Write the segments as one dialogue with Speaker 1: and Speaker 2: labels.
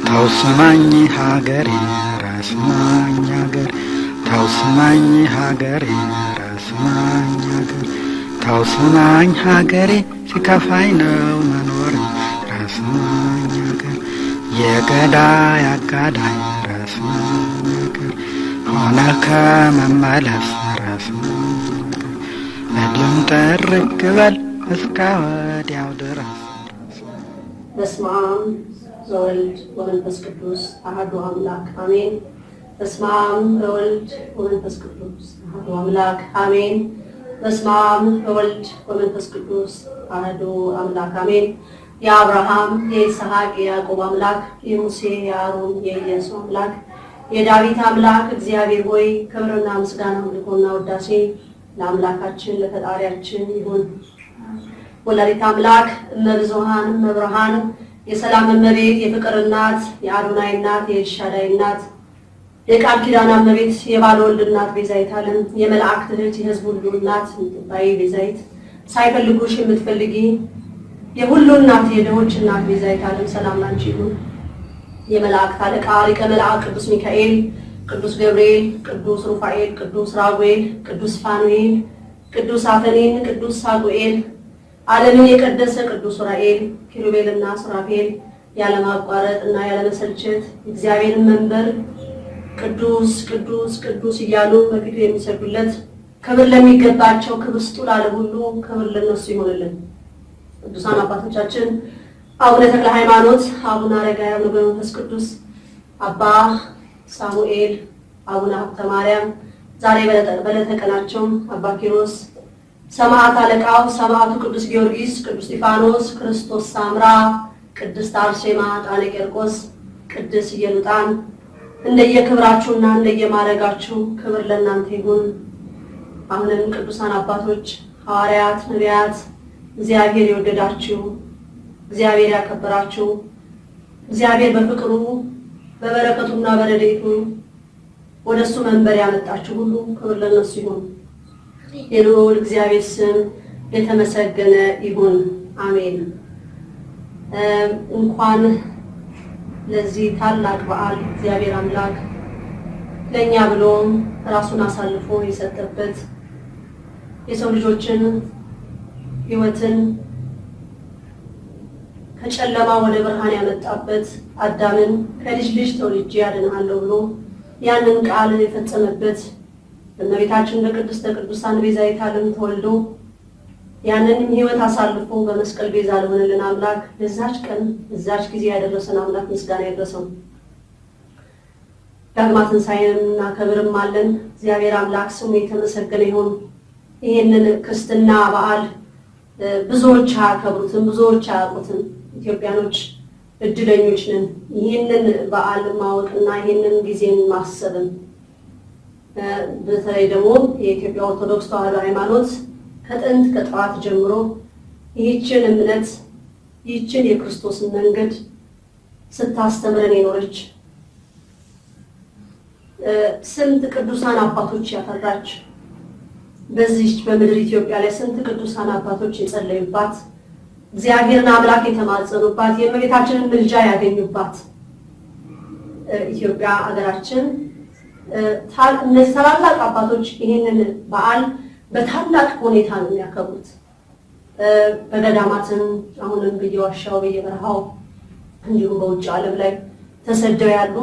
Speaker 1: ታውስማኝ ሀገሬ ራስማኝ ሀገር ታውስማኝ ሀገሬ ራስማኝ ሀገር ታውስማኝ ሀገሬ ሲከፋኝ ነው መኖር ራስማኝ ሀገር የገዳይ አጋዳይ ራስማኝ ሀገር ሆነ ከመመለስ ራስማኝ ሀገር እድልም ጠርቅ በል እስከ ወዲያው ድረስ
Speaker 2: በስመ አብ ወወልድ ወመንፈስ ቅዱስ አሐዱ አምላክ አሜን። በስመ አብ ወወልድ ወመንፈስ ቅዱስ አሐዱ አምላክ አሜን። በስመ አብ ወወልድ ወመንፈስ ቅዱስ አሐዱ አምላክ አሜን። የአብርሃም የይስሐቅ የያዕቆብ አምላክ የሙሴ የአሮን የኢያሱ አምላክ የዳዊት አምላክ እግዚአብሔር ሆይ ክብርና ምስጋና አምልኮና ውዳሴ ለአምላካችን ለፈጣሪያችን ይሁን። ወላዲተ አምላክ እመብዙኃን እመብርሃን የሰላም እመቤት የፍቅር እናት የአዶናይ እናት የኤልሻዳይ እናት የቃል ኪዳን እመቤት የባለ ወልድ እናት ቤዛዊተ ዓለም የመላእክት እህት የሕዝብ ሁሉ እናት ምትባይ ቤዛዊት ሳይፈልጉሽ የምትፈልጊ የሁሉ እናት የድሆች እናት ቤዛዊተ ዓለም ሰላም ላንቺ ይሁን። የመላእክት አለቃ ሊቀ መላእክት ቅዱስ ሚካኤል፣ ቅዱስ ገብርኤል፣ ቅዱስ ሩፋኤል፣ ቅዱስ ራጉኤል፣ ቅዱስ ፋኑኤል፣ ቅዱስ አፈኒን፣ ቅዱስ ሳጉኤል ዓለምን የቀደሰ ቅዱስ ዑራኤል ኪሩቤልና ሱራፌል ያለማቋረጥ እና ያለመሰልቸት እግዚአብሔርን መንበር ቅዱስ ቅዱስ ቅዱስ እያሉ በፊቱ የሚሰግዱለት ክብር ለሚገባቸው ክብር ስጡ ላለ ሁሉ ክብር ለነሱ ይሆንልን። ቅዱሳን አባቶቻችን አቡነ ተክለ ሃይማኖት፣ አቡነ አረጋዊ፣ አቡነ መንፈስ ቅዱስ፣ አባ ሳሙኤል፣ አቡነ ሀብተ ማርያም ዛሬ በዕለተ ቀናቸው አባ ኪሮስ ሰማዕት አለቃው ሰማዕቱ ቅዱስ ጊዮርጊስ፣ ቅዱስ እስጢፋኖስ፣ ክርስቶስ ሳምራ፣ ቅድስት አርሴማ፣ ጣነ ቄርቆስ፣ ቅድስት ኢየሉጣን እንደየክብራችሁና እንደየማረጋችሁ ክብር ለእናንተ ይሁን። አሁንም ቅዱሳን አባቶች፣ ሐዋርያት፣ ነቢያት እግዚአብሔር የወደዳችሁ እግዚአብሔር ያከበራችሁ እግዚአብሔር በፍቅሩ በበረከቱና በረድኤቱ ወደሱ መንበር ያመጣችሁ ሁሉ ክብር ለነሱ ይሁን። የልዑል እግዚአብሔር ስም የተመሰገነ ይሁን። አሜን። እንኳን ለዚህ ታላቅ በዓል እግዚአብሔር አምላክ ለኛ ብሎ ራሱን አሳልፎ የሰጠበት የሰው ልጆችን ሕይወትን ከጨለማ ወደ ብርሃን ያመጣበት አዳምን ከልጅ ልጅ ተወልጄ ያድንሃለሁ ብሎ ያንን ቃል የፈጸመበት እመቤታችን በቅድስተ ቅዱሳን ቤዛዊተ ዓለም ተወልዶ ያንን ሕይወት አሳልፎ በመስቀል ቤዛ ለሆነልን አምላክ ለዛች ቀን ለዛች ጊዜ ያደረሰን አምላክ ምስጋና ይድረሰው። ዳግማ ትንሣኤንም እናከብርም አለን። እግዚአብሔር አምላክ ስሙ የተመሰገነ ይሁን። ይህንን ክርስትና በዓል ብዙዎች አያከብሩትም፣ ብዙዎች አያውቁትም። ኢትዮጵያኖች እድለኞች ነን ይህንን በዓል ማወቅና ይህንን ጊዜን ማሰብን። በተለይ ደግሞ የኢትዮጵያ ኦርቶዶክስ ተዋሕዶ ሃይማኖት ከጥንት ከጠዋት ጀምሮ ይህችን እምነት ይህችን የክርስቶስን መንገድ ስታስተምረን የኖረች ስንት ቅዱሳን አባቶች ያፈራች በዚህች በምድር ኢትዮጵያ ላይ ስንት ቅዱሳን አባቶች የጸለዩባት እግዚአብሔርን አምላክ የተማጸኑባት የእመቤታችንን ምልጃ ያገኙባት ኢትዮጵያ ሀገራችን እነዚህ ታላላቅ አባቶች ይህንን በዓል በታላቅ ሁኔታ ነው የሚያከብሩት። በገዳማትም አሁንም በየዋሻው በየበረሃው እንዲሁም በውጭ ዓለም ላይ ተሰደው ያሉ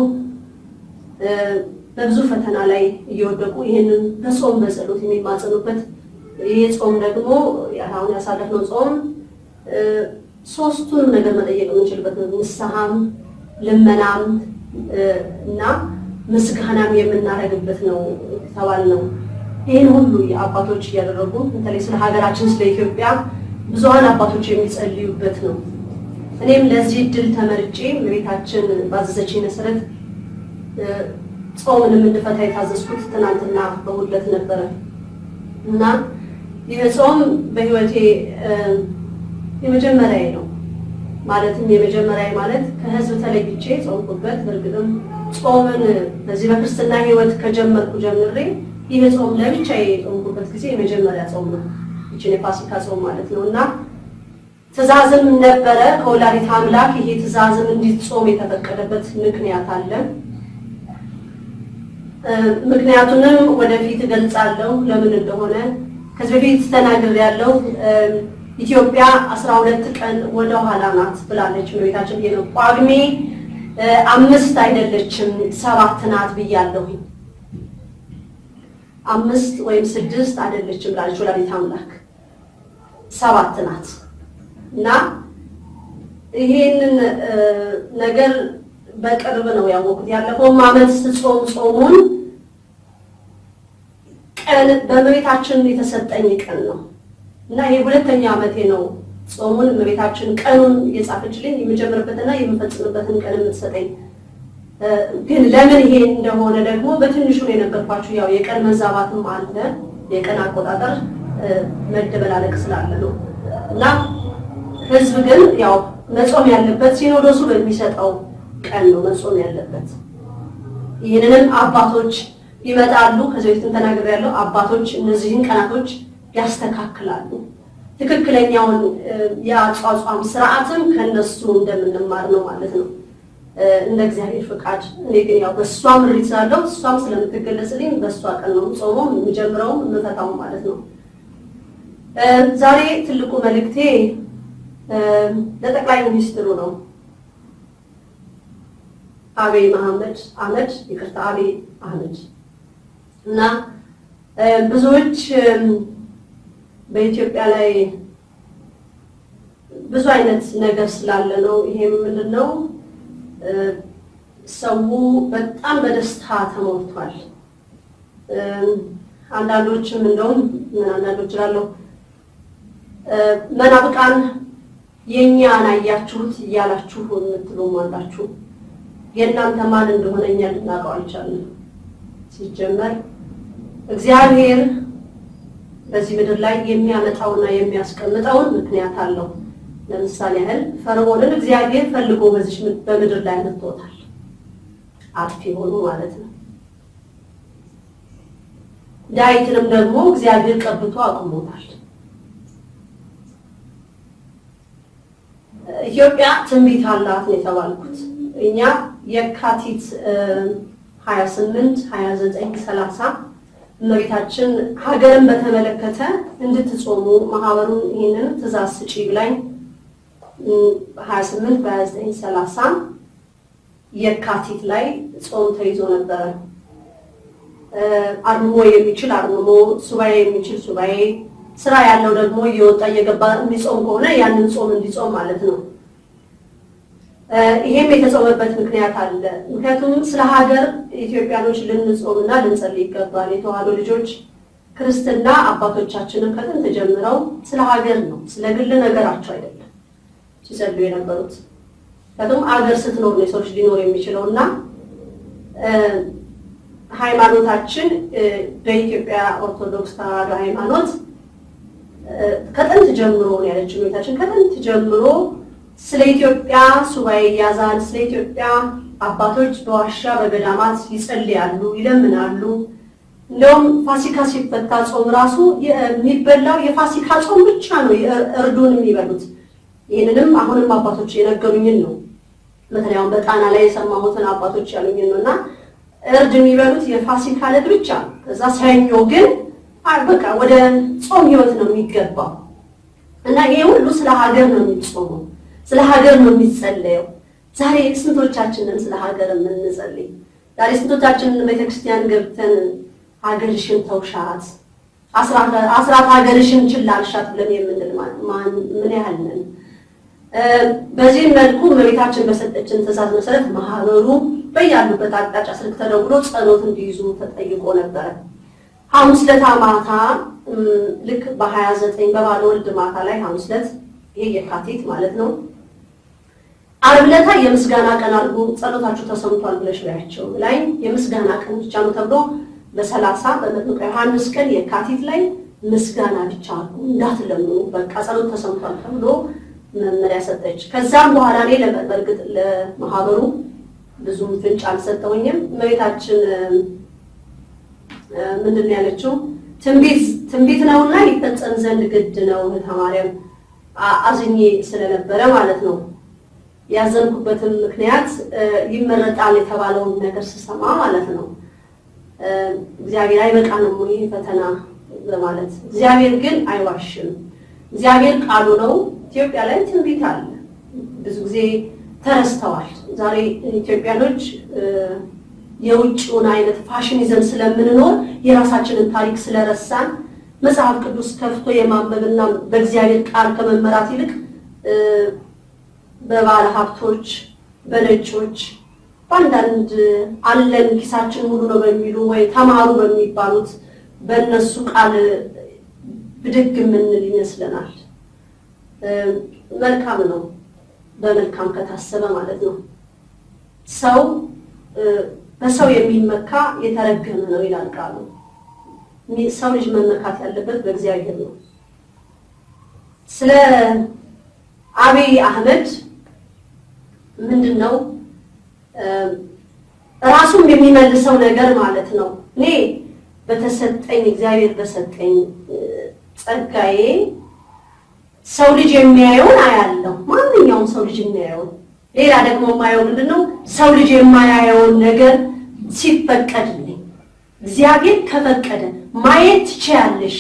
Speaker 2: በብዙ ፈተና ላይ እየወደቁ ይህንን በጾም በጸሎት የሚማጸኑበት ይህ ጾም ደግሞ አሁን ያሳለፍነው ጾም ሶስቱን ነገር መጠየቅ የምንችልበት ነው። ንስሐም ልመናም እና ምስጋናም የምናደርግበት ነው ተባል ነው። ይህን ሁሉ የአባቶች እያደረጉ በተለይ ስለ ሀገራችን ስለ ኢትዮጵያ ብዙሃን አባቶች የሚጸልዩበት ነው። እኔም ለዚህ እድል ተመርጬ እመቤታችን ባዘዘችኝ መሰረት ጾምን እንድፈታ የታዘዝኩት ትናንትና በሁለት ነበረ እና ይህ ጾም በህይወቴ የመጀመሪያዬ ነው። ማለትም የመጀመሪያዬ ማለት ከህዝብ ተለይቼ ጾምኩበት። በእርግጥም ጾምን በዚህ በክርስትና ህይወት ከጀመርኩ ጀምሬ ይህ ጾም ለብቻዬ የጾምኩበት ጊዜ የመጀመሪያ ጾም ነው። ይህችን የፋሲካ ጾም ማለት ነው እና ትእዛዝም ነበረ ከወላዲተ አምላክ። ይሄ ትእዛዝም እንዲጾም የተፈቀደበት ምክንያት አለ። ምክንያቱንም ወደፊት እገልጻለሁ ለምን እንደሆነ። ከዚህ በፊት ተናግሬያለሁ። ኢትዮጵያ 12 ቀን ወደ ኋላ ናት ብላለች እመቤታችን። ነው ጳጉሜ 5 አይደለችም 7 ናት ብያለሁ። 5 ወይም 6 አይደለችም ብላለች ወላዲተ አምላክ 7 ናት። እና ይሄንን ነገር በቅርብ ነው ያወቁት። ያለፈው ዓመት ጾሙን ቀን በእመቤታችን የተሰጠኝ ቀን ነው እና ይሄ ሁለተኛ ዓመቴ ነው ጾሙን እመቤታችን ቀኑን የጻፈችልኝ የምጀምርበትና የምፈጽምበትን ቀን የምትሰጠኝ። ግን ለምን ይሄ እንደሆነ ደግሞ በትንሹ ነው የነገርኳችሁ። ያው የቀን መዛባትም አለ፣ የቀን አቆጣጠር መደበላለቅ ስላለ ነው እና ህዝብ ግን ያው መጾም ያለበት ሲኖዶሱ በሚሰጠው ቀን ነው መጾም ያለበት። ይህንንም አባቶች ይመጣሉ። ከዚህ በፊትም ተናግሬያለሁ። አባቶች እነዚህን ቀናቶች ያስተካክላሉ። ትክክለኛውን የአጿጿም ስርዓትም ከነሱ እንደምንማር ነው ማለት ነው እንደ እግዚአብሔር ፍቃድ። እኔ ግን ያው በእሷ ምሪት ስላለው እሷም ስለምትገለጽልኝ በእሷ ቀን ነው ጾሙም የምጀምረውም የምፈታውም ማለት ነው። ዛሬ ትልቁ መልእክቴ ለጠቅላይ ሚኒስትሩ ነው። አብይ አህመድ እና ብዙዎች በኢትዮጵያ ላይ ብዙ አይነት ነገር ስላለ ነው። ይሄም ምንድነው ሰው በጣም በደስታ ተሞልቷል። አንዳንዶችም እንደውም አንዳንዶች ላለው መናፍቃን የኛን አያችሁት እያላችሁ የምትሉም አላችሁ። የእናንተ ማን እንደሆነ እኛ ልናውቀው አልቻልንም። ሲጀመር እግዚአብሔር በዚህ ምድር ላይ የሚያመጣውና የሚያስቀምጠውን ምክንያት አለው። ለምሳሌ ያህል ፈርዖንን እግዚአብሔር ፈልጎ በዚህ በምድር ላይ አመጥቶታል። አጥፊ ሆኖ ማለት ነው። ዳዊትንም ደግሞ እግዚአብሔር ቀብቶ አቁሞታል። ኢትዮጵያ ትንቢት አላት ነው የተባልኩት። እኛ የካቲት 28 29 30 እመቤታችን ሀገርን በተመለከተ እንድትጾሙ ማህበሩን ይሄንን ትእዛዝ ስጪ ብላኝ 28 29 30 የካቲት ላይ ጾም ተይዞ ነበረ። አርምሞ የሚችል አርምሞ፣ ሱባኤ የሚችል ሱባኤ፣ ስራ ያለው ደግሞ እየወጣ እየገባ እንዲጾም ከሆነ ያንን ጾም እንዲጾም ማለት ነው። ይሄም የተጾመበት ምክንያት አለ። ምክንያቱም ስለ ሀገር ኢትዮጵያኖች ልንጾምና ልንጸልይ ይገባል። የተዋህዶ ልጆች ክርስትና አባቶቻችንን ከጥንት ጀምረው ስለ ሀገር ነው፣ ስለ ግል ነገራቸው አይደለም ሲጸልዩ የነበሩት። ምክንያቱም ሀገር ስትኖር ነው የሰው ልጅ ሊኖር የሚችለው እና ሃይማኖታችን በኢትዮጵያ ኦርቶዶክስ ተዋህዶ ሃይማኖት ከጥንት ጀምሮ ነው ያለችው እመቤታችን። ከጥንት ጀምሮ ስለ ኢትዮጵያ ሱባኤ ያዛል። ስለ ኢትዮጵያ አባቶች በዋሻ በገዳማት ይጸልያሉ፣ ይለምናሉ። እንደውም ፋሲካ ሲፈታ ጾም ራሱ የሚበላው የፋሲካ ጾም ብቻ ነው፣ እርዱን የሚበሉት። ይህንንም አሁንም አባቶች የነገሩኝን ነው። በተለይ አሁን በጣና ላይ የሰማሁትን አባቶች ያሉኝን ነው እና እርድ የሚበሉት የፋሲካ ዕለት ብቻ። ከዛ ሰኞ ግን በቃ ወደ ጾም ህይወት ነው የሚገባው እና ይሄ ሁሉ ስለ ሀገር ነው የሚጾመው፣ ስለ ሀገር ነው የሚጸለየው። ዛሬ ስንቶቻችንን ስለ ሀገር የምንጸልይ? ዛሬ ስንቶቻችንን ቤተክርስቲያን ገብተን ሀገርሽን ተውሻት፣ አስራት ሀገርሽን ችላ አልሻት ብለን የምንል ምን ያህል ነን? በዚህ መልኩ እመቤታችን በሰጠችን ትእዛዝ መሰረት ማህበሩ በያሉበት አቅጣጫ ስልክ ተደውሎ ጸሎት እንዲይዙ ተጠይቆ ነበር። ሐሙስ ዕለት ማታ ልክ በ29 በባለ ወልድ ማታ ላይ ሐሙስ ዕለት ይሄ የካቲት ማለት ነው። ዓርብ ዕለት የምስጋና ቀን አድርጎ ጸሎታችሁ ተሰምቷል ብለሽ ያቸው ላይ የምስጋና ቀን ብቻ ነው ተብሎ በ30 በመጥምቀ ዮሐንስ ቀን የካቲት ላይ ምስጋና ብቻ አድርጉ እንዳትለምኑ በቃ ጸሎት ተሰምቷል ተብሎ መመሪያ ሰጠች። ከዛም በኋላ ላይ በእርግጥ ለማህበሩ ብዙም ፍንጭ አልሰጠውኝም። እመቤታችን ምንድን ነው ያለችው? ትንቢት ነውና ይፈጸም ዘንድ ግድ ነው ተማሪያም አዝኜ ስለነበረ ማለት ነው። ያዘንኩበትም ምክንያት ይመረጣል የተባለውን ነገር ስሰማ ማለት ነው። እግዚአብሔር አይበቃንም ወይ ፈተና በማለት እግዚአብሔር ግን አይዋሽም። እግዚአብሔር ቃሉ ነው። ኢትዮጵያ ላይ ትንቢት አለ። ብዙ ጊዜ ተረስተዋል። ዛሬ ኢትዮጵያኖች የውጭውን አይነት ፋሽን ይዘን ስለምንኖር የራሳችንን ታሪክ ስለረሳን መጽሐፍ ቅዱስ ከፍቶ የማንበብና በእግዚአብሔር ቃል ከመመራት ይልቅ በባለ ሀብቶች በነጮች በአንዳንድ አለን ኪሳችን ሙሉ ነው በሚሉ ወይ ተማሩ በሚባሉት በእነሱ ቃል ብድግ የምንል ይመስለናል። መልካም ነው በመልካም ከታሰበ ማለት ነው። ሰው በሰው የሚመካ የተረገመ ነው ይላል ቃሉ። ሰው ልጅ መመካት ያለበት በእግዚአብሔር ነው። ስለ አብይ አህመድ ምንድነው ራሱም የሚመልሰው ነገር ማለት ነው። እኔ በተሰጠኝ እግዚአብሔር በሰጠኝ ጸጋዬ ሰው ልጅ የሚያየውን አያለው። ማንኛውም ሰው ልጅ የሚያየውን ሌላ ደግሞ የማየው ምንድነው ሰው ልጅ የማያየውን ነገር ሲፈቀድልኝ እግዚአብሔር ከፈቀደ ማየት ትችያለሽ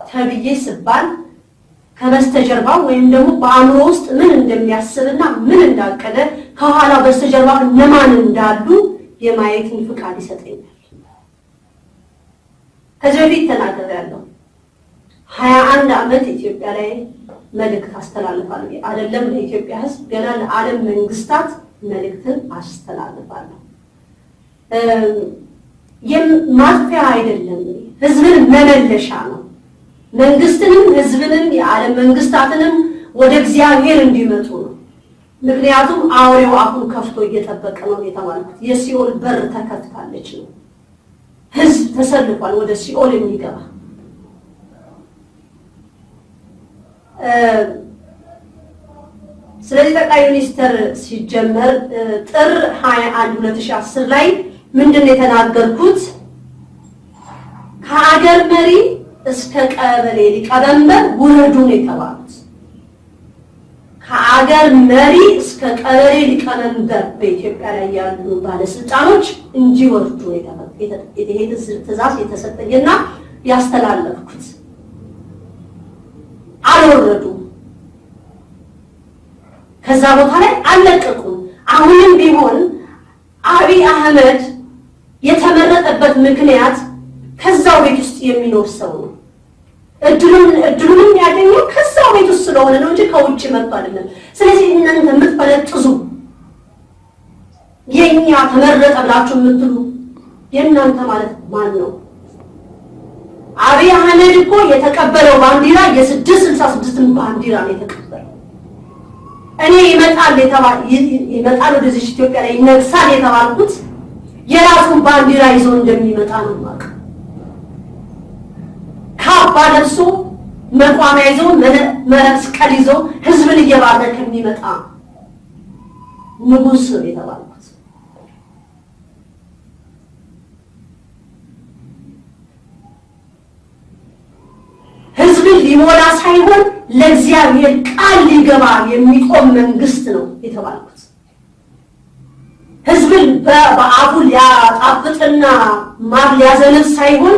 Speaker 2: ተብዬ ስባል ከበስተጀርባው ወይም ደግሞ በአእምሮ ውስጥ ምን እንደሚያስብና ምን እንዳቀደ ከኋላ በስተጀርባው እነማን እንዳሉ የማየትን ፍቃድ ይሰጠኛል። ከዚህ በፊት ተናግሬያለሁ። 21 ዓመት ኢትዮጵያ ላይ መልእክት አስተላልፋለሁ። አይደለም ለኢትዮጵያ ሕዝብ ገና ለዓለም መንግስታት መልእክትን አስተላልፋለሁ። ማጥፊያ አይደለም፣ ህዝብን መመለሻ ነው። መንግስትንም ህዝብንም የዓለም መንግስታትንም ወደ እግዚአብሔር እንዲመጡ ነው። ምክንያቱም አውሬው አፉን ከፍቶ እየጠበቀ ነው የተባልኩት። የሲኦል በር ተከፍታለች ነው። ህዝብ ተሰልፏል ወደ ሲኦል የሚገባ። ስለዚህ ጠቅላይ ሚኒስትር ሲጀመር ጥር 21 2010 ላይ ምንድነው የተናገርኩት? ከሀገር መሪ እስከ ቀበሌ ሊቀመንበር ውረዱ ነው የተባሉት። ከሀገር መሪ እስከ ቀበሌ ሊቀመንበር በኢትዮጵያ ላይ ያሉ ባለስልጣኖች እንዲወርዱ ነው ትእዛዝ የተሰጠኝና ያስተላለፍኩት። አልወረዱም። ከዛ ቦታ ላይ አልለቀቁም። አሁንም ቢሆን አብይ አህመድ የተመረጠበት ምክንያት ከዛው ቤት ውስጥ የሚኖር ሰው ነው። እድሉንም ያገኘው ከዛው ቤት ውስጥ ስለሆነ ነው እንጂ ከውጭ መጥቶ አይደለም። ስለዚህ እናንተ የምትፈለጥዙ የኛ ተመረጠ ብላችሁ የምትሉ የእናንተ ማለት ማን ነው? አብይ አህመድ እኮ የተቀበለው ባንዲራ የ666 ባንዲራ ነው የተቀበለው። እኔ ይመጣል ወደዚህ ኢትዮጵያ ላይ ይነግሳል የተባልኩት የራሱን ባንዲራ ይዞ እንደሚመጣ ነው ማለት። ካባ ለብሶ መቋሚያ ይዞ መስቀል ይዞ ህዝብን እየባረከ የሚመጣ ንጉስ ነው የተባልኩት። ህዝብን ሊሞላ ሳይሆን ለእግዚአብሔር ቃል ሊገባ የሚቆም መንግስት ነው የተባልኩት። ህዝብን በአፉ ሊያጣፍጥና ማር ሊያዘንብ ሳይሆን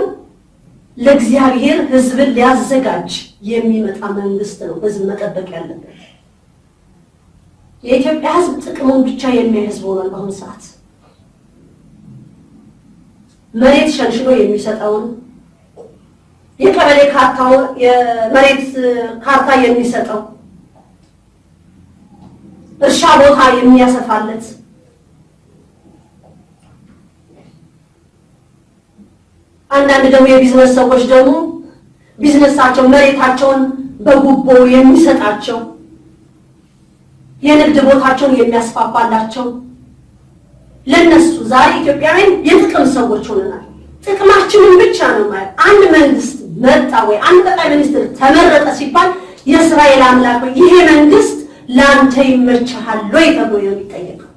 Speaker 2: ለእግዚአብሔር ህዝብን ሊያዘጋጅ የሚመጣ መንግስት ነው ህዝብ መጠበቅ ያለበት። የኢትዮጵያ ህዝብ ጥቅሙን ብቻ የሚያይ ህዝብ ሆኗል። በአሁኑ ሰዓት መሬት ሸንሽኖ የሚሰጠውን የቀበሌ ካርታው የመሬት ካርታ የሚሰጠው እርሻ ቦታ የሚያሰፋለት አንዳንድ ደግሞ የቢዝነስ ሰዎች ደግሞ ቢዝነሳቸው መሬታቸውን በጉቦ የሚሰጣቸው የንግድ ቦታቸውን የሚያስፋፋላቸው ለነሱ ዛሬ ኢትዮጵያውያን የጥቅም ሰዎች ሆነናል። ጥቅማችንን ብቻ ነው ማለት አንድ መንግስት መጣ ወይ አንድ ጠቅላይ ሚኒስትር ተመረጠ ሲባል የእስራኤል አምላክ ወይ ይሄ መንግስት ላንተ ይመችሃል ወይ ተብሎ ነው የሚጠየቀው።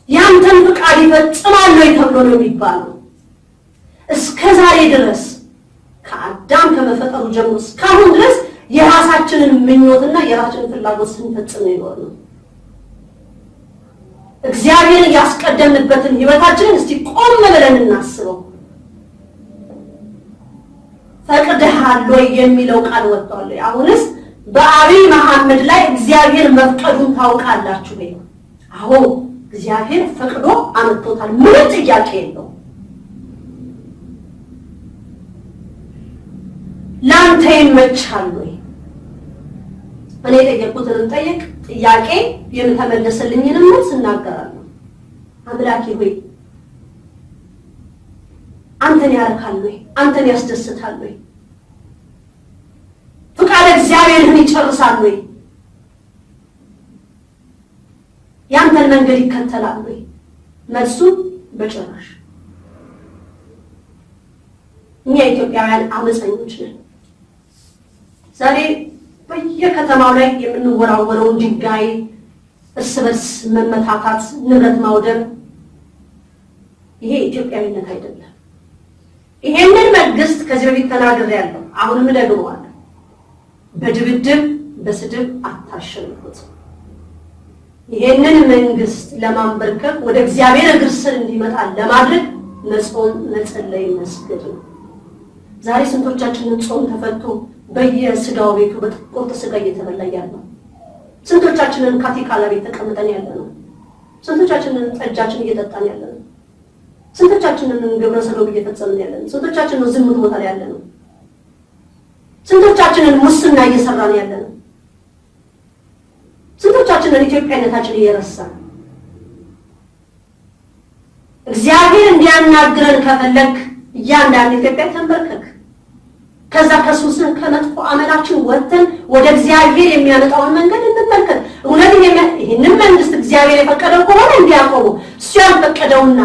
Speaker 2: ያንተን ፍቃድ ይፈጽማል ወይ ተብሎ ነው የሚባለው። እስከ ዛሬ ድረስ ከአዳም ከመፈጠሩ ጀምሮ እስካሁን ድረስ የራሳችንን ምኞትና የራሳችንን ፍላጎት ስንፈጽም ነው። እግዚአብሔርን ያስቀደምንበትን ህይወታችንን እስቲ ቆም ብለን እናስበው። ፈቅደሃል ወይ የሚለው ቃል ወጥቷል። አሁንስ በአብይ መሐመድ ላይ እግዚአብሔር መፍቀዱን ታውቃላችሁ ወይ? አዎ እግዚአብሔር ፈቅዶ አመጥቶታል። ምን ጥያቄ የለው። ላንተ ይመችሃል ወይ? እኔ የጠየቁትን ጠይቅ ጥያቄ የምተመለሰልኝንም መልስ እናገራለሁ። አምላኬ ሆይ አንተን ያረካል ወይ? አንተን ያስደስታል ወይ? ፍቃድ እግዚአብሔርን ይጨርሳል ወይ? ያንተን መንገድ ይከተላል ወይ? መልሱ በጭራሽ። እኛ ኢትዮጵያውያን አመፀኞች ነን። ዛሬ በየከተማው ላይ የምንወራወረው ድንጋይ፣ እርስ በርስ መመታታት፣ ንብረት ማውደም ይሄ ኢትዮጵያዊነት አይደለም። ይሄንን መንግስት ከዚህ በፊት ተናግሬያለሁ፣ አሁንም ደግመዋለሁ። በድብድብ በስድብ አታሸንፉት። ይሄንን መንግስት ለማንበርከክ ወደ እግዚአብሔር እግር ስር እንዲመጣ ለማድረግ መጾም፣ መጸለይ፣ መስገድ ነው። ዛሬ ስንቶቻችንን ጾም ተፈቶ በየስጋው ቤቱ በቁርጥ ስጋ እየተበላ ያለው? ስንቶቻችንን ካቲካላ ቤት ተቀምጠን ያለነው? ስንቶቻችንን ጠጃችን እየጠጣን ያለነው? ስንቶቻችንን ግብረ ሰዶም እየፈጸምን ያለነው? ስንቶቻችንን ዝሙት ቦታ ላይ ያለነው? ስንቶቻችንን ሙስና እየሰራን ያለነው? ስንቶቻችንን ኢትዮጵያነታችን እየረሳን? እግዚአብሔር እንዲያናግረን ከፈለክ እያንዳንዱ ኢትዮጵያ ተንበርከክ። ከዛ ከሱስን ከመጥፎ አመላችን ወጥተን ወደ እግዚአብሔር የሚያመጣውን መንገድ እንመልከት። እውነትን ይህንን መንግስት እግዚአብሔር የፈቀደው ከሆነ እንዲያቆሙ፣ እሱ ያልፈቀደውና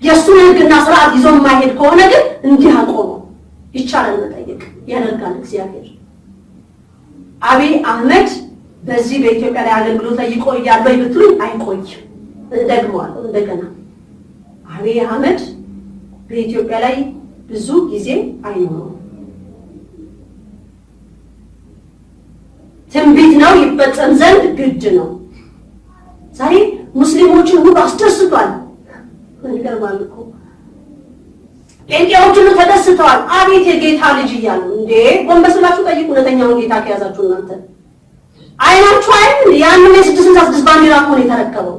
Speaker 2: የእሱን ሕግና ስርዓት ይዞ የማይሄድ ከሆነ ግን እንዲያቆሙ ይቻላል። መጠየቅ ያደርጋል እግዚአብሔር። አብይ አህመድ በዚህ በኢትዮጵያ ላይ አገልግሎት ላይ ይቆያል ወይ ብትሉኝ አይቆይም። ደግመዋለሁ እንደገና አብይ አህመድ በኢትዮጵያ ላይ ብዙ ጊዜ አይኖርም። ትንቢት ነው፣ ይፈጸም ዘንድ ግድ ነው። ዛሬ ሙስሊሞችን ሁሉ አስደስቷል። ይገርማል እኮ ጴንጤዎች ሁሉ ተደስተዋል። አቤት የጌታ ልጅ እያሉ እንዴ! ጎንበስ ብላችሁ ጠይቁ። እውነተኛውን ጌታ ከያዛችሁ እናንተ አይናችሁ አይደል? ያንን የ666 ባንዲራ እኮ ነው የተረከበው።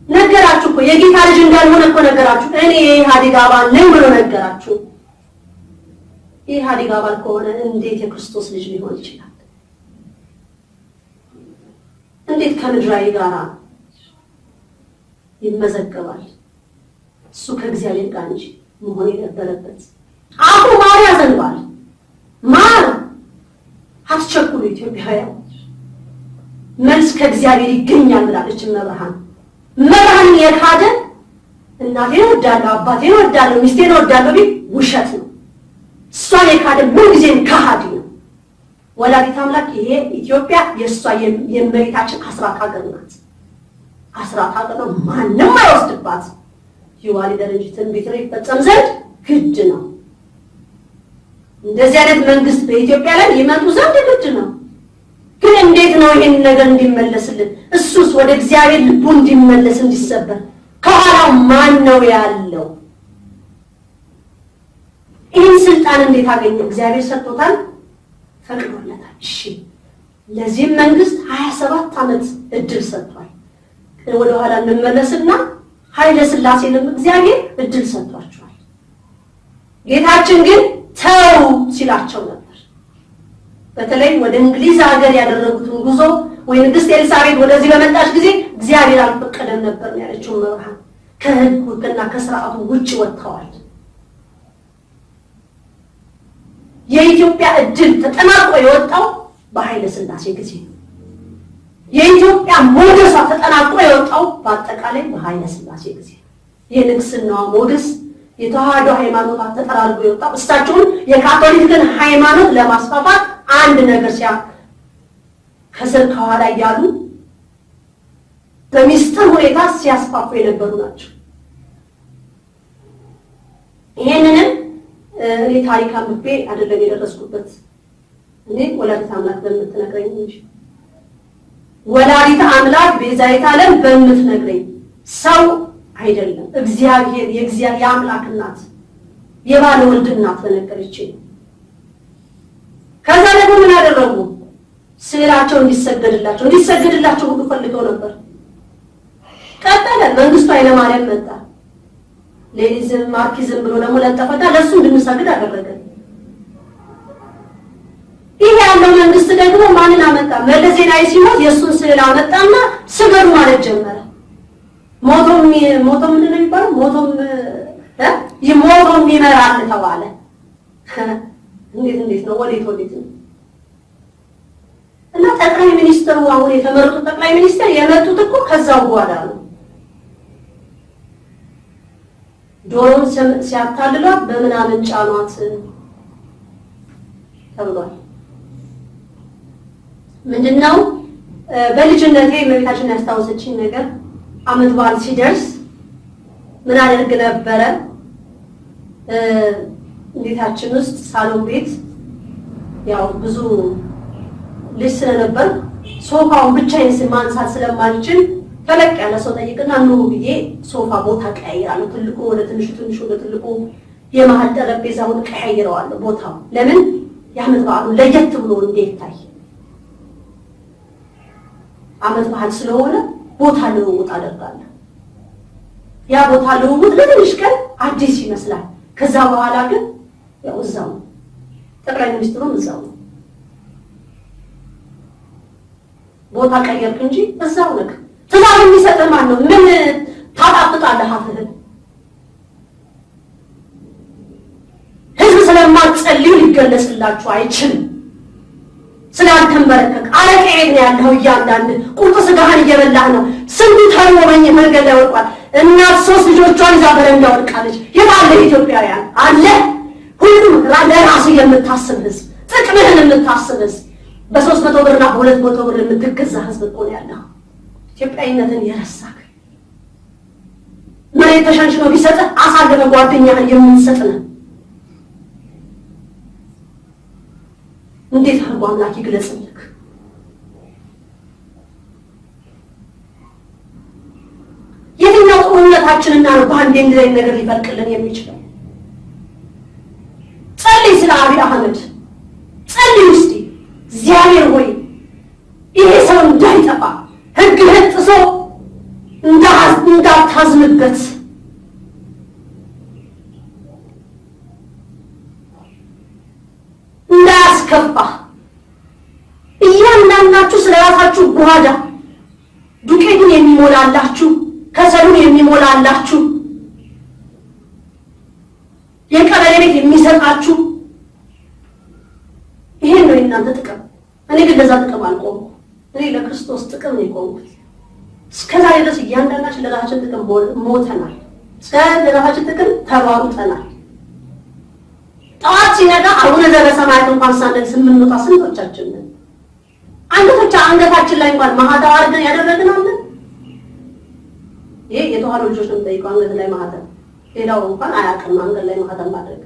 Speaker 2: ነገራችሁ እኮ የጌታ ልጅ እንዳልሆነ እኮ ነገራችሁ። እኔ የኢህአዴግ አባል ነኝ ብሎ ነገራችሁ። የኢህአዴግ አባል ከሆነ እንዴት የክርስቶስ ልጅ ሊሆን ይችላል? እንዴት ከምድራዊ ጋር ይመዘገባል? እሱ ከእግዚአብሔር ጋር እንጂ መሆን የነበረበት አሁን ማር ያዘንባል። ማር አትቸኩሉ ኢትዮጵያውያን፣ መልስ ከእግዚአብሔር ይገኛል ብላለች መብርሃን። መብርሃንን የካደ እናቴን ወዳለሁ፣ አባቴን ወዳለሁ፣ ሚስቴን ወዳለሁ ቢል ውሸት ነው። እሷን የካደ ምንጊዜም ከሃዲ ነው። ወላዲተ አምላክ ይሄ ኢትዮጵያ የእሷ የእመቤታችን አስራት ሀገር ናት። አስራት ሀገር ነው፣ ማንም አይወስድባት። ይዋሊደር እንጂ ትንቢት ይፈጸም ዘንድ ግድ ነው። እንደዚህ አይነት መንግስት በኢትዮጵያ ላይ ይመጡ ዘንድ ግድ ነው። ግን እንዴት ነው ይሄን ነገር እንዲመለስልን፣ እሱስ ወደ እግዚአብሔር ልቡ እንዲመለስ እንዲሰበር ከኋላው ማን ነው ያለው? ይህን ስልጣን እንዴት አገኘ? እግዚአብሔር ሰጥቶታል፣ ፈቅዶለታል። እሺ ለዚህም መንግስት 27 ዓመት እድል ሰጥቷል። ወደ ኋላ እንመለስና ኃይለ ሥላሴንም እግዚአብሔር እድል ሰጥቷቸዋል። ጌታችን ግን ተው ሲላቸው ነበር። በተለይ ወደ እንግሊዝ ሀገር ያደረጉትን ጉዞ ወይ ንግስት ኤልሳቤጥ ወደዚህ በመጣች ጊዜ እግዚአብሔር አልፈቀደም ነበር ያለችው መብርሃን ከህጉና ከስርዓቱ ውጭ ወጥተዋል። የኢትዮጵያ እድል ተጠናቆ የወጣው በኃይለ ሥላሴ ጊዜ ነው። የኢትዮጵያ ሞገሷ ተጠናቆ የወጣው በአጠቃላይ በኃይለ ሥላሴ ጊዜ ነው። የንግስናዋ ሞገስ የተዋህዶ ሃይማኖት ተጠራርጎ የወጣው እሳቸውን የካቶሊክን ሃይማኖት ለማስፋፋት አንድ ነገር ከስር ከኋላ ያሉ በሚስጥር ሁኔታ ሲያስፋፉ የነበሩ ናቸው። ይሄንንም እኔ ታሪክ አንብቤ አይደለም የደረስኩበት። እኔ ወላዲተ አምላክ በምትነግረኝ እንጂ ወላዲተ አምላክ ቤዛዊተ ዓለም በምትነግረኝ ሰው አይደለም እግዚአብሔር የአምላክ እናት የባለ ወልድ እናት በነገረችኝ። ከዛ ደግሞ ምን አደረጉ? ስዕላቸው እንዲሰገድላቸው ሁሉ ፈልገው ነበር። ቀጠለ። መንግስቱ ኃይለማርያም መጣ። ሌኒዝም ማርክሲዝም ብሎ ደግሞ ለጠፈና ለሱ እንድንሰግድ አደረገ። ይሄ ያለው መንግስት ደግሞ ማንን አመጣ? መለስ ዜናዊ ሲሞት የሱን ስዕል አመጣና ስገዱ ማለት ጀመረ። ሞቶም ምንድን ነው የሚባለው? ሞቶም ይመራል ተባለ። እንዴት ነው? ወዴት ነው? እና ጠቅላይ ሚኒስትሩ አሁን የተመረጡት ጠቅላይ ሚኒስትር የመጡት እኮ ከዛው በኋላ ነው። ዶሮን ሲያታልሏት በምናምን ጫኗት ተብሏል። ምንድነው? በልጅነቴ እመቤታችን ያስታወሰችኝ ነገር ዓመት በዓል ሲደርስ ምን አደርግ ነበረ? ቤታችን ውስጥ ሳሎን ቤት ያው ብዙ ልጅ ስለነበር ሶፋውን ብቻዬን ማንሳት ስለማልችል ተለቅ ያለ ሰው ጠይቅና ኑ ብዬ ሶፋ ቦታ ቀያይራለሁ። ትልቁ ወደ ትንሹ፣ ትንሹ ወደ ትልቁ፣ የመሀል ጠረጴዛውን ቀያይረዋለሁ ቦታው። ለምን? የዓመት በዓሉ ለየት ብሎ እንዲታይ ዓመት በዓል ስለሆነ ቦታ ልውውጥ አደርጋለሁ። ያ ቦታ ልውውጥ ለትንሽ ቀን አዲስ ይመስላል። ከዛ በኋላ ግን ያው እዛው ጠቅላይ ሚኒስትሩም እዛው ቦታ ቀየርክ እንጂ እዛው ነክ። ትእዛዝ የሚሰጥህ ማን ነው? ምን ታጣፍጣለህ አፍህን? ህዝብ ስለማትጸልዩ ሊገለጽላችሁ አይችልም። ስላልተንበረከክ አለቃዬ ነው ያለው። እያንዳንድ ቁርጥ ስጋህን እየበላህ ነው። ስንቱ ተርቦ መንገድ ላይ ወድቋል። እናት 3 ልጆቿን ይዛ በረንዳ ወድቃለች። የት አለ ኢትዮጵያውያን? አለ ሁሉም ለራሱ የምታስብ ህዝብ፣ ጥቅምህን የምታስብ ህዝብ፣ በ300 ብርና በ200 ብር የምትገዛ ህዝብ እኮ ነው ያለው። ኢትዮጵያዊነትን የረሳክ መሬት ተሸንሽኖ ቢሰጥህ አሳልፈህ ጓደኛህን የምንሰጥ ነው። እንዴት አርጎ አምላክ ይግለጽልክ? የትኛው ጥሩነታችንና ነው በአንድ እንደዚህ ነገር ሊፈልቅልን የሚችለው? ጸልይ፣ ስለ አብይ አህመድ ጸልይ እስቲ። እግዚአብሔር ሆይ ይሄ ሰው እንዳይጠፋ ህግህን ጥሶ እንዳታዝንበት እንዳያስከፋ እያንዳንዳችሁ ስለራሳችሁ ጓዳ ዱቄቱን የሚሞላላችሁ ከሰሉን የሚሞላላችሁ የቀበሌ ቤት የሚሰጣችሁ ይሄን ነው የእናንተ ጥቅም። እኔ ግን ለዛ ጥቅም አልቆምኩም። እኔ ለክርስቶስ ጥቅም ነው የቆምኩት። እስከዛሬ ድረስ እያንዳንዳችን ለራሳችን ጥቅም ሞተናል። ለራሳችን ጥቅም ተሯሩጠናል። ጠዋት ሲነጋ አቡነ ዘበሰማያት እንኳን ሳንል ስንወጣ ስንቶቻችን ነን? አንገታችን ላይ እንኳን ማህተብ አድርገን ያደረግን አለን? ይሄ የተዋህዶ ልጆች ነው የምጠይቀው። አንገት ላይ ማህተብ፣ ሌላው እንኳን አያውቅም አንገት ላይ ማህተብ ማድረግ።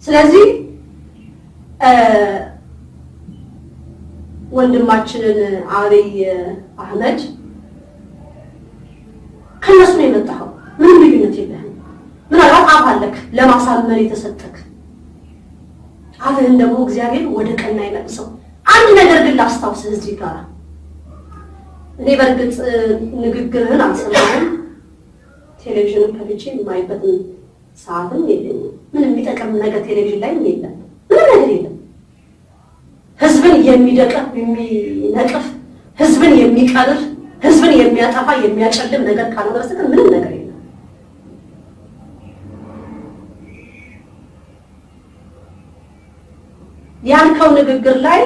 Speaker 2: ስለዚህ ወንድማችንን አብይ አህመድ ከነሱ ነው የመጣው። ምንም ልዩነት የለህም። ምናልባት አፍ አለክ ለማሳመር የተሰጠክ አፍህን ደግሞ እግዚአብሔር ወደ ቀና ይመልሰው። አንድ ነገር ግን ላስታውስህ እዚህ ጋር እኔ በእርግጥ ንግግርህን አልሰማሁም። ቴሌቪዥን ከፍቼ የማይበትን ሰዓትም የለኝም። ምንም የሚጠቅም ነገር ቴሌቪዥን ላይ የለም፣ ምንም ነገር የለም። ህዝብን የሚነቅፍ ህዝብን የሚቀርር ህዝብን የሚያጠፋ የሚያጨልም ነገር ካልሆነ በስተቀር ምንም ነገር የለም። ያልከው ንግግር ላይ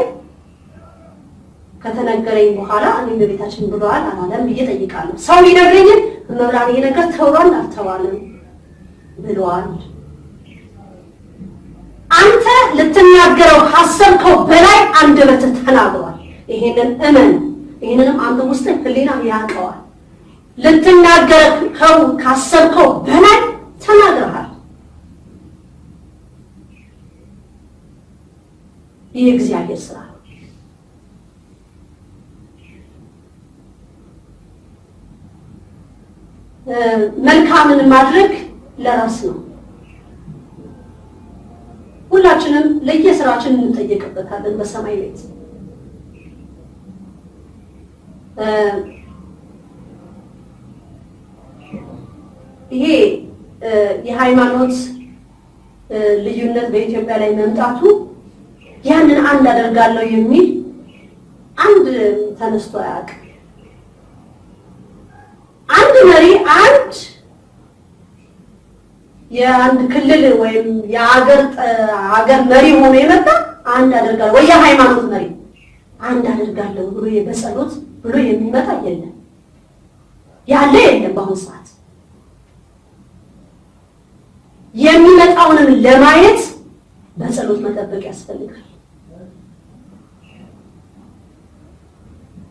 Speaker 2: ከተነገረኝ በኋላ እኔ በቤታችን ብለዋል አላለም ብዬ ጠይቃለሁ። ሰው ሊነግረኝ መብራን ይሄ ነገር ተውሏል አልተባለም ብለዋል። አንተ ልትናገረው ካሰብከው በላይ አንደበትህ ተናግሯል። ይሄንን እመን። ይሄንንም አንተ ውስጥ ህሊና ያውቀዋል። ልትናገረው ካሰብከው በላይ ተናግረሃል። ይህ እግዚአብሔር ስራ ነው። መልካምን ማድረግ ለራስ ነው። ሁላችንም ለየስራችን እንጠየቅበታለን በሰማይ ቤት። ይሄ የሃይማኖት ልዩነት በኢትዮጵያ ላይ መምጣቱ ያንን አንድ አደርጋለሁ የሚል አንድ ተነስቶ አያውቅም። አንድ መሪ የአንድ ክልል ወይም የሀገር መሪ ሆኖ የመጣ አንድ አደርጋለሁ ወይ የሃይማኖት መሪ አንድ አደርጋለሁ ብሎ በጸሎት ብሎ የሚመጣ የለም፣ ያለ የለም። በአሁኑ ሰዓት የሚመጣውንም ለማየት በጸሎት መጠበቅ ያስፈልጋል።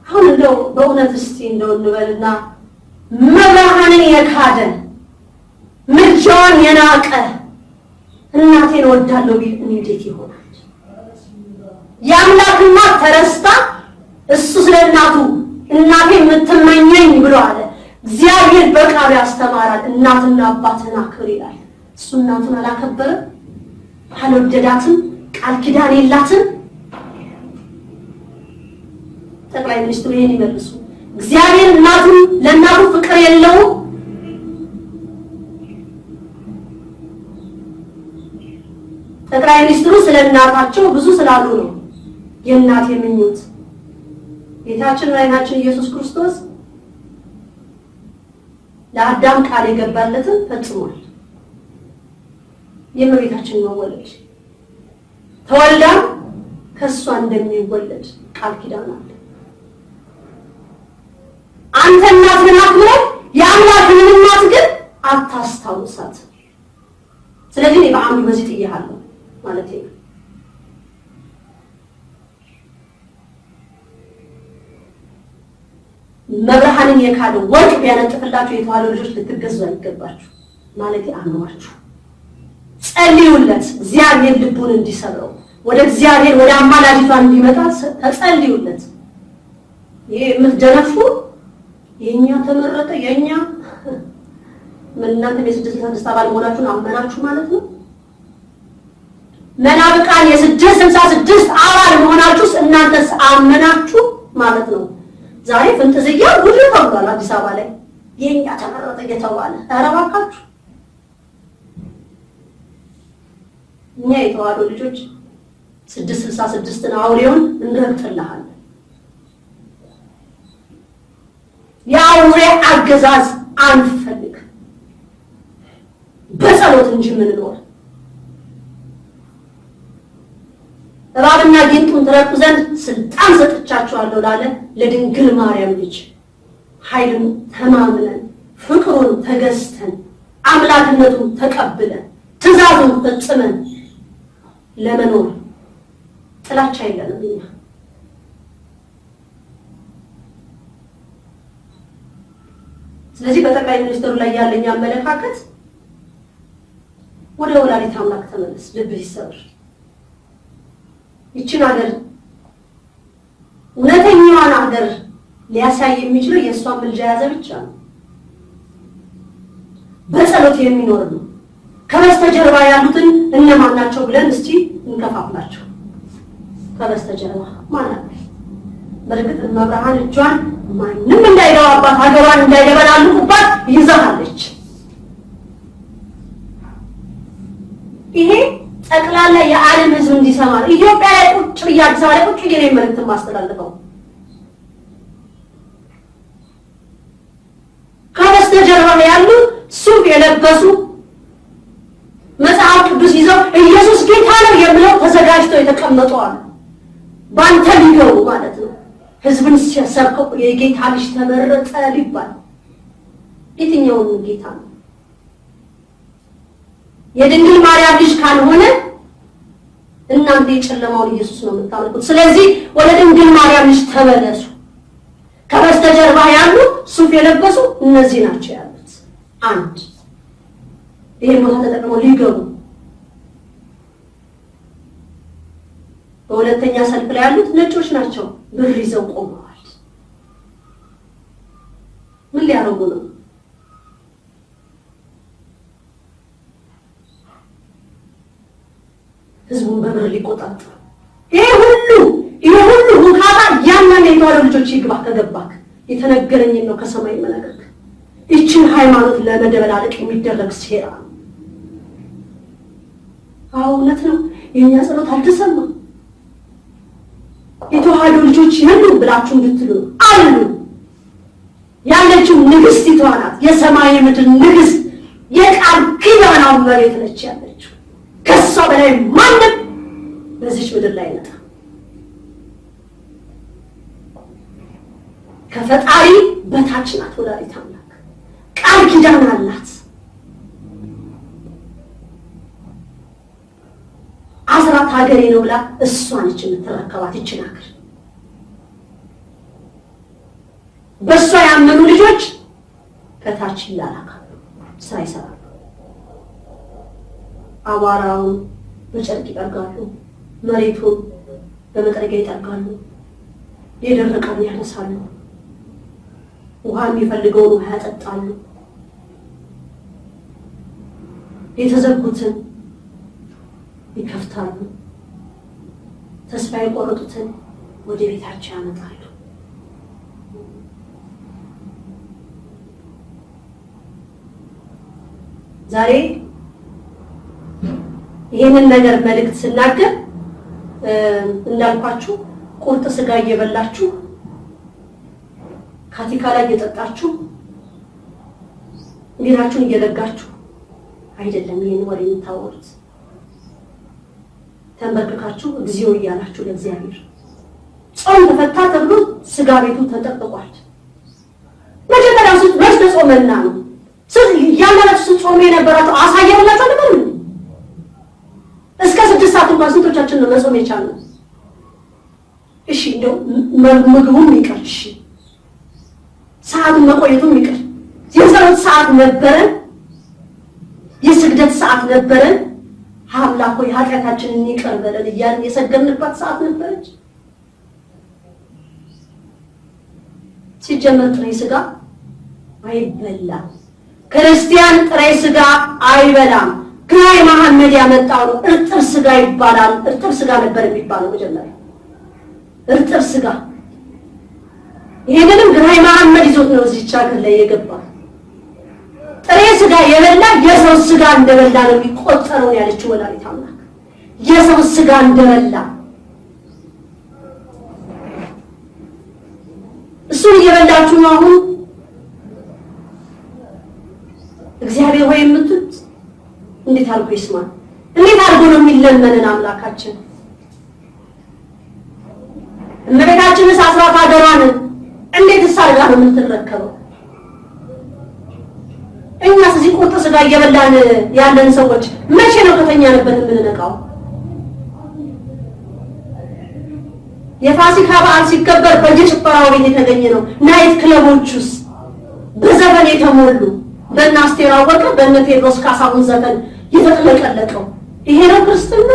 Speaker 2: አሁን እንደው በእውነት እስቲ እንደው እንበልና መብርሃንን የካደ ምልጃዋን የናቀ እናቴን ወዳለሁ ቢል እንዴት ይሆናል? የአምላክ እናት ተረስታ እሱ ስለ እናቱ እናቴ የምትመኘኝ ብሎ አለ። እግዚአብሔር በቃሉ ያስተማራል። እናትና አባትን አክብር ይላል። እሱ እናቱን አላከበረም፣ አልወደዳትም፣ ቃል ኪዳን የላትም። ጠቅላይ ሚኒስትሩ ይሄን ይመልሱ። እግዚአብሔር ለእናቱ ፍቅር የለውም። ጠቅላይ ሚኒስትሩ ስለ እናታቸው ብዙ ስላሉ ነው የእናት የምኞት። ጌታችን መድኃኒታችን ኢየሱስ ክርስቶስ ለአዳም ቃል የገባለትን ፈጽሟል። የእመቤታችን መወለድ ተወልዳ ከእሷ እንደሚወለድ ቃል ኪዳን አለ። አንተ እናትህን አክብረህ የአምላክህን እናት ግን አታስታውሳት። ስለዚህ እኔ በአንዱ በዚህ ጥያለሁ ማለት ነው። መብርሃንን የካደ ወርቅ ቢያነጥፍላችሁ የተዋሕዶ ልጆች ልትገዙ አይገባችሁ ማለት አኗችሁ። ጸልዩለት፣ እግዚአብሔር ልቡን እንዲሰብረው ወደ እግዚአብሔር ወደ አማላጅቷ እንዲመጣ ተጸልዩለት። ይሄ የምትደነፉ የኛ ተመረጠ የኛ ምን እናንተ የ666 አባል መሆናችሁን አመናችሁ ማለት ነው። መናብቃን የ666 አባል መሆናችሁስ እናንተስ አመናችሁ ማለት ነው። ዛሬ ፍንጥዝያ ጉድ ተብሏል አዲስ አበባ ላይ የኛ ተመረጠ እየተባለ። ኧረ እባካችሁ እኛ የተዋሕዶ ልጆች 666ን አውሬውን እንረግጥልሃለን። የአውሬ አገዛዝ አንፈልግ፣ በጸሎት እንጂ ምንኖር። እባብና ጊንጡን ትረግጡ ዘንድ ስልጣን ሰጥቻችኋለሁ ላለ ለድንግል ማርያም ልጅ ኃይልን ተማምነን ፍቅሩን ተገዝተን አምላክነቱን ተቀብለን ትእዛዙን ፈጽመን ለመኖር ጥላቻ የለንም እኛ። ስለዚህ በጠቅላይ ሚኒስትሩ ላይ ያለኝ አመለካከት ወደ ወላዲተ አምላክ ተመለስ፣ ልብህ ይሰብር። ይችን ሀገር እውነተኛዋን ሀገር ሊያሳይ የሚችለው የእሷን ምልጃ ያዘ ብቻ ነው። በጸሎት የሚኖር ነው። ከበስተጀርባ ያሉትን እነማን ናቸው ብለን እስቲ እንከፋፍላቸው። ከበስተጀርባ ማን አለ? በእርግጥ መብርሃን እጇን ማንም እንዳይገባባት ሀገሯን እንዳይደበላልቁባት ይዛለች። ይሄ ጠቅላላ የዓለም ሕዝብ እንዲሰማ ኢትዮጵያ ላይ ቁጭ ብዬ አዲስ አበባ ላይ ቁጭ ብዬ ነው መልእክት ማስተላልፈው። ከበስተጀርባ ያሉ ሱፍ የለበሱ መጽሐፍ ቅዱስ ይዘው ኢየሱስ ጌታ ነው የሚለው ተዘጋጅተው የተቀመጡ አሉ። ባንተ ሊገቡ ማለት ነው። ሕዝብን ሲሰብከው የጌታ ልጅ ተመረጠ ሊባል የትኛውን ጌታ ነው? የድንግል ማርያም ልጅ ካልሆነ እናንተ የጨለማውን ኢየሱስ ነው የምታመልኩት። ስለዚህ ወደ ድንግል ማርያም ልጅ ተመለሱ። ከበስተጀርባ ያሉ ሱፍ የለበሱ እነዚህ ናቸው ያሉት። አንድ ይሄን ቦታ ተጠቅመው ሊገቡ። በሁለተኛ ሰልፍ ላይ ያሉት ነጮች ናቸው። ብር ይዘው ቆመዋል። ምን ሊያደርጉ ነው? ህዝቡን በብር ሊቆጣጠሩ። ይሄ ሁሉ ሁካታ ያንን የተዋለው ልጆች ይግባ ከገባክ የተነገረኝን ነው ከሰማይ መናገር። ይችን ሃይማኖት ለመደበላለቅ የሚደረግ ሴራ ነው። እውነት ነው። የኛ ጸሎት አልተሰማም። የተዋህዶ ልጆች የሉ ብላችሁ እንድትሉ አሉ። ያለችው ንግስቲቷ ናት። የሰማይ ምድር ንግስት የቃል ኪዳናው መሬት ነች ያለችው። ከሷ በላይ ማንም በዚች ምድር ላይ ነጣ። ከፈጣሪ በታች ናት ወላዲተ አምላክ። ቃል ኪዳን አላት። አስራት ሀገሬ ነው ብላ እሷ ነች የምትረከባት ይችን ሀገር። በእሷ ያመኑ ልጆች ከታች ይላላካሉ፣ ስራ ይሰራሉ። አቧራውን በጨርቅ ይጠርጋሉ፣ መሬቱን በመጥረጊያ ይጠርጋሉ፣ የደረቀውን ያነሳሉ፣ ውሃ የሚፈልገውን ውሃ ያጠጣሉ፣ የተዘጉትን ይከፍታሉ፣ ተስፋ የቆረጡትን ወደ ቤታቸው ያመጣሉ። ዛሬ ይሄንን ነገር መልእክት ስናገር እንዳልኳችሁ ቁርጥ ስጋ እየበላችሁ ካቲካ ላይ እየጠጣችሁ እንዲራችሁን እየለጋችሁ አይደለም ይሄን ወሬ የምታወሩት። ተንበርክካችሁ እግዚኦ እያላችሁ ለእግዚአብሔር ጾም ተፈታ ተብሎ ስጋ ቤቱ ተጠቅቋል። መጀመሪያ መስለ ጾመና ነው ያላችሁ ጾም የነበራችሁ አሳየውላችሁ ነበር። እስከ 6 ሰዓት እንኳን ስንቶቻችን ነው መጾም የቻልነው? እሺ እንደው ምግቡም ይቀር፣ እሺ ሰዓቱን መቆየቱም ይቀር። የጸሎት ሰዓት ነበረን፣ የስግደት ሰዓት ነበረን። አምላክ ሆይ ኃጢአታችንን ይቅር በለን እያልን የሰገድንባት ሰዓት ነበረች። ሲጀመር ጥሬ ስጋ አይበላም። ክርስቲያን ጥሬ ስጋ አይበላም። ግራኝ መሐመድ ያመጣው ነው። እርጥብ ስጋ ይባላል። እርጥብ ስጋ ነበር የሚባለው መጀመሪያ እርጥብ ስጋ። ይሄንንም ግራኝ መሐመድ ይዞት ነው እዚህ ሀገር ላይ የገባው። ጥሬ ስጋ የበላ የሰው ስጋ እንደበላ ነው የሚቆጠረው ያለችው ወላዲተ አምላክ። የሰው ስጋ እንደበላ እሱን እየበላችሁ ነው አሁን እግዚአብሔር ሆይ የምትሉት። እንዴት አድርጎ ይስማል? እንዴት አድርጎ ነው የሚለመንን አምላካችን? እመቤታችንስ አስራት ሀገሯን እንዴት አድርጋ ነው የምትረከበው? እኛስ እዚህ ቁርጥ ስጋ እየበላን ያለን ሰዎች መቼ ነው ከተኛንበት የምንነቃው? የፋሲካ በዓል ሲከበር በየጭፈራው ቤት የተገኘ ነው። ናይት ክለቦችስ በዘፈን የተሞሉ በእነ አስቴር አወቀ በእነ ቴዎድሮስ ካሳሁን ዘፈን የተጥለቀለቀው ይሄ ነው ክርስትና?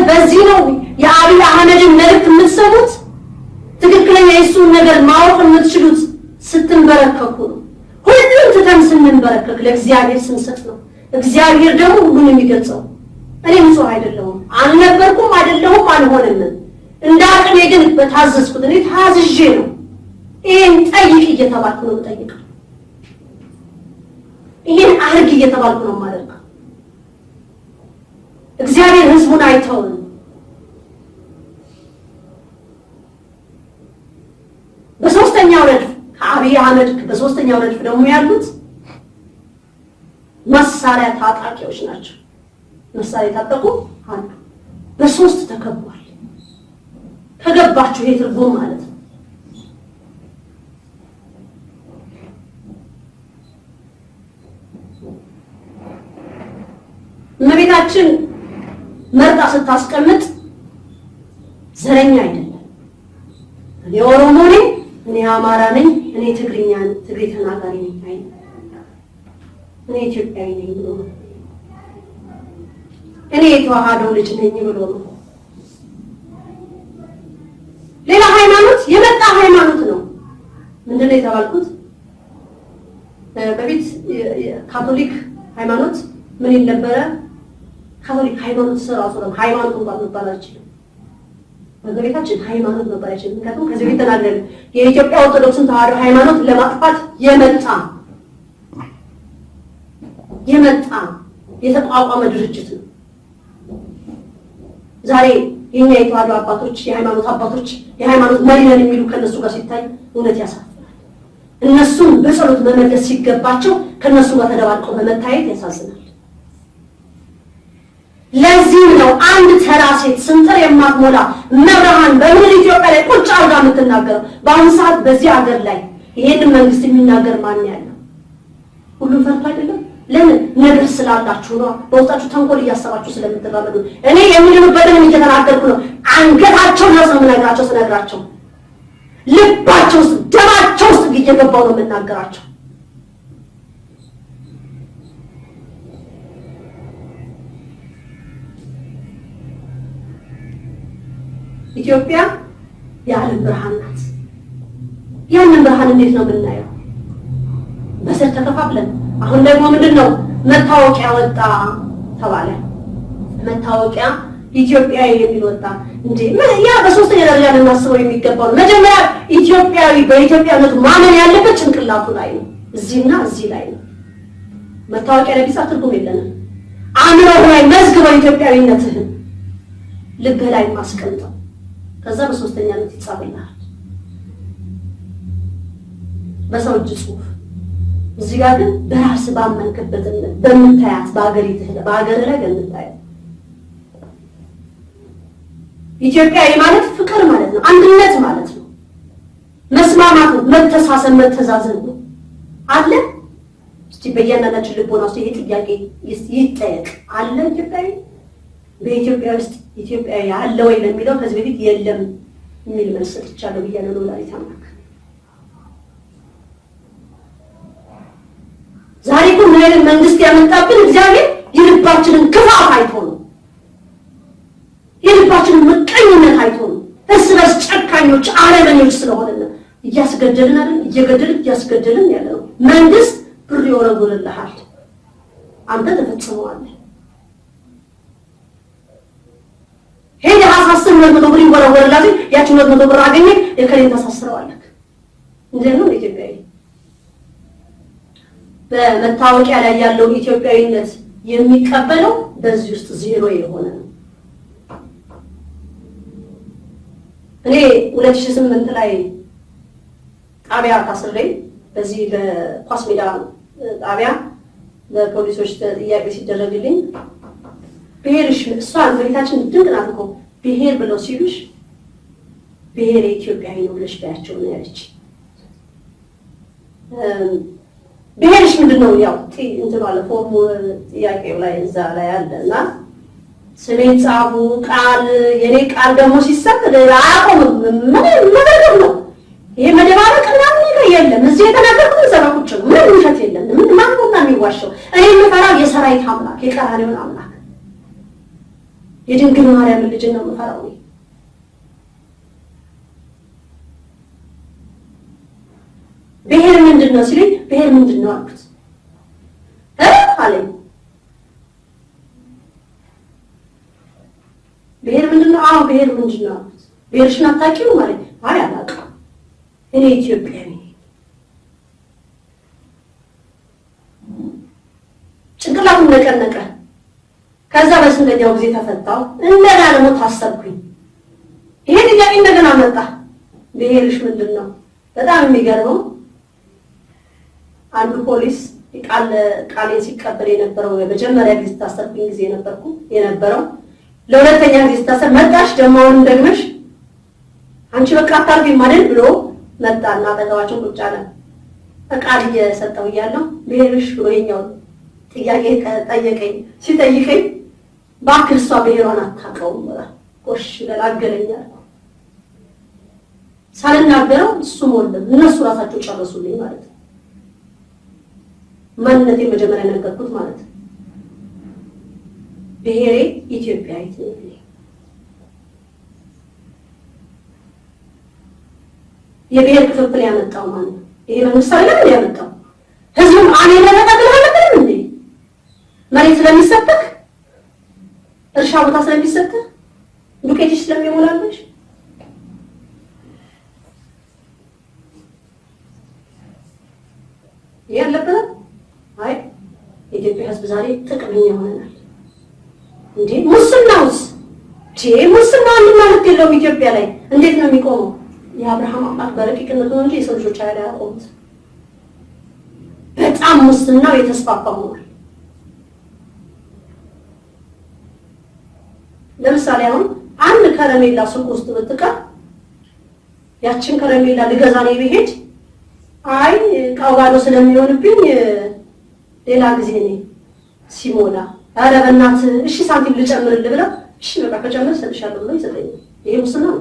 Speaker 2: በዚህ ነው የአብይ አህመድን መልእክት የምትሰሙት? ትክክለኛ የእሱን ነገር ማወቅ የምትችሉት ስትንበረከኩ ነው። ሁሉም ትተን ስንንበረከክ ለእግዚአብሔር ስንሰጥ ነው። እግዚአብሔር ደግሞ ሁሉን የሚገልጸው። እኔ ንጹህ አይደለሁም፣ አልነበርኩም፣ አይደለሁም፣ አልሆንም። እንደ አቅሜ ግን በታዘዝኩት እኔ ታዝዤ ነው። ይሄን ጠይቅ እየተባልኩ ነው የምጠይቀው። ይሄን አድርግ እየተባልኩ ነው የማደርገው። ህዝቡን አይተውን። በሶስተኛው ረድፍ ከአብይ አህመድ በሶስተኛው ረድፍ ደግሞ ያሉት መሳሪያ ታጣቂዎች ናቸው። መሳሪያ ታጠቁ አሉ። በሶስት ተከቧል። ከገባችሁ ይሄ ትርጉም ማለት ነው። እመቤታችን መርጣ ስታስቀምጥ ዘረኛ አይደለም። እኔ ኦሮሞ ነኝ፣ እኔ አማራ ነኝ፣ እኔ ትግሬ ተናጋሪ ነኝ አይደለም። እኔ ኢትዮጵያዊ ነኝ ብሎ ነው። እኔ የተዋሃዶ ልጅ ነኝ ብሎ ነው። ሌላ ሃይማኖት የመጣ ሃይማኖት ነው። ምንድነው የተባልኩት? በፊት ካቶሊክ ሃይማኖት ምን ነበረ? ካቶሊክ ሃይማኖት ራሱ ነው። ሃይማኖት እንኳን መባል አይችልም። በቤታችን ሃይማኖት መባል አይችልም። ምክንያቱም ከዚህ ቤት ተናገርን የኢትዮጵያ ኦርቶዶክስን ተዋህዶ ሃይማኖት ለማጥፋት የመጣ የተቋቋመ ድርጅት ነው። ዛሬ የኛ የተዋህዶ አባቶች የሃይማኖት አባቶች የሃይማኖት መሪ ነን የሚሉ ከነሱ ጋር ሲታይ እውነት ያሳፍራል። እነሱን በጸሎት መመለስ ሲገባቸው ከነሱ ጋር ተደባልቀው በመታየት ያሳዝናል። ለዚህ ነው አንድ ተራ ሴት ስንጥር የማትሞላ መብርሃን በምን ኢትዮጵያ ላይ ቁጭ አርጋ የምትናገረው። በአሁኑ ሰዓት በዚህ ሀገር ላይ ይሄንን መንግስት የሚናገር ማን ያለው? ሁሉም ፈርቶ አይደለም። ለምን? ነገር ስላላችሁ ነው። በውስጣችሁ ተንኮል እያሰባችሁ ስለምትራመዱ። እኔ የሚሉበትን እየተናገርኩ ነው። አንገታቸው ነው የምነግራቸው። ስነግራቸው ልባቸው ውስጥ ደማቸው ውስጥ እየገባው ነው የምናገራቸው። ኢትዮጵያ የዓለም ብርሃን ናት። ያንን ብርሃን እንዴት ነው የምናየው? በስር ተከፋፍለን። አሁን ደግሞ ምንድነው መታወቂያ ወጣ ተባለ። መታወቂያ ኢትዮጵያዊ የሚል ወጣ። እንዴ ያ በሶስተኛ ደረጃ ልናስበው የሚገባው መጀመሪያ ኢትዮጵያዊ በኢትዮጵያነቱ ማመን ያለበት ጭንቅላቱ ላይ ነው። እዚህና እዚህ ላይ ነው። መታወቂያ ለቢሳ ትርጉም የለንም። አእምሮህ ላይ መዝግበው ኢትዮጵያዊነትህን ልብህ ላይ ማስቀምጠው። ከዛ በሶስተኛነት ይጻፍልሃል በሰው እጅ ጽሑፍ። እዚህ ጋር ግን በራስ ባመንክበት በምታያት በአገር ላይ በምታያት ኢትዮጵያዊ ማለት ፍቅር ማለት ነው። አንድነት ማለት ነው። መስማማት፣ መተሳሰብ፣ መተዛዘን ነው አለ። እስቲ በእያንዳንዳችን ልቦና ውስጥ ይሄ ጥያቄ ይጠየቅ። አለ ኢትዮጵያዊ? በኢትዮጵያ ውስጥ ኢትዮጵያዊ አለ ወይ ለሚለው ከዚህ በፊት የለም የሚል መልስ ሰጥቻለሁ ብያለሁ ለወላዲተ አምላክ። ዛሬ እኮ ምን አይነት መንግስት ያመጣብን እግዚአብሔር የልባችንን ክፋት አይቶ ነው። የልባችንን ምቀኝነት አይቶ ነው። እርስ በርስ ጨካኞች አረመኔዎች ስለሆነ እያስገደልን አይደል? እየገደልን እያስገደልን ያለው መንግስት ብር ይወረውርልሃል፣ አንተ ተፈጽመዋለህ። ሄደ 10 ብር ይወረወርልሃል። ያቺ 200 ብር አገኘ የከሌን ታሳስረዋለህ። እንዴት ነው ኢትዮጵያዊ? በመታወቂያ ላይ ያለው ኢትዮጵያዊነት የሚቀበለው በዚህ ውስጥ ዜሮ የሆነ ነው። እኔ 2008 ላይ ጣቢያ ታስሬ በዚህ በኳስ ሜዳ ጣቢያ ለፖሊሶች ጥያቄ ሲደረግልኝ ብሔርሽ እሷን በቤታችን ድንቅ ናት እኮ ብሔር ብለው ሲሉሽ ብሔር ኢትዮጵያዊ ነው ብለሽ ባያቸው ነው ያለች። ብሔርሽ ምንድነው? ያው እንትን አለ ፎርሙ ጥያቄው ላይ እዛ ላይ አለና ስሜን ጻፉ። ቃል የኔ ቃል ደግሞ ሲሰጥ አያቆምም። ምን ነው ይሄ መደባረቅና ነገር የለም። እዚህ የተናገርኩት ዘራቁጭ ነው። ምን ውሸት የለም። ምን ማንቆና የሚዋሸው እኔ የምፈራው የሰራዊት አምላክ የቀራንዮውን አምላክ የድንግል ማርያም ልጅ ነው የምፈራው። ብሔር ምንድነው ሲለኝ ብሔር ምንድነው አልኩት አለኝ። ብሔር ምንድነው? አዎ ብሔር ምንድነው አልኩት። ብሔርሽን አታውቂውም ማለት አይ አላውቅም እኔ ኢትዮጵያዊ ነኝ። ጭንቅላቱን ነቀነቀ። ከዛ ከዛ በስንተኛው ጊዜ ተፈታው። እንደገና ደግሞ ታሰርኩኝ። ይሄ ጥያቄ እንደገና መጣ። ብሄርሽ ምንድን ነው? በጣም የሚገርመው አንዱ ፖሊስ ቃሌን ሲቀበል የነበረው የመጀመሪያ ጊዜ ታሰርኩኝ ጊዜ የነበረው ለሁለተኛ ጊዜ ታሰር መጣሽ ደግሞ አሁን ደግመሽ አንቺ በቃ አታርፊ ማለት ብሎ መጣና አጠገባቸው ቁጭ አለ። ቃል እየሰጠው እያለሁ ብሄርሽ ብሎ የኛው ጥያቄ ጠየቀኝ። ሲጠይቀኝ እባክህ እሷ ብሄሯን አታውቀውም ቆሽ ገላገለኛል። ሳልናገረው እሱ ሞለም እነሱ ራሳቸው ጨረሱልኝ ማለት ነው። ማንነቴ መጀመሪያ ነገርኩት ማለት ነው። ብሄሬ ኢትዮጵያዊት ነኝ። የብሄር ክፍፍል ያመጣው ማለት ነው። ይሄ መንግስት አይደለም ያመጣው። ህዝቡም አሜን ለተቀበለ አይደለም እንዴ? መሬት ስለሚሰጥክ እርሻ ቦታ ስለሚሰጥክ ዱቄትሽ ስለሚሞላልሽ ያለበት አይ የኢትዮጵያ ህዝብ ዛሬ ጥቅመኛ ሆነናል እንዴ? ሙስናውስ ሙስና ማለት የለውም ኢትዮጵያ ላይ እንዴት ነው የሚቆመው? የአብርሃም አምላክ በረቂቅነቱ እንጂ የሰው ልጆች አያውቁት። በጣም ሙስናው የተስፋፋ ሆኗል። ለምሳሌ አሁን አንድ ከረሜላ ሱቅ ውስጥ ብትቀር ያችን ከረሜላ ልገዛ ነው ብሄድ አይ እቃው ባዶ ስለሚሆንብኝ ሌላ ጊዜ ነው ሲሞላ ኧረ በእናትህ እሺ ሳንቲም ልጨምርልህ ብለው እሺ በቃ ከጨምር ሰጥሻለሁ ብሎ ይሰጠኛል። ይሄ ሙስና ነው።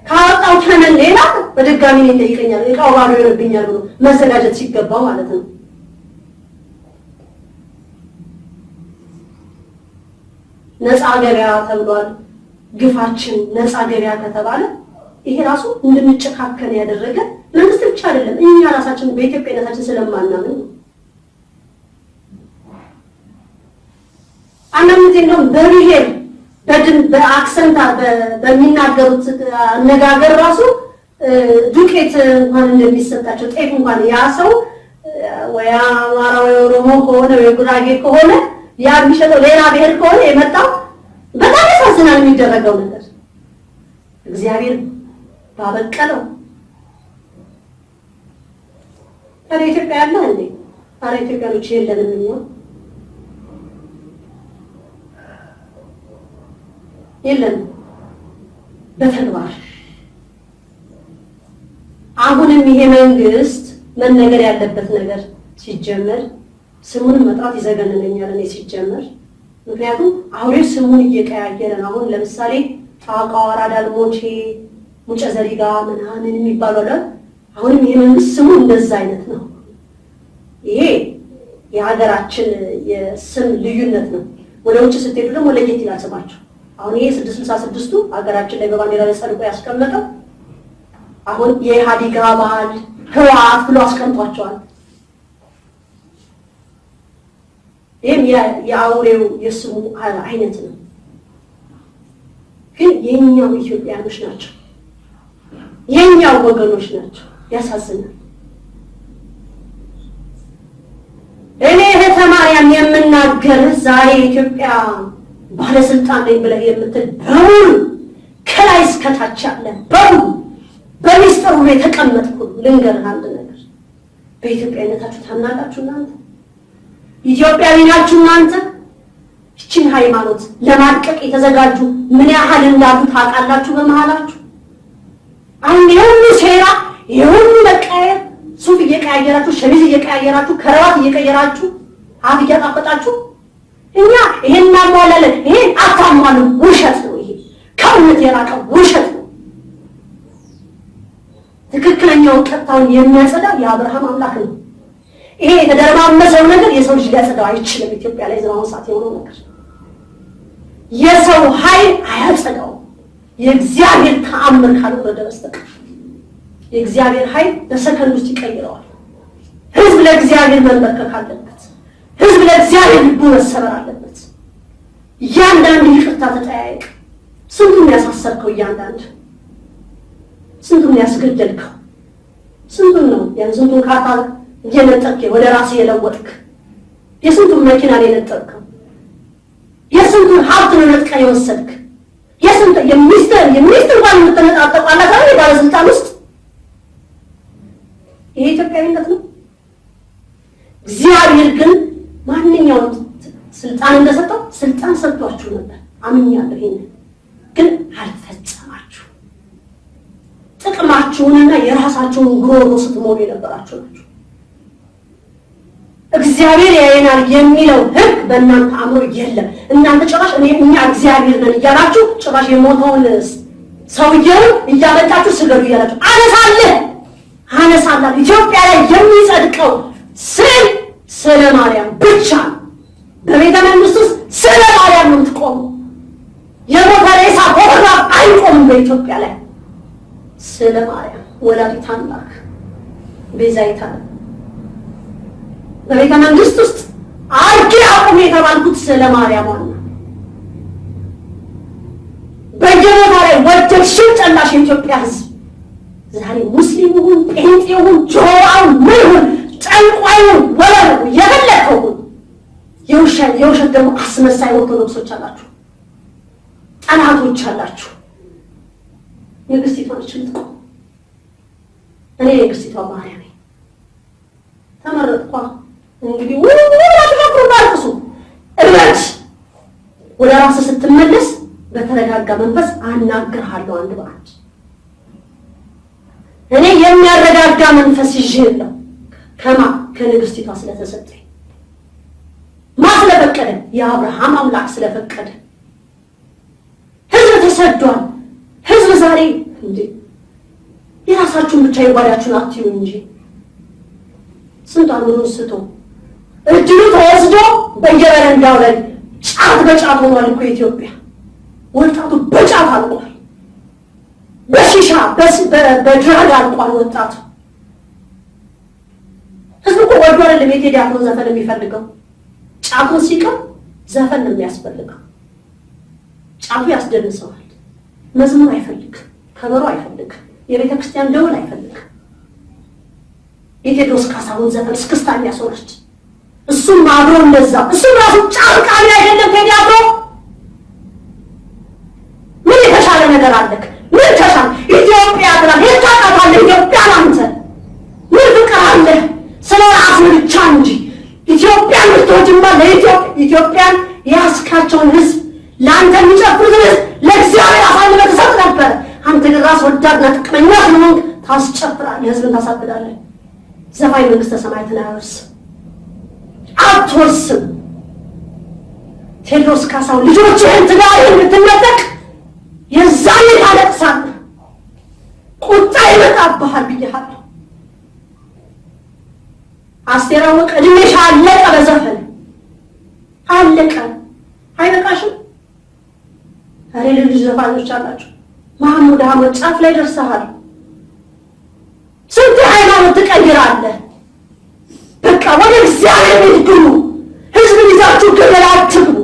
Speaker 2: ካወጣው ተመን ሌላ በድጋሚ ነው ይጠይቀኛል። እቃው ባዶ ይሆንብኛል ብሎ መዘጋጀት ሲገባው ማለት ነው። ነፃ ገበያ ተብሏል። ግፋችን ነፃ ገበያ ከተባለ ይሄ ራሱ እንድንጨካከን ያደረገ መንግስት ብቻ አይደለም፣ እኛ ራሳችን በኢትዮጵያነታችን ስለማናምን ነው። አንዳንድ ጊዜ እንደውም በብሄር በአክሰንታ በሚናገሩት አነጋገር ራሱ ዱቄት እንኳን እንደሚሰጣቸው ጤፍ እንኳን ያ ሰው ወይ አማራ ወይ ኦሮሞ ከሆነ ወይ ጉራጌ ከሆነ ያ የሚሸጠው ሌላ ብሄር ከሆነ የመጣው በጣም ያሳዝናል የሚደረገው ነገር። እግዚአብሔር ባበቀለው አረ ኢትዮጵያ ያለ እንዴ? አረ ኢትዮጵያኖች የለንም እኛ የለም በተግባር። አሁንም ይሄ መንግስት መነገር ያለበት ነገር ሲጀመር ስሙን መጥራት ይዘገንነኛል እኔ ሲጀመር። ምክንያቱም አሁን ስሙን እየቀያየረ ነው። አሁን ለምሳሌ ጣቃው አራዳል ሞቼ ሙጨ ዘሪጋ ምናምን የሚባለው አለ። አሁንም ይሄ መንግስት ስሙ እንደዛ አይነት ነው። ይሄ የሀገራችን የስም ልዩነት ነው። ወደ ውጭ ስትሄዱ ደግሞ ለየት ይላል ስማቸው። አሁን ይሄ 666ቱ ሀገራችን ላይ በባንዲራ ላይ ጸድቆ ያስቀመጠው አሁን የኢህአዴግ አባል ህወሓት ብሎ አስቀምጧቸዋል። ይሄም የአውሬው የስሙ አይነት ነው። ግን የኛው ኢትዮጵያኖች ናቸው፣ የኛው ወገኖች ናቸው። ያሳዝናል። እኔ እህተ ማርያም የምናገር ዛሬ ኢትዮጵያ ባለስልጣን ነኝ ብለህ የምትል በሙሉ ከላይ እስከታች ያለ በሙሉ በሚስጥሩ ላይ ተቀመጥኩ። ልንገርህ አንድ ነገር፣ በኢትዮጵያነታችሁ ታምናላችሁ እናንተ? ኢትዮጵያዊ ናችሁ እናንተ? ይህችን ሃይማኖት ለማድቀቅ የተዘጋጁ ምን ያህል እንዳሉ ታውቃላችሁ? በመሃላችሁ አሁን የሁሉ ሴራ የሁሉ መቀየር፣ ሱፍ እየቀያየራችሁ፣ ሸሚዝ እየቀያየራችሁ፣ ከረባት እየቀየራችሁ፣ አፍ እያጣፈጣችሁ እኛ ይሄን እናሟላለን ይሄን አታሟሉ። ውሸት ነው። ይሄ ከእውነት የራቀ ውሸት ነው። ትክክለኛውን ቀጥታውን የሚያጸዳ የአብርሃም አምላክ ነው። ይሄ የተደረማመሰው ነገር የሰው ልጅ ሊያጸዳው አይችልም። ኢትዮጵያ ላይ ዘመኑ ሰዓት የሆነው ነገር የሰው ኃይል አያጸዳውም። የእግዚአብሔር ተአምር ካልወረደ በስተቀር የእግዚአብሔር ኃይል በሰከንድ ውስጥ ይቀይረዋል። ህዝብ ለእግዚአብሔር መንበርከክ አለበት። ህዝብ ለእግዚአብሔር ልቡ መሰበር አለበት። እያንዳንዱ ይቅርታ ተጠያየቅ። ስንቱን ያሳሰርከው እያንዳንዱ፣ ስንቱን ያስገደልከው፣ ስንቱን ነው ያን ስንቱን ካርታ እየነጠቅክ ወደ ራስህ የለወጥክ፣ የስንቱን መኪና ላይ የነጠቅከው፣ የስንቱን ሀብት ነው ነጥቀን የወሰድክ? የስንት የሚኒስትር እንኳን የምትነጣጠቁ አላት አይደል? የባለስልጣን ውስጥ ይሄ ኢትዮጵያዊነት ነው። እግዚአብሔር ግን ማንኛውም ስልጣን እንደሰጠው ስልጣን ሰጥቷችሁ ነበር። አምኛለሁ። ይሄንን ግን አልፈጸማችሁ። ጥቅማችሁንና የራሳችሁን ጉሮሮ ስትሞሉ የነበራችሁ ናችሁ። እግዚአብሔር ያየናል የሚለው ሕግ በእናንተ አእምሮ የለም። እናንተ ጭራሽ እኛ እግዚአብሔር ነን እያላችሁ ጭራሽ የሞተውን ሰውዬውን እያመጣችሁ ስገዱ እያላችሁ አነሳለሁ። ኢትዮጵያ ላይ የሚጸድቀው ስለ ማርያም ብቻ ነው። በቤተ መንግስት ውስጥ ስለ ማርያም ነው የምትቆሙ። የሞተ ሬሳ ፎቶግራፍ አይቆምም በኢትዮጵያ ላይ። ስለ ማርያም ወላዲተ አምላክ ቤዛዊተ ዓለም በቤተ መንግስት ውስጥ አርጌ አቁም የተባልኩት ስለ ማርያም ዋና በየቦታ ላይ ወደድሽም ጠላሽ የኢትዮጵያ ሕዝብ ዛሬ ሙስሊሙን፣ ጴንጤውን፣ ጆሮውን፣ ምንሁን፣ ጠንቋዩን፣ ወለሉ የፈለከውን የውሸት ደግሞ አስመሳይ ኦርቶዶክሶች አላችሁ፣ ጠላቶች አላችሁ። ንግስቲቷ ነች የምትቆም። እኔ ንግስቲቷ ማርያም ነኝ። ተመረጥኳ። እንግዲህ ወላችሁ ባልቅሱ እበት ወደ ራስ ስትመለስ በተረጋጋ መንፈስ አናግርሃለሁ አንድ በአንድ። እኔ የሚያረጋጋ መንፈስ ይዤ ነው ከንግስቲቷ ስለተሰጠኝ ስለፈቀደ የአብርሃም አምላክ ስለፈቀደ። ህዝብ ተሰዷል። ህዝብ ዛሬ እንዴ የራሳችሁን ብቻ ይጓዳችሁን አትዩ እንጂ ስንት አምሩን ስቶ እድሉ ተወስዶ በየበረንዳው ላይ ጫት በጫት ሆኗል እኮ ኢትዮጵያ። ወጣቱ በጫት አልቋል፣ በሺሻ በድራግ አልቋል ወጣቱ። ህዝብ እኮ ወዶ አይደለም የቴዲ አፍሮ ዘፈን የሚፈልገው። ጫቱን ሲቀር ዘፈን ነው የሚያስፈልገው። ጫቱ ያስደንሰዋል። መዝሙር አይፈልግ፣ ከበሮ አይፈልግ፣ የቤተ ክርስቲያን ደወል አይፈልግ። የቴዎድሮስ ካሳሁን ዘፈን እስክስታ የሚያስወርድ እሱም አብሮ እንደዛ። እሱም ራሱ ጫንቃሚ አይደለም ቴዲ አፍሮ። ምን የተሻለ ነገር አለክ? ምን ተሻለ? ኢትዮጵያ ብላ የታቃታለ ኢትዮጵያ አንተ ምን ፍቅር አለ? ስለ ራስህ ብቻ እንጂ ኢትዮጵያን ምርቶችማ ለኢትዮጵያን ያስካቸውን ህዝብ ለአንተ የሚጨፍሩትን ህዝብ ለእግዚአብሔር አሳልፈህ ትሰጥ ነበር። አንተ ግን ራስ ወዳድና ጥቅመኛ ስለሆንክ ታስጨፍራለህ፣ ህዝብን ታሳብዳለህ። ዘፋኝ መንግስተ ሰማያትን አያወርስም፣ አትወርስም። ቴዎድሮስ ካሳሁን ልጆችህን ትዳርህን ብትነጠቅ የዛኔ ታለቅሳለህ፣ ቁጣ ይመጣብሃል ብዬሃለሁ። አስቴር አወቀ እድሜሽ አለቀ፣ በዘፈን አለቀ። አይበቃሽም? ዛሬ ልጅ ዘፋኞች አላችሁ። መሐሙድ አህመድ ጫፍ ላይ ደርሰሃል። ስንት ሃይማኖት ትቀይራለህ? በቃ ወደ እግዚአብሔር ቤት ግቡ። ህዝብን ይዛችሁ ገደል አትግቡ።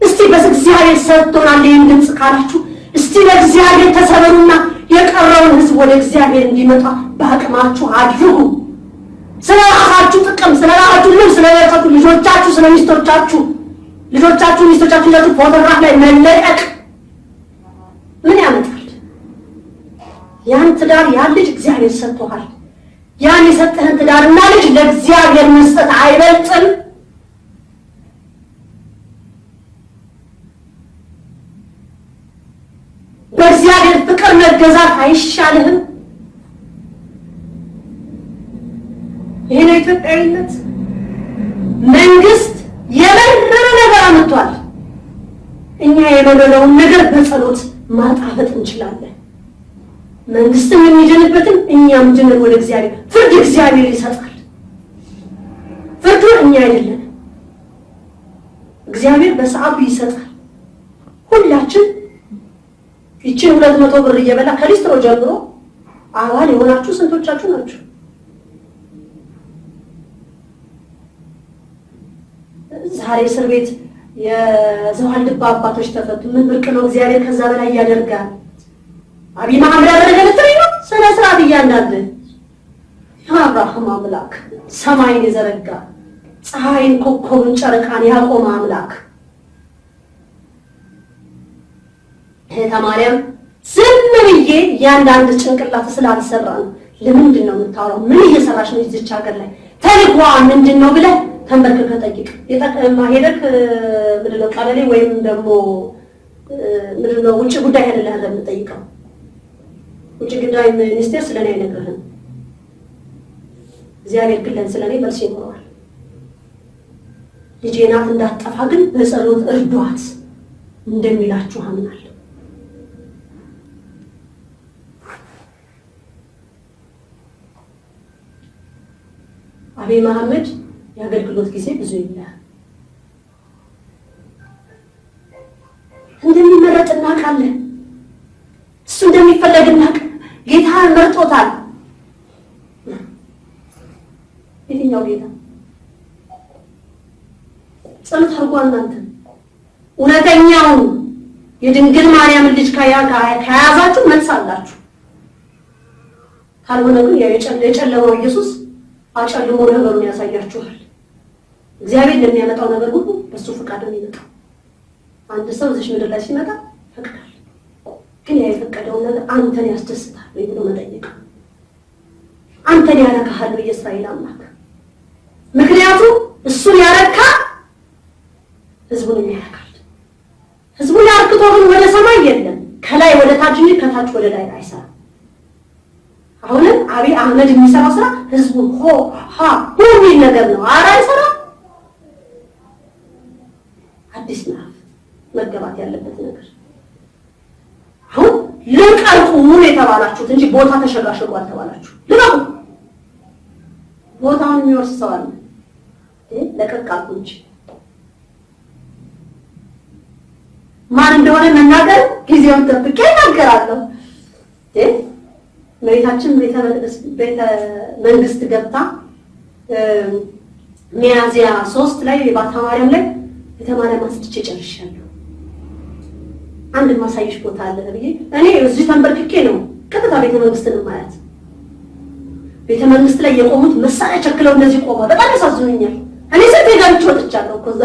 Speaker 2: እስቲ በእግዚአብሔር ሰጥቶናል ይህን ድምፅ ካላችሁ እስቲ ለእግዚአብሔር ተሰበሩና የቀረውን ህዝብ ወደ እግዚአብሔር እንዲመጣ በአቅማችሁ አድርጉ። ስለ ራሳችሁ ጥቅም፣ ስለ ራሳችሁ ልብ፣ ስለ ራሳችሁ ልጆቻችሁ፣ ስለ ሚስቶቻችሁ ሚስቶቻችሁ ይዛችሁ ፎቶግራፍ ላይ መለቀቅ ምን ያመጣል? ያን ትዳር ያን ልጅ እግዚአብሔር ሰጥቶሃል። ያን የሰጠህን ትዳርና ልጅ ለእግዚአብሔር መስጠት አይበልጥም? በእግዚአብሔር ፍቅር መገዛት አይሻልህም? ይሄ ነው ኢትዮጵያዊነት። መንግስት የመረረ ነገር አመጣል። እኛ የመረረውን ነገር በጸሎት ማጣፈጥ እንችላለን። መንግስትም የሚድንበትን እኛም ድነን ወደ እግዚአብሔር ፍርድ እግዚአብሔር ይሰጣል። ፍርዱ እኛ አይደለም፣ እግዚአብሔር በሰዓቱ ይሰጣል። ሁላችን ይችን 200 ብር እየበላ ከሊስትሮ ጀምሮ አባል የሆናችሁ ስንቶቻችሁ ናችሁ? ዛሬ እስር ቤት የዘዋልድባ አባቶች ተፈቱ። ምን ብርቅ ነው? እግዚአብሔር ከዛ በላይ ያደርጋል። አብይ መሐመድ ያደረገ ልትሪ ነው። ስነ ስርዓት እያንዳንድ የአብርሃም አምላክ ሰማይን የዘረጋ ፀሐይን፣ ኮከብን፣ ጨረቃን ያቆመ አምላክ ተማሪያም ዝም ብዬ ያንዳንድ ጭንቅላት ስላልሰራ ነው። ለምንድን ነው የምታወራው? ምን እየሰራሽ ነው? እዚች ሀገር ላይ ተልኳ ምንድን ነው ብለህ ተንበርክከህ ጠይቅ። የጠቀማ ሄደክ ምንድን ነው ቀበሌ ወይም ደግሞ ምንድን ነው ውጭ ጉዳይ ሄደህ ለምትጠይቀው ውጭ ጉዳይ ሚኒስቴር ስለኔ አይነግርህም። እግዚአብሔር ግን ስለኔ መልስ ይኖረዋል። ልጄ ናት እንዳትጠፋ ግን በጸሎት እርዷት እንደሚላችሁ አምናለሁ። አብይ መሐመድ የአገልግሎት ጊዜ ብዙ ይላል። እንደሚመረጥ እናውቃለን። እሱ እንደሚፈለግ እናውቅ። ጌታ መርጦታል። የትኛው ጌታ? ጸሎት አድርጓ እናንተ እውነተኛውን የድንግል ማርያም ልጅ ከያዛችሁ መልስ አላችሁ። ካልሆነ ግን የጨለመው ኢየሱስ አጨልሞ ነገሩን ያሳያችኋል። እግዚአብሔር ለሚያመጣው ነገር ሁሉ በሱ ፈቃድ ነው የሚመጣው። አንድ ሰው እዚህ ምድር ላይ ሲመጣ ፈቅዳል። ግን ያ የፈቀደው ነገር አንተን ያስደስታል ወይ ብሎ መጠየቅ፣ አንተን ያረካሃል ወይ የእስራኤል አምላክ? ምክንያቱም እሱን ያረካ ህዝቡን ያረካል። ህዝቡን ያርክቶ ግን ወደ ሰማይ የለም፣ ከላይ ወደ ታች እንጂ ከታች ወደ ላይ አይሰራም። አሁንም አብይ አህመድ የሚሰራው ስራ ህዝቡን የሚል ነገር ነው። ኧረ አይሰራም። አዲስ ምዕራፍ መገባት ያለበት ነገር አሁን ልቀቁ የተባላችሁት እንጂ ቦታ ተሸጋሸጉ አልተባላችሁ። ልቀቁ። ቦታውን የሚወርስ ሰው አለ። ለቀቃቁ እንጂ ማን እንደሆነ መናገር ጊዜውን ጠብቄ እናገራለሁ። መሬታችን ቤተ መንግስት ገብታ ሚያዝያ 3 ላይ የባታ ማርያም ላይ የተማሪያ ማስጥቼ ጨርሻለሁ። አንድ ማሳየሽ ቦታ አለ ብዬ እኔ እዚህ ተንበርክኬ ነው ቀጥታ ቤተ መንግስትን ማያት። ቤተ መንግስት ላይ የቆሙት መሳሪያ ቸክለው እንደዚህ ቆማ በጣም ያሳዝኑኛል። እኔ ስንት ሄዳችሁ ወጥቻለሁ እኮ እዛ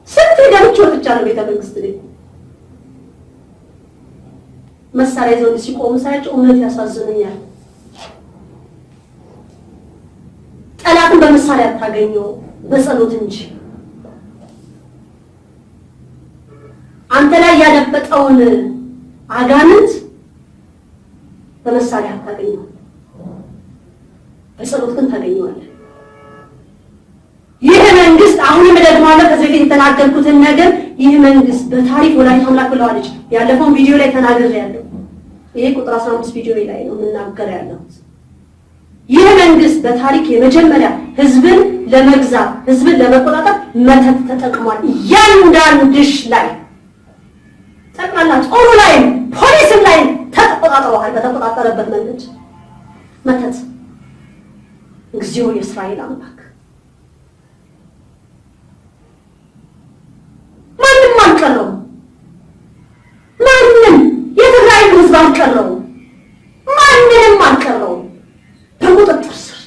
Speaker 2: ስንት ሄዳችሁ ወጥቻለሁ ቤተ መንግስት ላይ መሳሪያ ይዘው ሲቆሙ ሳያቸው እውነት ያሳዝኑኛል። ጠላትን በመሳሪያ አታገኘው በጸሎት እንጂ አንተ ላይ ያደበጠውን አጋንንት በመሳሪያ አታገኘው፣ በጸሎት ግን ታገኘዋለህ። ይህ መንግስት አሁንም ደግማለሁ ከዚህ በፊት የተናገርኩትን ነገር ይህ መንግስት በታሪክ ወላዲተ አምላክ ብለዋለች። ያለፈውን ቪዲዮ ላይ ተናግሬያለሁ። ይሄ ቁጥር 15 ቪዲዮ ላይ ነው የምናገር ያለሁት። ይህ መንግስት በታሪክ የመጀመሪያ ህዝብን ለመግዛት ህዝብን ለመቆጣጠር መተት ተጠቅሟል። እያንዳንድሽ ላይ ጠቅላላ ጦሩ ላይ ፖሊስም ላይ ተቆጣጥረዋል። በተቆጣጠረበት መንገድ መተት እግዚኦ የእስራኤል አምላክ ማንም አልቀረው። ማንም የትግራይ ህዝብ አልቀረው። ማንንም አልቀረው። በቁጥጥር ስር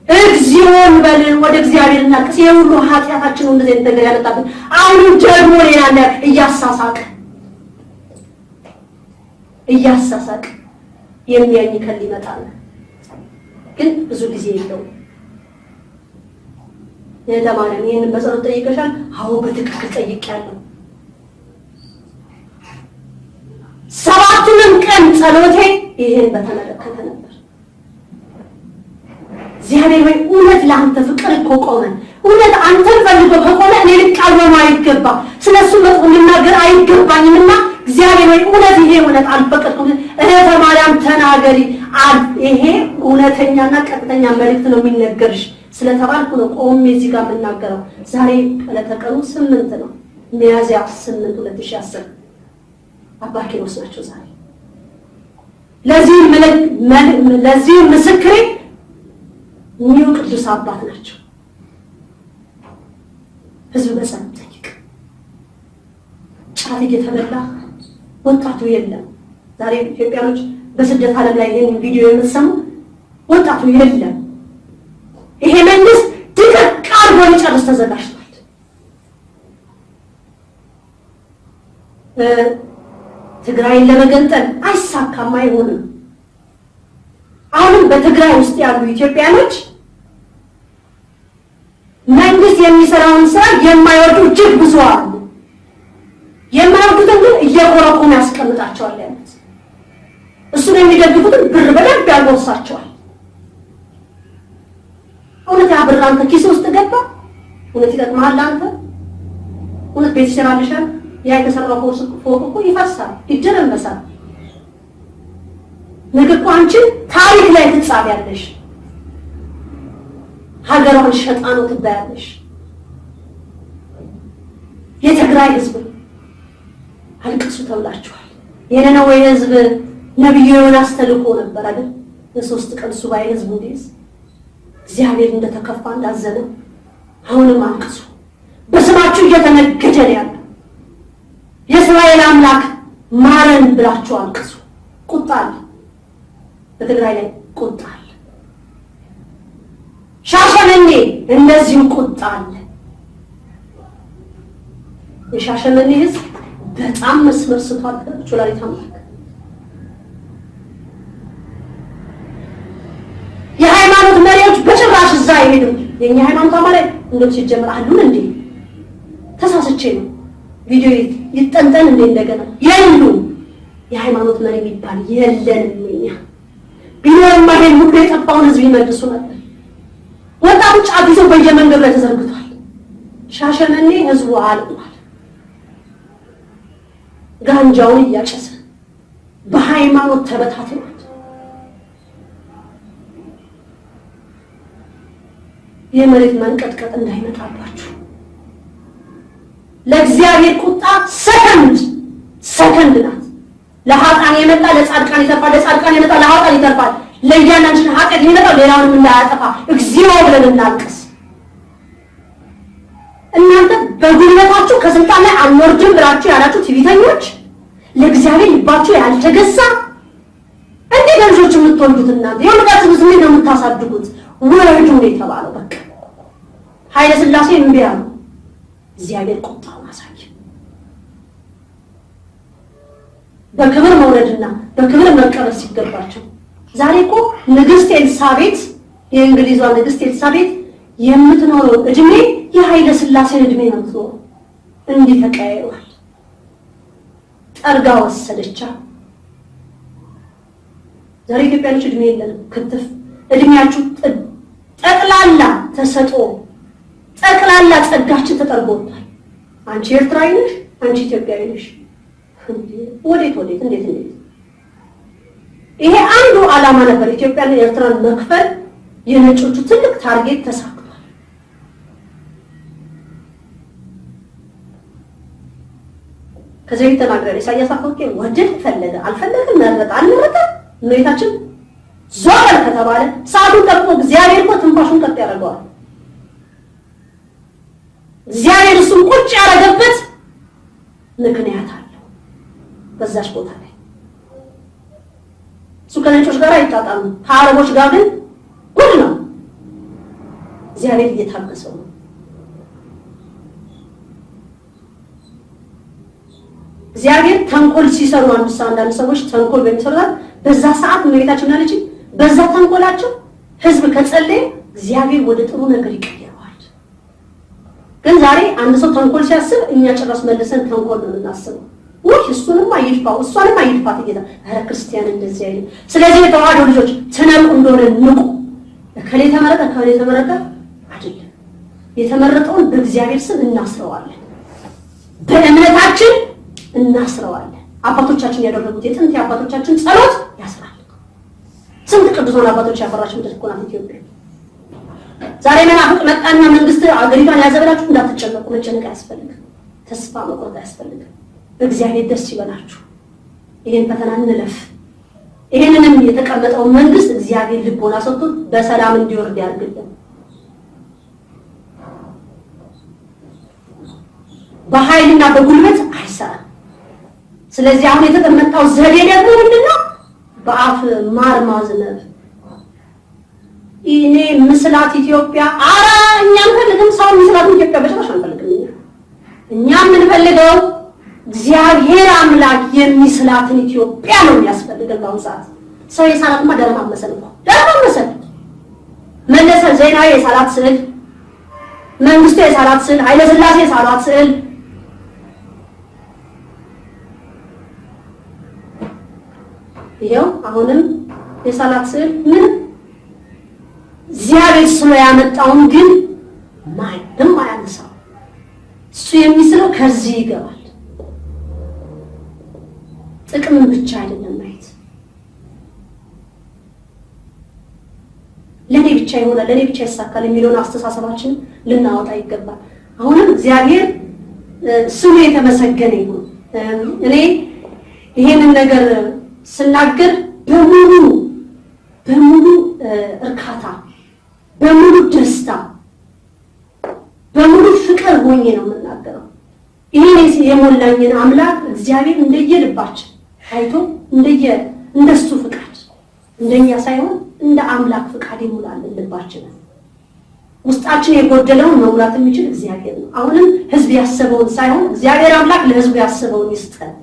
Speaker 2: እግዚኦን በልን ወደ እግዚአብሔር እናልቅስ። የሁሉ ኃጢአታችን ነው እንደዚህ ነገር ያመጣብን። አሁንም ደግሞ ሌላ ነገር እያሳሳቅ የሚያኝከል ይመጣል። ግን ብዙ ጊዜ የለውም። የተማረን ይሄንን በጸሎት ጠይቀሻል? አዎ በትክክል ጠይቄያለሁ። 7ቱንም ቀን ጸሎቴ ይሄን በተመለከተ ነበር። እግዚአብሔር ወይ እውነት ለአንተ ፍቅር እኮ ቆመ። እውነት አንተን ፈልጎ ከቆመ እኔ ልቃወም አይገባ፣ ስለሱ መጥፎ ልናገር አይገባኝምና እግዚአብሔር ወይ እውነት ይሄ እውነት አልፈቀድኩም። እህተ ማርያም ተናገሪ። ይሄ እውነተኛና ቀጥተኛ መልእክት ነው የሚነገርሽ ስለተባልኩ ነው ቆሜ እዚህ ጋር የምናገረው። ዛሬ ለተቀኑ 8 ነው ሚያዝያ 8 2010 አባ ኪሮስ ናቸው ዛሬ። ለዚህ ምስክሬ እኚሁ ቅዱስ አባት ናቸው። ህዝብ በጸሎት ጠይቅ። ጫት እየተበላ ወጣቱ የለም። ዛሬ ኢትዮጵያኖች በስደት ዓለም ላይ ይሄን ቪዲዮ የምትሰሙ ወጣቱ የለም። ይሄ መንግስት ድቅቅ አድርጎ ሊጨርስ ተዘጋጅቷል። ትግራይን ለመገንጠል አይሳካም፣ አይሆንም። አሁንም በትግራይ ውስጥ ያሉ ኢትዮጵያኖች መንግስት የሚሰራውን ስራ የማይወዱ እጅግ ብዙ አሉ። የማይወዱትን ግን እየኮረኮሙ ያስቀምጣቸዋል ያሉት። እሱን የሚደግፉትን ብር በደንብ ያጎርሳቸዋል። እውነት ያ ብር አንተ ኪስ ውስጥ ገባ? እውነት ይጠቅምሃል? አንተ እውነት ቤት ይሰራልሻል? ያ የተሰራው ፎቅ እኮ ይፈርሳል፣ ይደረመሳል። ነገ እኮ አንቺ ታሪክ ላይ ትጻፊያለሽ። ሀገሯን ሸጣ ነው ትባያለሽ። የትግራይ ህዝብ አልቅሱ ተብላችኋል። የነነዌ ህዝብ ነብዩ ዮናስ ተልኮ ነበር አይደል? ለ3 ቀን ሱባኤ ህዝቡ እንዲይዝ እግዚአብሔር እንደተከፋ እንዳዘነ አሁንም አልቅሱ። በስማችሁ እየተነገደ ነው ያለው። የእስራኤል አምላክ ማረን ብላችሁ አልቅሱ። ቁጣ አለ በትግራይ ላይ፣ ቁጣ አለ። ሻሸመኔ እንደዚሁ ቁጣ አለ። የሻሸመኔ ህዝብ በጣም መስመር ስቷል። ወላዲተ አምላክ የሃይማኖት መሪዎች በጭራሽ እዛ አይሄዱም። የኛ ሃይማኖት አማላይ እንደው ሲጀምር አሉን እንዴ? ተሳስቼ ነው ቪዲዮ ይጠንጠን እንዴ? እንደገና የሉ የሃይማኖት መሪ የሚባል የለንም እኛ። ቢኖርማ ይሄን ሁሉ የጠፋውን ህዝብ ይመልሱ ነበር። ወጣቶች አዲሱ በየመንገዱ ላይ ተዘርግቷል። ሻሸመኔ ህዝቡ አልቋል። ጋንጃውን እያጨሰ በሃይማኖት ተበታትኗል። የመሬት መንቀጥቀጥ እንዳይመጣባችሁ ለእግዚአብሔር ቁጣ ሰከንድ ናት። ለኃጥአን የመጣ ለጻድቃን ይተርፋል፣ ለጻድቃን የመጣ ለኃጥአን ይተርፋል። ለእያንዳንዳችን ኃጢአት የሚመጣው ሌላውንም እንዳያጠፋ እግዚኦ ብለን እናልቅስ። እናንተ በጉልበታችሁ ከስልጣን ላይ አንወርድም ብላችሁ ያላችሁ ትዕቢተኞች፣ ለእግዚአብሔር ልባችሁ ያልተገዛ እንዴት ልጆች የምትወልዱት እናንተ የወለዳችሁ ምን ነው የምታሳድጉት? ወረዱ ነው የተባለው። በቃ ኃይለ ሥላሴ እምቢ አሉ። እግዚአብሔር ቁጣውን አሳየ። በክብር መውረድና በክብር መቀበል ሲገባቸው ዛሬ እኮ ንግስት ኤልሳቤጥ የእንግሊዟ ንግስት ኤልሳቤጥ የምትኖረው እድሜ የኃይለ ሥላሴን እድሜ ነው የምትኖረው። እንዲህ ተቀያይሯል። ጠርጋ ወሰደቻ። ዛሬ ኢትዮጵያኖች እድሜ የለንም። ክትፍ እድሜያችሁ ጠቅላላ ተሰጦ ጠቅላላ ጸጋችን ተጠርጎታል። አንቺ ኤርትራዊ ነሽ፣ አንቺ ኢትዮጵያዊ ነሽ። ወዴት እንዴት ይሄ አንዱ ዓላማ ነበር፣ ኢትዮጵያን ኤርትራን መክፈል። የነጮቹ ትልቅ ታርጌት ተሳክቷል። ከዚህ ተናገረ ኢሳያስ አፈወርቂ ወደድ ፈለገ አልፈለገም መረጠ አልመረጠ እመቤታችን ዞር ከተባለ ሰዓቱን ጠብቆ እግዚአብሔር እኮ ትንፋሹን ቀጥ ያደርገዋል። እግዚአብሔር እሱን ቁጭ ያደረገበት ምክንያት አለው። በዛች ቦታ ላይ እሱ ከነጮች ጋር አይጣጣም፣ ከአረቦች ጋር ግን ጉድ ነው። እግዚአብሔር እየታገሰው ነው። እግዚአብሔር ተንኮል ሲሰሩ አንዳንድ ሰዎች ተንኮል በሚሰሩት በዛ ሰዓት እመቤታችን አለች፣ በዛ ተንኮላቸው ህዝብ ከጸለየ እግዚአብሔር ወደ ጥሩ ነገር ይቀየረዋል። ግን ዛሬ አንድ ሰው ተንኮል ሲያስብ እኛ ጭራሽ መልሰን ተንኮል ነው የምናስበው። ወይ እሱንም አይልፋው እሷንም አይልፋት ጌታ። ኧረ ክርስቲያን እንደዚህ አይደል። ስለዚህ የተዋህዶ ልጆች ትነቁ እንደሆነ ንቁ። ከሌ ተመረጠ አይደለም። የተመረጠውን በእግዚአብሔር ስም እናስረዋለን፣ በእምነታችን እናስረዋለን። አባቶቻችን ያደረጉት የጥንት አባቶቻችን ጸሎት ያስራል። ስንት ቅዱሳን አባቶች ያፈራች ምድር እኮ ናት ኢትዮጵያ። ዛሬ መናፍቅ መጣና መንግስት አገሪቷን ያዘበላችሁ እንዳትጨነቁ፣ መጨነቅ አያስፈልግም፣ ተስፋ መቁረጥ አያስፈልግም። በእግዚአብሔር ደስ ይበላችሁ። ይሄን ፈተና እንለፍ። ይሄንንም የተቀመጠው መንግስት እግዚአብሔር ልቦና ሰጥቶ በሰላም እንዲወርድ ያድርግልን። በኃይልና በጉልበት አይሰራም። ስለዚህ አሁን የተቀመጠው ዘዴ ደግሞ ምንድነው? በአፍ ማር ማዝነብ። እኔ የምስላት ኢትዮጵያ አራ እኛም ፈልግም ሰው የምስላት ኢትዮጵያ በጭራሽ አንፈልግም። እኛ የምንፈልገው እግዚአብሔር አምላክ የሚስላትን ኢትዮጵያ ነው የሚያስፈልገን። በአሁኑ ሰዓት ሰው የሳላትማ ደረማመሰል ነው ደረማመሰል። መለሰ ዜናዊ የሳላት ስዕል፣ መንግስቱ የሳላት ስዕል፣ ኃይለ ሥላሴ የሳላት ስዕል፣ ይሄው አሁንም የሳላት ስዕል ምን እግዚአብሔር ስሎ ያመጣውን ግን ማንም አያነሳው። እሱ የሚስለው ከዚህ ይገባል። ጥቅምን ብቻ አይደለም ማየት። ለኔ ብቻ ይሆናል፣ ለኔ ብቻ ይሳካል የሚለውን አስተሳሰባችን ልናወጣ ይገባል። አሁንም እግዚአብሔር ስሙ የተመሰገነ ይሁን። እኔ ይሄንን ነገር ስናገር በሙሉ እርካታ፣ በሙሉ ደስታ፣ በሙሉ ፍቅር ሆኜ ነው የምናገረው። ይሄን የሞላኝን አምላክ እግዚአብሔር እንደየልባችን አይቶ እንደሱ ፍቃድ እንደኛ ሳይሆን እንደ አምላክ ፍቃድ ይሙላልን ልባችንን። ውስጣችን የጎደለውን መሙላት የሚችል እግዚአብሔር ነው። አሁንም ህዝብ ያሰበውን ሳይሆን እግዚአብሔር አምላክ ለህዝቡ ያሰበውን ይስጠን።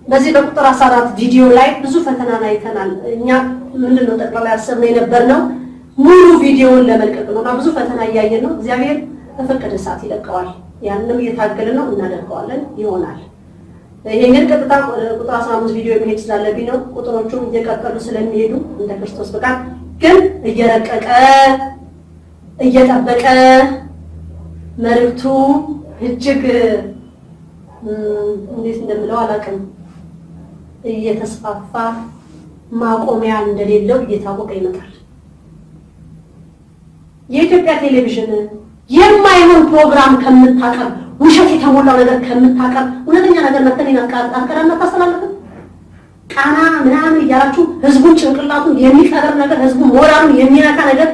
Speaker 2: በዚህ በቁጥር 14 ቪዲዮ ላይ ብዙ ፈተና አይተናል። እኛ ምንድነው ጠቅላላ ያሰብነው የነበርነው ሙሉ ቪዲዮውን ለመልቀቅ ነውና ብዙ ፈተና እያየን ነው። እግዚአብሔር በፈቀደ ሰዓት ይለቀዋል። ያንንም እየታገልን ነው፣ እናደርገዋለን፣ ይሆናል። ይሄንን ቀጥታ ቁጥር 15 ቪዲዮ የሚሄድ ስላለብኝ ነው። ቁጥሮቹም እየቀጠሉ ስለሚሄዱ እንደ ክርስቶስ ፍቃድ ግን እየረቀቀ እየጠበቀ መልእክቱ እጅግ እንዴት እንደምለው አላውቅም እየተስፋፋ ማቆሚያ እንደሌለው እየታወቀ ይመጣል። የኢትዮጵያ ቴሌቪዥን የማይሆን ፕሮግራም ከምታቀርብ፣ ውሸት የተሞላው ነገር ከምታቀርብ እውነተኛ ነገር መተን አቀራና ታስተላልፉ ቃና ምናምን እያላችሁ ህዝቡን ጭንቅላቱን የሚቀበር ነገር፣ ህዝቡን ሞራሉን የሚነካ ነገር፣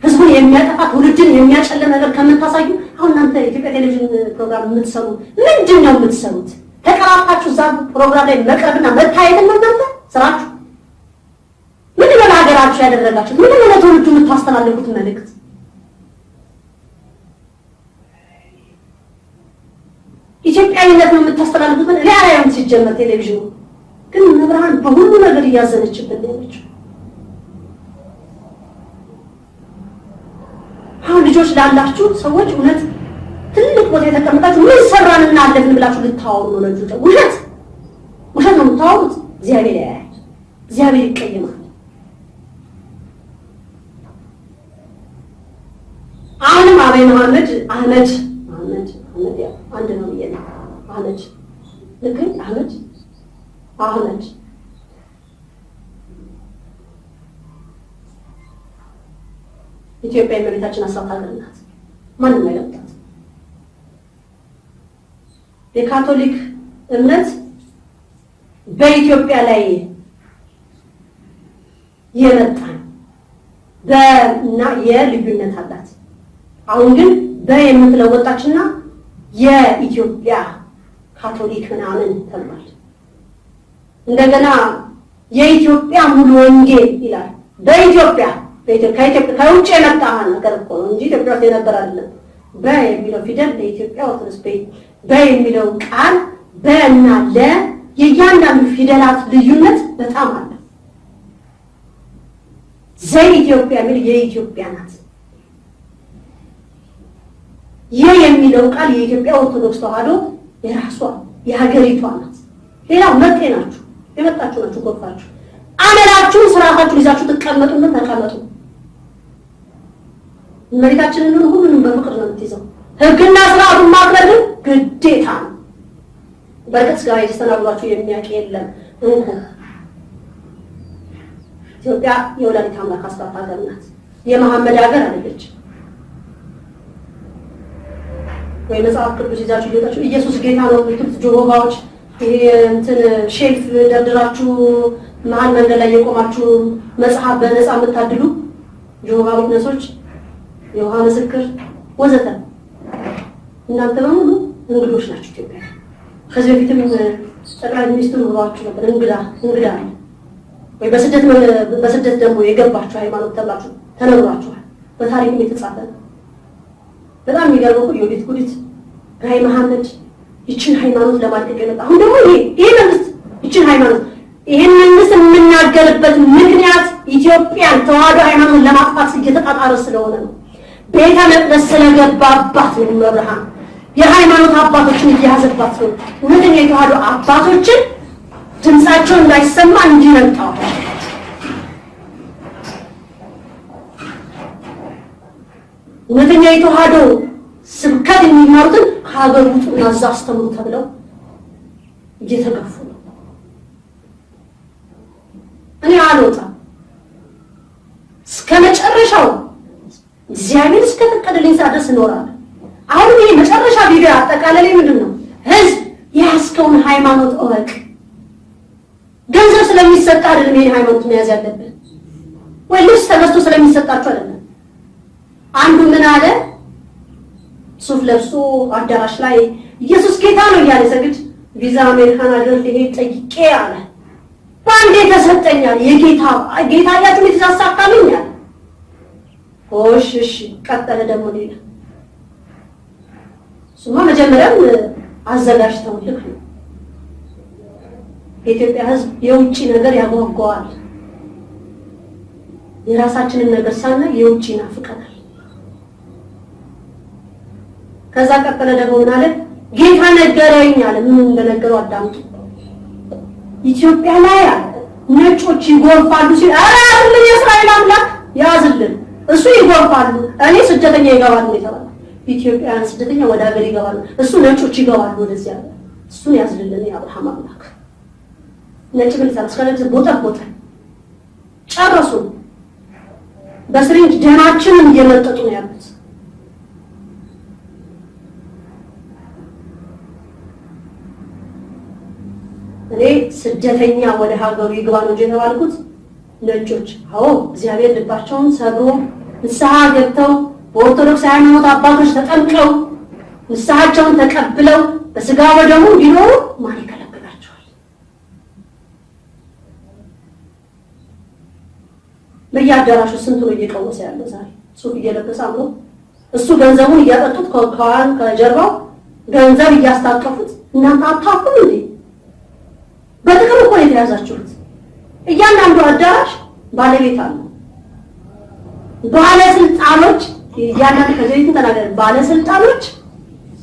Speaker 2: ህዝቡን የሚያጠፋ ትውልድን የሚያጨልም ነገር ከምታሳዩ አሁን እናንተ የኢትዮጵያ ቴሌቪዥን ፕሮግራም የምትሰሩ ምንድነው የምትሰሩት? ተቀራጣችሁ እዛ ፕሮግራም ላይ መቅረብና መታየት ነው እናንተ ስራችሁ? ምንድነው ለሀገራችሁ ያደረጋችሁት? ምንድነው ለትውልዱ የምታስተላልፉት መልእክት? ኢትዮጵያዊነት ነው የምታስተላልፉት? እኔ አላየሁም ሲጀመር ቴሌቪዥኑ ግን መብርሃን በሁሉ ነገር እያዘነችበት ነው። አሁን ልጆች ላላችሁ ሰዎች እውነት ትልቅ ቦታ የተቀመጣችሁ ምን ሰራን እና አለፍን ብላችሁ ልታወሩ ነው ለልጆች። ውሸት ነው የምታወሩት። እግዚአብሔር ያያል፣ እግዚአብሔር ይቀየማል። አሁንም አበይ መሐመድ አህመድ ያው አንድ ነው ይሄ አህመድ ልክ አህመድ ኢትዮጵያ የመሬታችን አስራት ሀገር ናት። ማንም አይለውጣት። የካቶሊክ እምነት በኢትዮጵያ ላይ የመጣ በእና የልዩነት አላት። አሁን ግን በየምትለው ወጣችና የኢትዮጵያ ካቶሊክ ምናምን ተባለ። እንደገና የኢትዮጵያ ሙሉ ወንጌል ይላል። በኢትዮጵያ ከውጭ የመጣ ነገር እኮ ነው እንጂ ኢትዮጵያ ውስጥ የነበረ አይደለም። በሚለው ፊደል ለኢትዮጵያ ኦርቶዶክስ በሚለው ቃል በእና ለ የእያንዳንዱ ፊደላት ልዩነት በጣም አለ። ዘኢትዮጵያ የሚል የኢትዮጵያ ናት። የሚለው ቃል የኢትዮጵያ ኦርቶዶክስ ተዋህዶ የራሷ የሀገሪቷ ናት። ሌላው መጤ ናችሁ፣ የመጣችሁ ናችሁ፣ ጎፋችሁ አመላችሁ ስራታችሁ ይዛችሁ ተቀመጡና ተቀመጡ። መሪታችንን ሁሉንም በፍቅር ነው የምትይዘው። ህግና ስርዓቱን ማክበር ግዴታ ነው። በርግጥ ጋር የተስተናግዷችሁ የሚያውቅ የለም። ኢትዮጵያ የወላዲተ አምላክ አስራት ሀገር ናት። የመሐመድ ሀገር አይደለች። ወይ መጽሐፍ ቅዱስ ይዛችሁ ይወጣችሁ ኢየሱስ ጌታ ነው የምትሉት ጆሆባዎች እንትን ሼልፍ ደርድራችሁ መሀል መንገድ ላይ የቆማችሁ መጽሐፍ በነፃ የምታድሉ ጆሆባ ዊትነሶች፣ የውሃ ምስክር ወዘተ እናንተ በሙሉ እንግዶች ናችሁ ኢትዮጵያ። ከዚህ በፊትም ጠቅላይ ሚኒስትሩ ብሏችሁ ነበር እንግዳ ወይ በስደት ደግሞ የገባችሁ ሃይማኖት ተብላችሁ ተነግሯችኋል። በታሪክም የተጻፈ ነው። በጣም የሚገርመው የወዲት ጉዲት ጋይ መሐመድ ይችን ሃይማኖት ለማድረግ የመጣ አሁን ደግሞ ይሄ መንግስት ይችን ሃይማኖት ይሄን መንግስት የምናገርበት ምክንያት ኢትዮጵያን ተዋህዶ ሃይማኖትን ለማጥፋት እየተጣጣረ ስለሆነ ነው። ቤተ መቅደስ ስለገባባት ነው። መብርሃን የሃይማኖት አባቶችን እያያዘባት ነው። እውነተኛ የተዋህዶ አባቶችን ድምጻቸው እንዳይሰማ እንዲነጣው እውነተኛ የተዋህዶ ስብከት የሚማሩትን ከሀገር ውጡና እዛ አስተምሩ ተብለው እየተገፉ ነው። እኔ አልወጣም እስከ መጨረሻው እግዚአብሔር እስከፈቀደልኝ ሰዓት ድረስ እኖራለሁ። አሁን ይሄ መጨረሻ ቪዲዮ አጠቃላይ ምንድን ነው? ህዝብ የያዝከውን ሃይማኖት እወቅ። ገንዘብ ስለሚሰጥ አይደለም ይሄን ሃይማኖት መያዝ ያለብን፣ ወይ ልብስ ተገዝቶ ስለሚሰጣችሁ አይደለም። አንዱ ምን አለ? ሱፍ ለብሶ አዳራሽ ላይ ኢየሱስ ጌታ ነው እያለ ሰግድ ቪዛ አሜሪካን አገር ሊሄድ ጠይቄ አለ። ባንዴ ተሰጠኛል። የጌታ ጌታ ያችሁ የተሳካልኛል። እሺ ቀጠለ ደግሞ ሌላ ሱማ መጀመሪያም አዘጋጅተው ልክ ነው። የኢትዮጵያ ህዝብ የውጪ ነገር ያጓጓዋል። የራሳችንን ነገር ሳና የውጪ ናፍቀናል። ከዛ ቀጠለ ደግሞ ምን አለ? ጌታ ነገረኝ አለ። ምን እንደነገረው አዳምጡ። ኢትዮጵያ ላይ አለ ነጮች ይጎርፋሉ ሲል አራልን የእስራኤል አምላክ ያዝልን። እሱ ይጎርፋሉ፣ እኔ ስደተኛ ይገባሉ ይተባል። ኢትዮጵያውያን ስደተኛ ወደ ሀገር ይገባሉ፣ እሱ ነጮች ይገባሉ ወደዚህ ያለ እሱን ያዝልን የአብርሃም አምላክ። ነጭ ምን ታስከለለ ቦታ ጨረሱ። በስሪንጅ ደማችንን እየመጠጡ ነው ያሉት። እኔ ስደተኛ ወደ ሀገሩ ይግባ ነው የተባልኩት። ነጮች አዎ እግዚአብሔር ልባቸውን ሰብሮ ንስሐ ገብተው በኦርቶዶክስ ሃይማኖት አባቶች ተጠምቀው ንስሐቸውን ተቀብለው በስጋ ወደሙ እንዲኖሩ ማን ይከለክላቸዋል? በየአዳራሹ ስንቱ ነው እየቀወሰ ያለው ዛሬ ሱፍ እየለበሰ አምሮ እሱ ገንዘቡን እያጠጡት ከጀርባው ገንዘብ እያስታቀፉት እናንተ አታውቁም እንዴ? በጥቅም እኮ ነው የተያዛችሁት። እያንዳንዱ አዳራሽ ባለቤት አለው። ባለስልጣኖች እያንዳንዱ ከዘይት ተናገር ባለስልጣኖች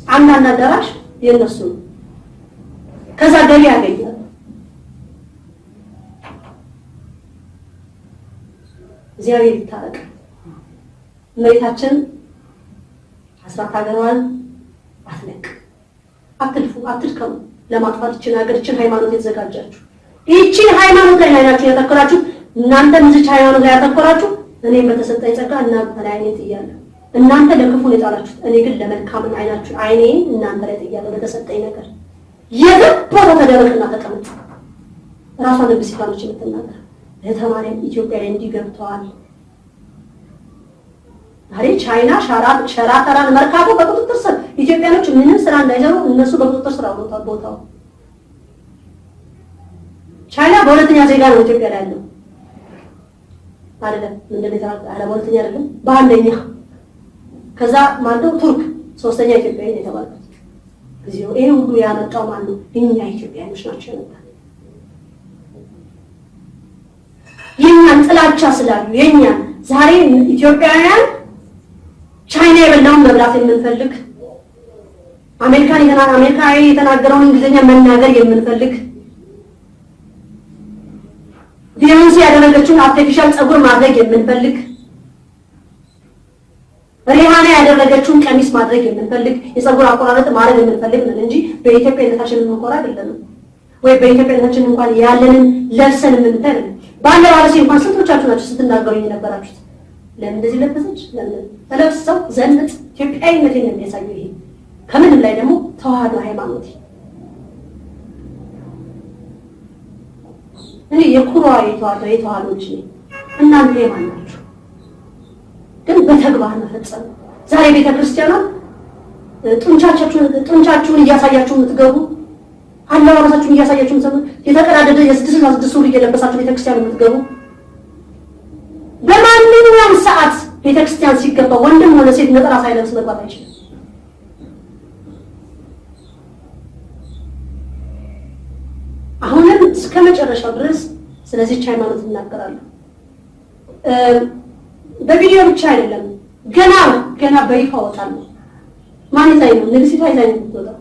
Speaker 2: አንዳንድ አዳራሽ የነሱ ነው። ከዛ ገቢ ያገኛል። እግዚአብሔር ይታረቅ። መሬታችን አስራት ሀገሯን አትለቅ፣ አትልፉ፣ አትድከሙ ለማጥፋት ይችን ሀገር ይችን ሃይማኖት የተዘጋጃችሁ ይችን ሃይማኖት ላይ አይናችሁ ያተኮራችሁ እናንተ ምዝች ሃይማኖት ላይ ያተኮራችሁ እኔም በተሰጠኝ ጸጋ እናንተ ላይ አይኔ ጥያለሁ። እናንተ ለክፉ ነው የጣላችሁት፣ እኔ ግን ለመልካም አይናችሁ አይኔን እናንተ ላይ ጥያለሁ። በተሰጠኝ ነገር የትም ቦታ ተደረቅና ተቀመጥ። ራሷን ንግስት ይፋኖች የምትናገር ለተማሪም ኢትዮጵያ ላይ እንዲገብተዋል። ዛሬ ቻይና ሸራተራን መርካቶ በቁጥጥር ስር ኢትዮጵያኖች ምንም ስራ እንዳይሰሩ እነሱ በቁጥጥር ስር አውጥተዋል ቦታው። ቻይና በሁለተኛ ዜጋ ነው ኢትዮጵያ ላይ ያለው አይደለም። ምንድነው የተባለው? በሁለተኛ አይደለም በአንደኛ። ከዛ ማንደው ቱርክ ሶስተኛ ኢትዮጵያ ነው የተባለው። ጊዜው ይሄ ሁሉ ያመጣው ማን ነው? እኛ ኢትዮጵያኖች ናቸው ነበር። የኛን ጥላቻ ስላሉ የኛን ዛሬ ኢትዮጵያውያን ቻይና የበላውን መብላት የምንፈልግ አሜሪካዊ የተናገረውን እንግሊዝኛ መናገር የምንፈልግ ቢዮንሴ ያደረገችውን አርቲፊሻል ፀጉር ማድረግ የምንፈልግ ሪሃና ያደረገችውን ቀሚስ ማድረግ የምንፈልግ የፀጉር አቆራረጥ ማድረግ የምንፈልግ ነን እንጂ በኢትዮጵያነታችን የምንኮራ አይደለም። ወይ በኢትዮጵያነታችን እንኳን ያለንን ለብሰን የምንታይ አይደለም። ባለባበሴ እንኳን ስንቶቻችሁ ናችሁ ስትናገሩኝ የነበራችሁት? ለምን እንደዚህ ለበሰች? ለምን ተለብሰው ዘንጥ ኢትዮጵያዊነትን የሚያሳየው ይሄ ከምንም ላይ ደግሞ ተዋህዶ ሃይማኖት እኔ የኩሯ የተዋህዶ ልጅ ነኝ። እናንተ የማን ናችሁ? ግን በተግባር መፈጸም ዛሬ ቤተክርስቲያኗ ጡንቻችሁን እያሳያችሁ የምትገቡ አለባበሳችሁን እያሳያችሁ የተቀዳደደ የ6 ሱሪ እየለበሳችሁ ቤተክርስቲያን የምትገቡ በማንኛውም ሰዓት ቤተክርስቲያን ሲገባ ወንድም ሆነ ሴት ነጠላ ሳይለብስ መግባት አይችልም። አሁንም እስከ መጨረሻው ድረስ ስለዚህ ሃይማኖት እናገራለሁ። በቪዲዮ ብቻ አይደለም፣ ገና በይፋ እወጣለሁ። ማን ይዛኝ ነው? ንግስቷ ይዛኝ ነው የምትወጣው።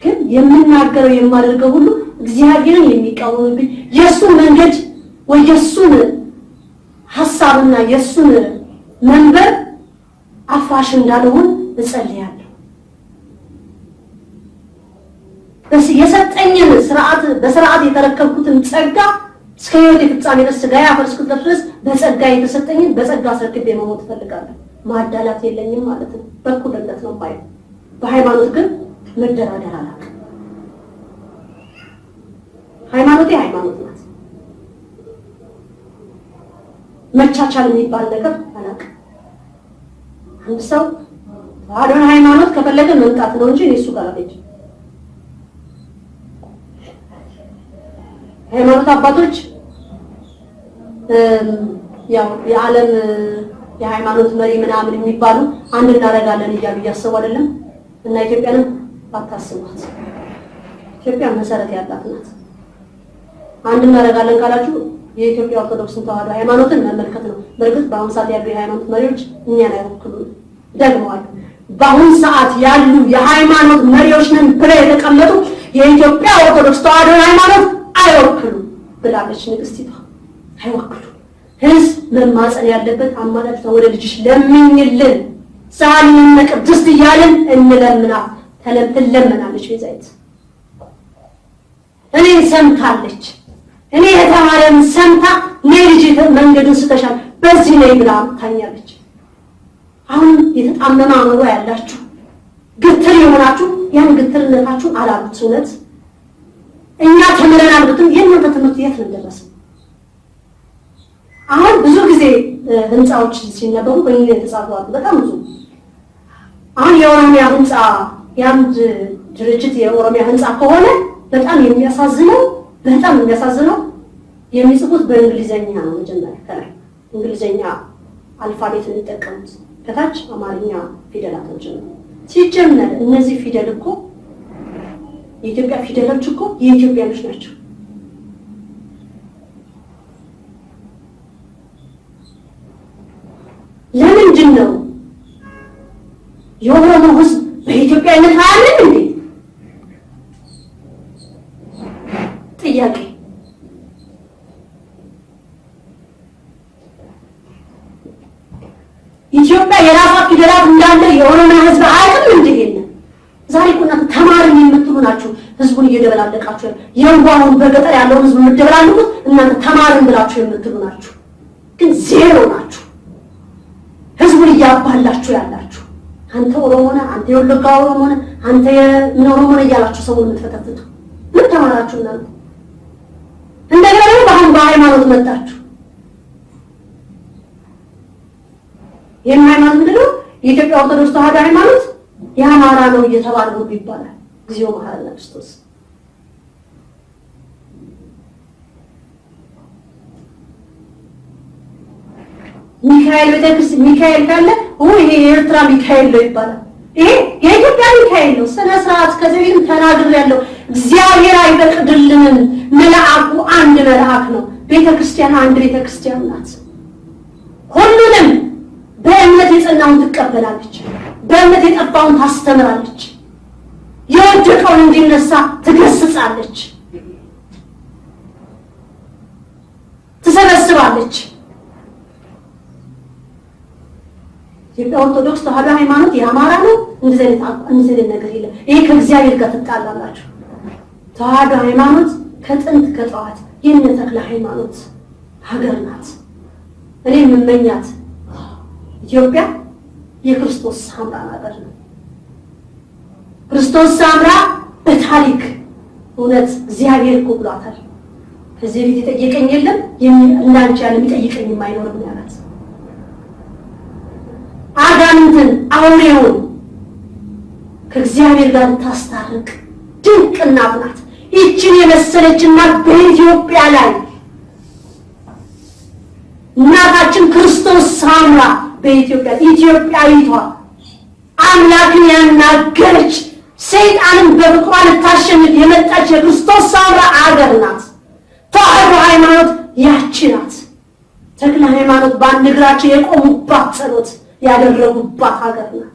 Speaker 2: ግን የምናገረው የማደርገው ሁሉ እግዚአብሔርን የሚቃወምብኝ የእሱን መንገድ ወይ የእሱን ሐሳብና የእሱን መንበር አፍራሽ እንዳልሆን እጸልያለሁ። የሰጠኝን በስርዓት የተረከብኩትን ጸጋ እስከ ሕይወት ፍጻሜ ድረስ ሥጋዬ አፈርስኩት ድረስ በጸጋ የተሰጠኝን በጸጋ አስረክቤ መሞት እፈልጋለሁ። ማዳላት የለኝም ማለት ነው። በእኩልነት ነው ባይ። በሃይማኖት ግን መደራደር አላውቅም። ሃይማኖቴ ሃይማኖት ናት። መቻቻል የሚባል ነገር አላውቅም። አንድ ሰው ተዋህዶን ሃይማኖት ከፈለገ መምጣት ነው እንጂ እሱ ጋር አይደለም። ሃይማኖት አባቶች ያው የዓለም የሃይማኖት መሪ ምናምን የሚባሉ አንድ እናደርጋለን እያሉ እያሰቡ አይደለም። እና ኢትዮጵያንም ባታስቧት። ኢትዮጵያ መሰረት ያላት ናት። አንድ እናደርጋለን ካላችሁ የኢትዮጵያ ኦርቶዶክስ ተዋህዶ ሃይማኖትን መመልከት ነው። በእርግጥ በአሁን ሰዓት ያሉ የሃይማኖት መሪዎች እኛን አይወክሉም። ደግመዋል። በአሁን ሰዓት ያሉ የሃይማኖት መሪዎች ነን ብለው የተቀመጡ የኢትዮጵያ ኦርቶዶክስ ተዋህዶ ሃይማኖት አይወክሉም ብላለች ንግስቲቷ። አይወክሉም። ህዝብ መማፀን ያለበት አማላጅ ወደ ልጅሽ ለምኝልን ሳሊም ቅድስት እያልን እንለምናት ትለምናለች። ቤዛይት እኔ ሰምታለች። እኔ የተማረን ሰምታ ነይ ልጅ መንገዱን ስተሻል በዚህ ላይ ብላ ታኛለች። አሁን የተጣመመ አእምሮ ያላችሁ ግትር የሆናችሁ ያን ግትርነታችሁን አላሉት። እውነት እኛ ተምረናል ብትም የእናንተ ትምህርት የት ነው ደረሰው? አሁን ብዙ ጊዜ ህንፃዎች ሲነበቡ በእኛ የተጻፉ በጣም ብዙ። አሁን የኦሮሚያ ህንፃ የአንድ ድርጅት የኦሮሚያ ህንፃ ከሆነ በጣም የሚያሳዝነው የሚጽፉት በእንግሊዘኛ ነው። መጀመሪያ ከላይ እንግሊዘኛ አልፋቤት የሚጠቀሙት ከታች አማርኛ ፊደላቶች ነው። ሲጀመር እነዚህ ፊደል እኮ የኢትዮጵያ ፊደሎች እኮ የኢትዮጵያኖች ናቸው። ለምንድን ነው የኦሮሞ ህዝብ በኢትዮጵያነት አያለን እንዴ? ጥያቄ። ኢትዮጵያ የራሷ ፊደላት እንዳለ የኦሮሚያ ህዝብ አያውቅም እንዴ? ዛሬ እኮ እናንተ ተማርን የምትሉ ናችሁ ህዝቡን እየደበላለቃችሁ። የዋውን በገጠር ያለውን ህዝብ የምትደበላልቁት እናንተ ተማርን ብላችሁ የምትሉ ናችሁ። ግን ዜሮ ናችሁ። ህዝቡን እያባላችሁ ያላችሁ አንተ ኦሮሞ ነህ፣ አንተ የወለጋ ኦሮሞ ነህ፣ አንተ ምን ኦሮሞ ነህ እያላችሁ ሰውን የምትፈተፍቱ ምን ተማራችሁ እናንተ? እንደገና ደግሞ በሃይማኖት መጣችሁ። ይህን ሃይማኖት ምንድን ነው? የኢትዮጵያ ኦርቶዶክስ ተዋህዶ ሃይማኖት የአማራ ነው እየተባለ ነው ይባላል። ጊዜው መሐረነ ክርስቶስ ሚካኤል ቤተክርስቲያን ሚካኤል ካለ ይሄ የኤርትራ ሚካኤል ነው ይባላል። ይሄ የኢትዮጵያ ሚካኤል ነው። ስነ ስርዓት ከዚህ ተናግሬያለሁ። እግዚአብሔር አይፈቅድልንም። መልአኩ አንድ መልአክ ነው። ቤተክርስቲያን አንድ ቤተክርስቲያን ናት። ሁሉንም በእምነት የጸናውን ትቀበላለች። በእምነት የጠፋውን ታስተምራለች። የወደቀውን እንዲነሳ ትገስጻለች፣ ትሰበስባለች። የኢትዮጵያ ኦርቶዶክስ ተዋህዶ ሃይማኖት የአማራ ነው እንደዚህ አይነት ነገር የለም። ይሄ ከእግዚአብሔር ጋር ትጣላላችሁ። ተዋህዶ ሃይማኖት ከጥንት ከጠዋት የእነ ተክለ ሃይማኖት ሀገር ናት። እኔ የምመኛት ኢትዮጵያ የክርስቶስ ሳምራ ሀገር ነው። ክርስቶስ ሳምራ በታሪክ እውነት እግዚአብሔር እኮ ብሏታል። ከዚህ በፊት የጠየቀኝ የለም እንዳንቺ ያለ የሚጠይቀኝ የማይኖርም ያላት አጋንንትን አውሬውን ከእግዚአብሔር ጋር ታስታርቅ ድንቅ እናት ናት። ይችን የመሰለችና በኢትዮጵያ ላይ እናታችን ክርስቶስ ሳምራ በኢትዮጵያ ኢትዮጵያዊቷ አምላክን ያናገረች ሰይጣንን በፍቅሯ ልታሸንፍ የመጣች የክርስቶስ ሳምራ አገር ናት። ተዋሕዶ ሃይማኖት ያቺ ናት። ተክለ ሃይማኖት በአንድ እግራቸው የቆሙባት ጸሎት ያደረጉባት ሀገር ናት።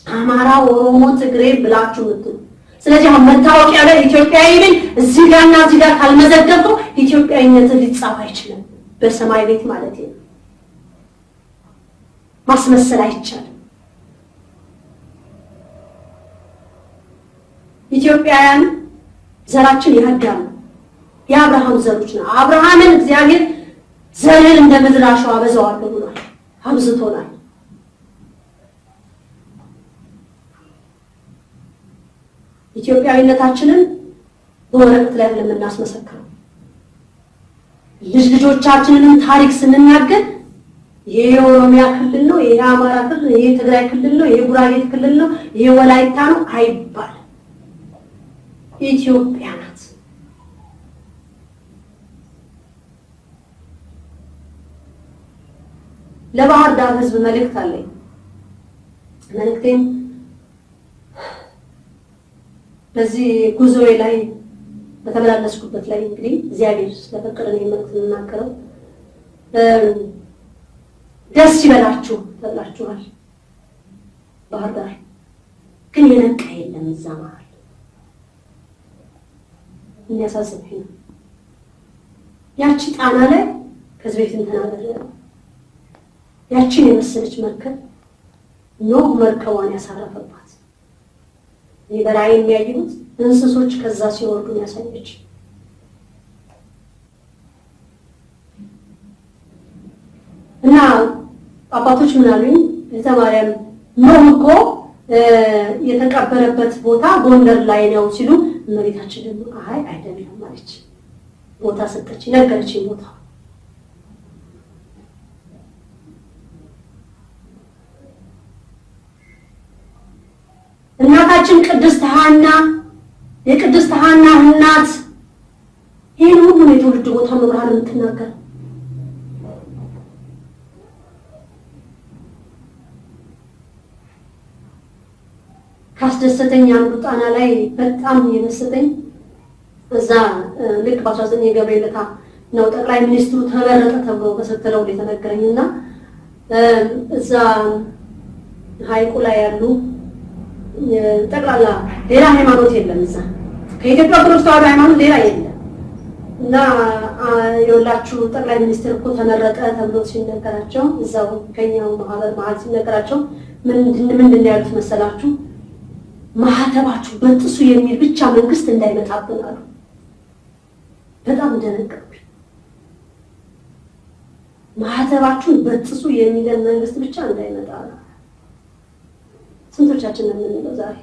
Speaker 2: አማራ፣ ኦሮሞ፣ ትግሬ ብላችሁ ምትሉ። ስለዚህ አሁን መታወቂያ ላይ ኢትዮጵያዊ ነኝ እዚህ ጋርና እዚህ ጋር ካልመዘገብኩ ኢትዮጵያዊነትን ሊጻፍ አይችልም። በሰማይ ቤት ማለት ነው። ማስመሰል አይቻልም። ኢትዮጵያውያን ዘራችን ያዳም የአብርሃም ዘሮች ነው። አብርሃምን እግዚአብሔር ዘርን እንደ ምድር አሸዋ አበዛዋለሁ ብሏል፣ አብዝቶናል። ኢትዮጵያዊነታችንን በወረቀት ላይ ለምናስመሰክረው ልጅ ልጆቻችንንም ታሪክ ስንናገር ይሄ የኦሮሚያ ክልል ነው፣ ይሄ የአማራ ክልል፣ ይሄ የትግራይ ክልል ነው፣ ይሄ ጉራጌ ክልል ነው፣ ይሄ ወላይታ ነው አይባልም። ኢትዮጵያ ናት። ለባህር ዳር ሕዝብ መልእክት አለኝ። መልእክቴም በዚህ ጉዞዬ ላይ በተመላለስኩበት ላይ እንግዲህ እግዚአብሔር ስለፈቀደ ነው መልእክት የምናገረው። ደስ ይበላችሁ ተብላችኋል። ባህር ዳር ግን የነቃ የለም እዛ መሀል። የሚያሳስብኝ ነው። ያቺ ጣና ላይ ከዚህ በፊት ተናግሬያለሁ። ያቺን የመሰለች መርከብ ኖህ መርከቧን ያሳረፈባት ይህ በራእይ የሚያዩት እንስሶች ከዛ ሲወርዱ ያሳየች እና አባቶች ምን አሉኝ? የተማሪያም ኖህ እኮ የተቀበረበት ቦታ ጎንደር ላይ ነው ሲሉ እመቤታችን ደግሞ አይ አይደለም ማለች። ቦታ ሰጠች፣ ነገረችኝ ቦታ። እናታችን ቅድስት ሐና የቅድስት ሐና እናት ይህን ሁሉ የትውልድ ቦታ መብርሃን የምትናገር ካስደሰተኝ አንዱ ጣና ላይ በጣም የመሰጠኝ እዛ ልክ በ19 የገብርኤል ዕለት ነው ጠቅላይ ሚኒስትሩ ተመረጠ ተብሎ በሰተለው የተነገረኝና እዛ ሀይቁ ላይ ያሉ ጠቅላላ ሌላ ሃይማኖት የለም። እዛ ከኢትዮጵያ ኦርቶዶክስ ተዋሕዶ ሃይማኖት ሌላ የለም እና የሁላችሁ ጠቅላይ ሚኒስትር እኮ ተመረጠ ተብሎ ሲነገራቸው እዛው ከኛው ማህበር መሀል ሲነገራቸው ምንድን ነው ያሉት መሰላችሁ? ማህተባችሁ በጥሱ የሚል ብቻ መንግስት እንዳይመጣብን አሉ። በጣም ደነገጥኩ። ማህተባችሁን በጥሱ የሚለን መንግስት ብቻ እንዳይመጣ አሉ። ስንቶቻችን ነው የምንለው ዛሬ?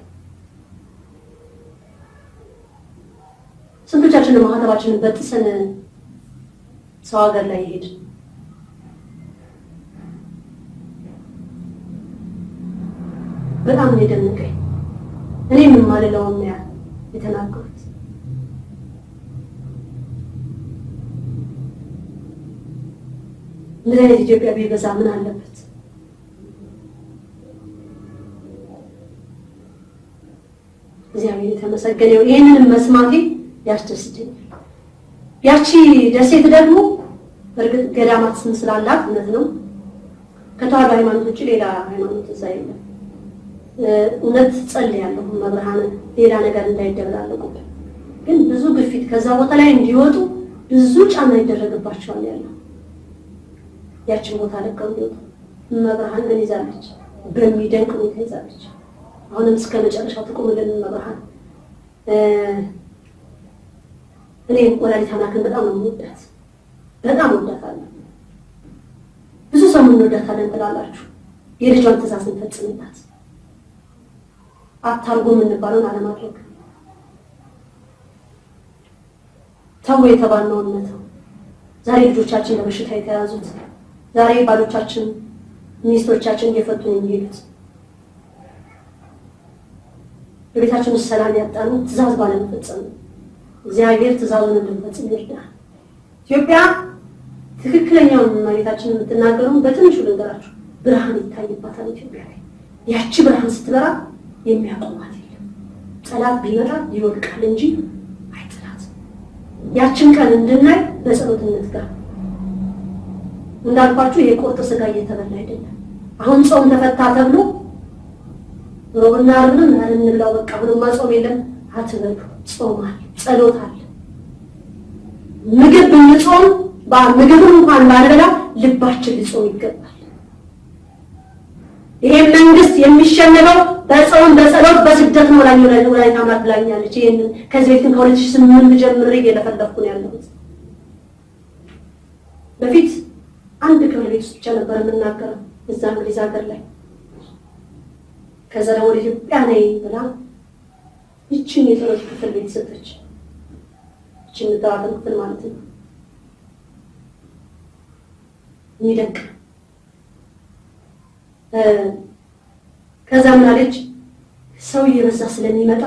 Speaker 2: ስንቶቻችን ማህተባችንን በጥሰን ሰው ሀገር ላይ ይሄድ? በጣም ነው የደነቀኝ። እኔ ምን ማለለው ነው የተናገሩት? ምን አይነት ኢትዮጵያ ቢበዛ ምን አለበት? እግዚአብሔር የተመሰገነ ይሁን። ይሄንን መስማቴ ያስደስተኛል። ያቺ ደሴት ደግሞ በእርግጥ ገዳማት ስም ስላላት እውነት ነው። ከተዋሕዶ ሃይማኖት ውጭ ሌላ ሃይማኖት እዛ የለም። እውነት ጸልያለሁ መብርሃን ሌላ ነገር እንዳይደበላለቁብን። ግን ብዙ ግፊት ከዛ ቦታ ላይ እንዲወጡ ብዙ ጫና ይደረግባቸዋል ያለው ያችን ቦታ ለቀው እንዲወጡ። መብርሃን ግን ይዛለች፣ በሚደንቅ ሁኔታ ይዛለች። አሁንም እስከ መጨረሻው ተቆምልን መብርሃን። እኔ ወላዲተ አምላክን በጣም ነው የምወዳት፣ በጣም ወዳታለሁ። ብዙ ሰው እንወዳታለን ትላላችሁ። የልጇን ትእዛዝ እንፈጽምላት። አታርጎ የምንባለውን አለማድረግ፣ ተው የተባልነውን መተው። ዛሬ ልጆቻችን በበሽታ የተያዙት፣ ዛሬ ባሎቻችን ሚስቶቻችን እየፈቱ ነው የሚሄዱት፣ በቤታችን ሰላም ያጣነው ትእዛዝ ባለመፈጸም ነው። እግዚአብሔር ትእዛዙን እንድንፈጽም ይርዳል። ኢትዮጵያ ትክክለኛውን መሬታችን የምትናገሩ በትንሹ ልንገራችሁ፣ ብርሃን ይታይባታል ኢትዮጵያ ላይ። ያቺ ብርሃን ስትበራ የሚያቆማት የለም። ጠላት ቢመጣ ይወድቃል እንጂ አይጥላትም። ያችን ቀን እንድናይ በጸሎት እንትጋ። እንዳልኳችሁ የቁርጥ ስጋ እየተበላ አይደለም። አሁን ጾም ተፈታ ተብሎ ሮብና ዓርብን እንብላው በቃ ምንም ጾም የለም አትበሉ። ጾም አለ፣ ጸሎት አለ። ምግብ ብንጾም ምግብን እንኳን ባንበላ ልባችን ሊጾም ይገባል። ይሄ መንግስት የሚሸነፈው በጾም በጸሎት በስደት ነው ላይ ታማት ብላኛለች። ይሄንን ከዚህ በፊት ከ2008 ጀምሬ እየለፈለፍኩ ነው ያለሁት። በፊት አንድ ክፍል ቤት ውስጥ ብቻ ነበር የምናገረው እዛ እንግሊዝ ሀገር ላይ። ከዛ ወደ ኢትዮጵያ ነይ ብላ ይችን የጸሎት ክፍል ቤት ሰጠች። ይችን ተራራን ክፍል ማለት ነው። ይደቅ ከዛ ምን አለች? ሰው እየበዛ ስለሚመጣ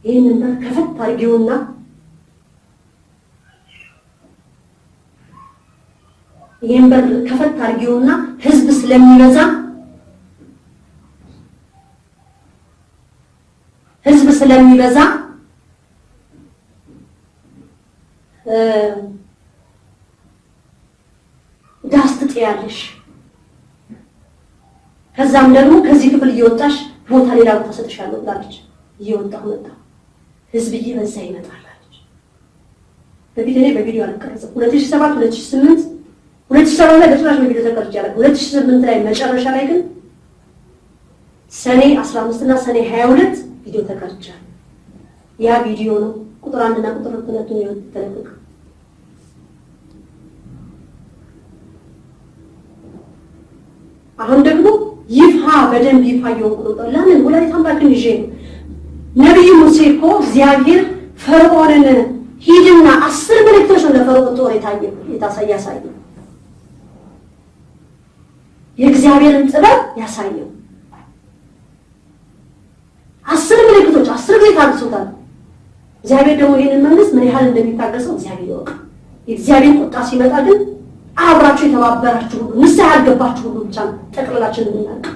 Speaker 2: ይሄንን በር ከፈት አድርጊውና ይሄን በር ከፈት አድርጊውና ህዝብ ስለሚበዛ ዳስ ትጥያለሽ። ከዛም ደግሞ ከዚህ ክፍል እየወጣሽ ቦታ ሌላ ቦታ ሰጥሻለሁ ብላለች። እየወጣሁ መጣ ህዝብ እየበዛ ይመጣል አለች። በቪዲዮ ላይ በቪዲዮ አልቀረጸም። 2007 2007 ላይ በጭራሽ በቪዲዮ ተቀርጫለሁ። 2008 ላይ መጨረሻ ላይ ግን ሰኔ 15 እና ሰኔ 22 ቪዲዮ ተቀርጫለሁ። ያ ቪዲዮ ነው ቁጥር 1 እና ቁጥር 2 ነው የተለቀቀው። አሁን ደግሞ ይፋ በደንብ ይፋ እየወጣ ለምን ወላዲተ አምላክን ይዤ ነብዩ ሙሴ እኮ እግዚአብሔር ፈርዖንን ሂድና 10 ምልክቶች ነው ለፈርዖን ጦር ያሳየው የእግዚአብሔርን ጥበብ ያሳየው 10 ምልክቶች 10 ጊዜ ታግሶታል። እግዚአብሔር ደግሞ ይሄንን መንግስት ምን ያህል እንደሚታገሰው እግዚአብሔር ያውቃል። የእግዚአብሔር ቁጣ ሲመጣ ግን አብራችሁ የተባበራችሁ ሁሉ ንስሐ ያልገባችሁ ሁሉ ብቻ ጠቅላላችን እናንተ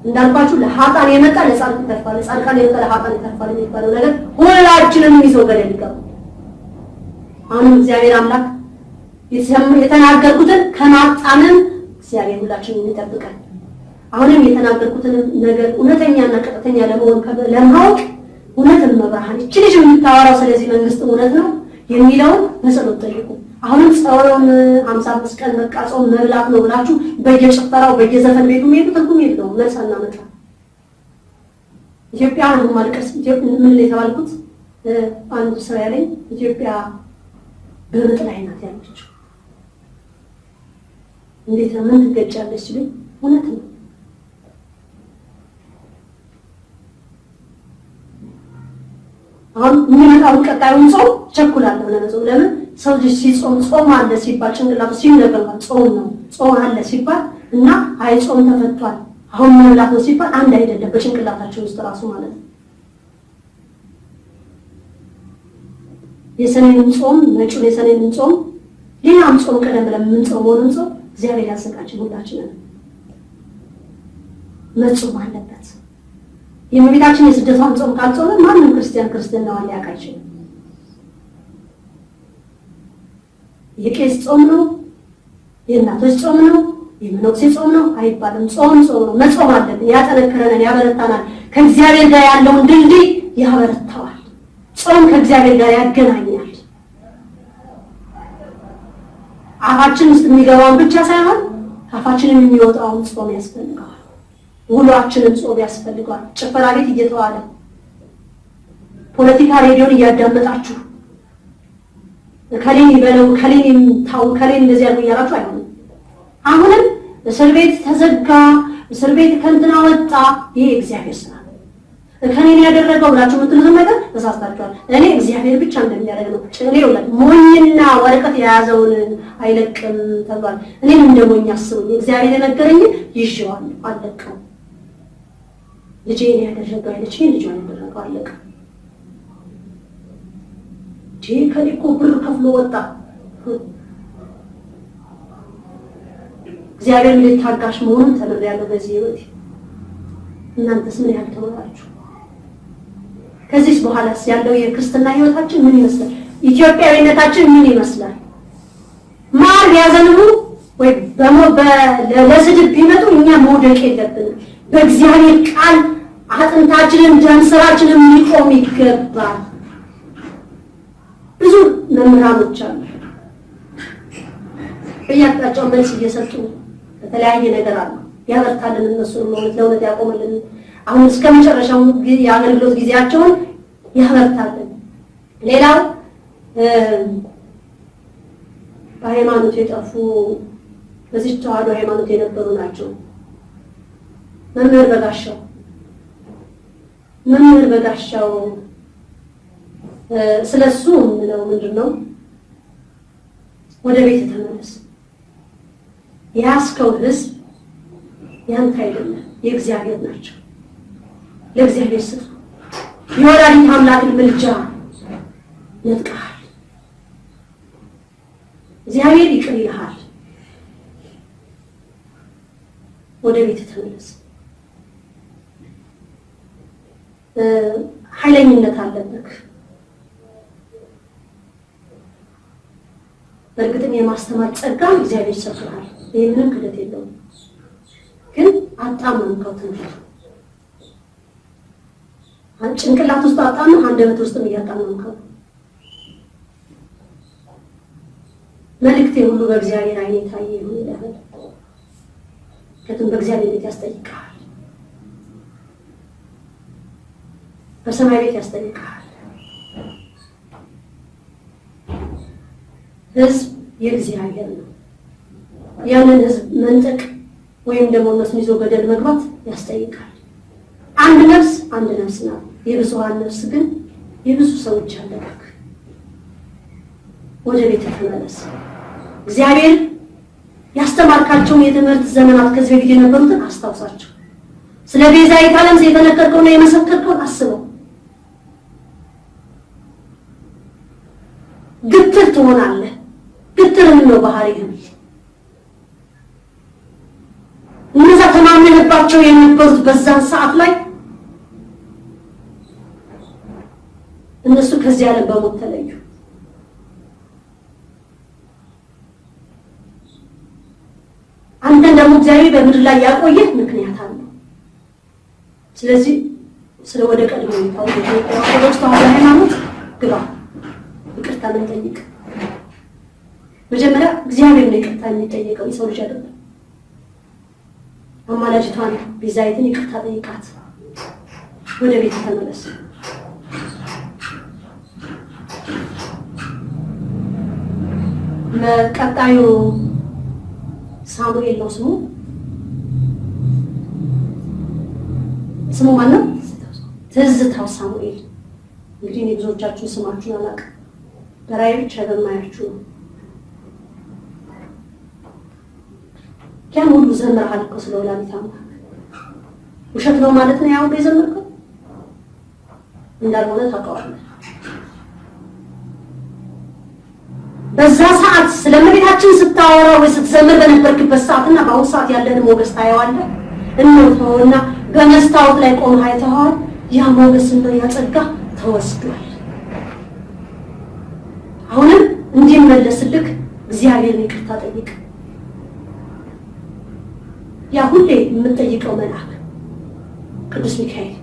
Speaker 2: እንዳልኳችሁ ለሃጣን የመጣ ለጻድቅ ይተርፋል፣ ለጻድቃን የመጣ ለሃጣን ይተርፋል የሚባለው ነገር ሁላችንም ይዘው ገደል ይገባል። አሁንም እግዚአብሔር አምላክ የተናገርኩትን ከማጣመም እግዚአብሔር ሁላችንን ይጠብቃል። አሁንም የተናገርኩትን ነገር እውነተኛና ቀጥተኛ ለማወቅ እውነትን መብርሃን እቺ ልጅ የምታወራው ስለዚህ መንግስት እውነት ነው የሚለውን በጸሎት ጠይቁ። አሁንም ጾም 55 ቀን በቃ ጾም መብላት ነው ብላችሁ በየጭፈራው በየዘፈን ቤቱ ሄዱ ትርጉም የለውም። መልሳና መጣ ኢትዮጵያ ነው ማልቀስ። ኢትዮጵያ ምን ላይ ተባልኩት አንድ ስራ ያለኝ ኢትዮጵያ በምጥ ላይ ናት ያለችው። እንዴት ነው ምን ትገጫለች ሲሉኝ እውነት ነው። አሁን የሚመጣውን ቀጣዩን ጾም ቸኩላለሁ ለነዘው ለምን ሰው ልጅ ሲጾም ጾም አለ ሲባል ጭንቅላቱ ሲነገርባት ጾም ነው ጾም አለ ሲባል እና አይ ጾም ተፈቷል አሁን መብላት ነው ሲባል አንድ አይደለም በጭንቅላታቸው ውስጥ ራሱ ማለት ነው። የሰኔን ጾም መጪውን የሰኔን ጾም ሌላም ጾም ቀደም ብለን የምንጾመውን ጾም እግዚአብሔር ያዘጋጀን ሁላችንን መጾም አለበት። የእመቤታችን የስደቷን ጾም ካልጾመ ማንም ክርስቲያናውን ሊያውቅ አይችልም። የቄስ ጾም ነው፣ የእናቶች ጾም ነው፣ የመነኩሴ ጾም ነው አይባልም። ጾም ነው፣ መጾም አለብን። ያጠነክረናል፣ ያበረታናል፣ ከእግዚአብሔር ጋር ያለውን ድልድይ ያበረታዋል። ጾም ከእግዚአብሔር ጋር ያገናኛል። አፋችን ውስጥ የሚገባውን ብቻ ሳይሆን አፋችንን የሚወጣውን ጾም ያስፈልገዋል። ውሏችንን ጾም ያስፈልገዋል። ጭፈራ ቤት እየተዋለ ፖለቲካ ሬዲዮን እያዳመጣችሁ ከሌን ይበለው ከሌን ታው ከሌን እንደዚህ ያሉ ያላችሁ አይሆንም። አሁንም እስር ቤት ተዘጋ፣ እስር ቤት ከእንትና ወጣ፣ ይሄ እግዚአብሔር ስራ ነው። ከኔን ያደረገው ብላችሁ የምትሉት ነገር ተሳስታችኋል። እኔ እግዚአብሔር ብቻ እንደሚያደርግ ነው። እኔ ወላሂ ሞኝና ወረቀት የያዘውን አይለቅም ተብሏል። እኔም እንደሞኝ አስቡኝ። እግዚአብሔር የነገረኝ ይዤዋለሁ፣ አለቀው። ልጄን ያደረገው አይለች ልጇን ያደረገው አለቀ። ከሊኮ ብር ከፍሎ ወጣ። እግዚአብሔር ምን ታጋሽ መሆኑን ተምሬያለሁ በዚህ ህይወት። እናንተስ ምን ያህል ተማራችሁ? ከዚህ በኋላስ ያለው የክርስትና ህይወታችን ምን ይመስላል? ኢትዮጵያዊነታችን ምን ይመስላል? ማር ያዘንቡ ወይ ለስድብ ቢመጡ እኛ መውደቅ የለብንም። በእግዚአብሔር ቃል አጥንታችንን ደም ስራችንን ሊቆም ይገባል። ብዙ መምህራኖች አሉ በየአቅጣጫው መልስ እየሰጡ በተለያየ ነገር አሉ። ያበርታልን፣ እነሱን ለእውነት ያቆምልን። አሁን እስከ መጨረሻው የአገልግሎት ጊዜያቸውን ያበርታልን። ሌላው በሃይማኖት የጠፉ በዚህ ተዋህዶ ሃይማኖት የነበሩ ናቸው። መምህር በጋሻው ስለሱ ምንለው ምንድነው? ወደ ቤት ተመለስ። ያስከው ህዝብ ያንተ አይደለም፣ የእግዚአብሔር ናቸው። ለእግዚአብሔር ስጥ። የወላዲተ አምላክን ምልጃ ነጥቀሃል። እግዚአብሔር ይቅር ይልሃል። ወደ ቤት ተመለስ። ኃይለኝነት አለብህ። በእርግጥም የማስተማር ጸጋ እግዚአብሔር ሰጥቷል። ይሄንን ክደት የለውም። ግን አጣመምከው ትምህርት ጭንቅላት ውስጥ አጣመህ አንደበት ውስጥም እያጣመምከው። መልእክቴ ሁሉ በእግዚአብሔር ዓይን የታየ ይሁን ይላል። ከቱም በእግዚአብሔር ቤት ያስጠይቃል፣ በሰማይ ቤት ያስጠይቃል። ህዝብ የእግዚአብሔር ነው። ያንን ህዝብ መንጠቅ ወይም ደግሞ እነሱን ይዞ ገደል መግባት ያስጠይቃል። አንድ ነፍስ ናት። የብዙሃን ነፍስ ግን የብዙ ሰዎች አለክ። ወደ ቤት ተመለስ። እግዚአብሔር ያስተማርካቸውን የትምህርት ዘመናት ከዚህ በፊት የነበሩትን አስታውሳቸው። ስለ ቤዛዊተ ዓለም የተነገርከውና የመሰከርከውን አስበው። ግትር ትሆናለህ። ግትርም ነው ባህሪህ። እነዛ ተማምነህባቸው የነበሩት በዛን ሰዓት ላይ እነሱ ከዚህ ዓለም በሞት ተለዩ። አንተን ደግሞ እግዚአብሔር በምድር ላይ ያቆየህ ምክንያት አለው። ስለዚህ ስለ ወደ ቀድሞ ኦርቶዶክስ ተዋህዶ ሃይማኖት ግባ። ይቅርታ ጠይቅ። መጀመሪያ እግዚአብሔር ነው ይቅርታ የሚጠይቀው፣ የሰው ልጅ አይደለም። አማላጅቷን ቤዛዊትን ይቅርታ ጠይቃት። ወደ ቤት ተመለስ። ቀጣዩ ሳሙኤል ነው ስሙ ማን ነው? ትዝታው ሳሙኤል። እንግዲህ እኔ ብዙዎቻችሁ ስማችሁን አላውቅም፣ በራእይ ብቻ በማያችሁ ነው። ያን ሁሉ ዘምረሃል እኮ ስለ ወላዲተ አምላክ። ውሸት ነው ማለት ነው ያው የዘመርከው? እንዳልሆነ ታውቀዋለህ። በዛ ሰዓት ስለ እመቤታችን ስታወራ ወይ ስትዘምር በነበርክበት ሰዓትና በአሁኑ ሰዓት ያለን ሞገስ ታየዋለህ። እና በመስታወት ላይ ቆመህ አይተኸዋል። ያ ሞገስና ያ ጸጋ ተወስዷል። አሁንም እንዲመለስልክ እግዚአብሔርን ይቅርታ ጠይቅ። ያ ሁሌ የምትጠይቀው መልአክ ቅዱስ ሚካኤል፣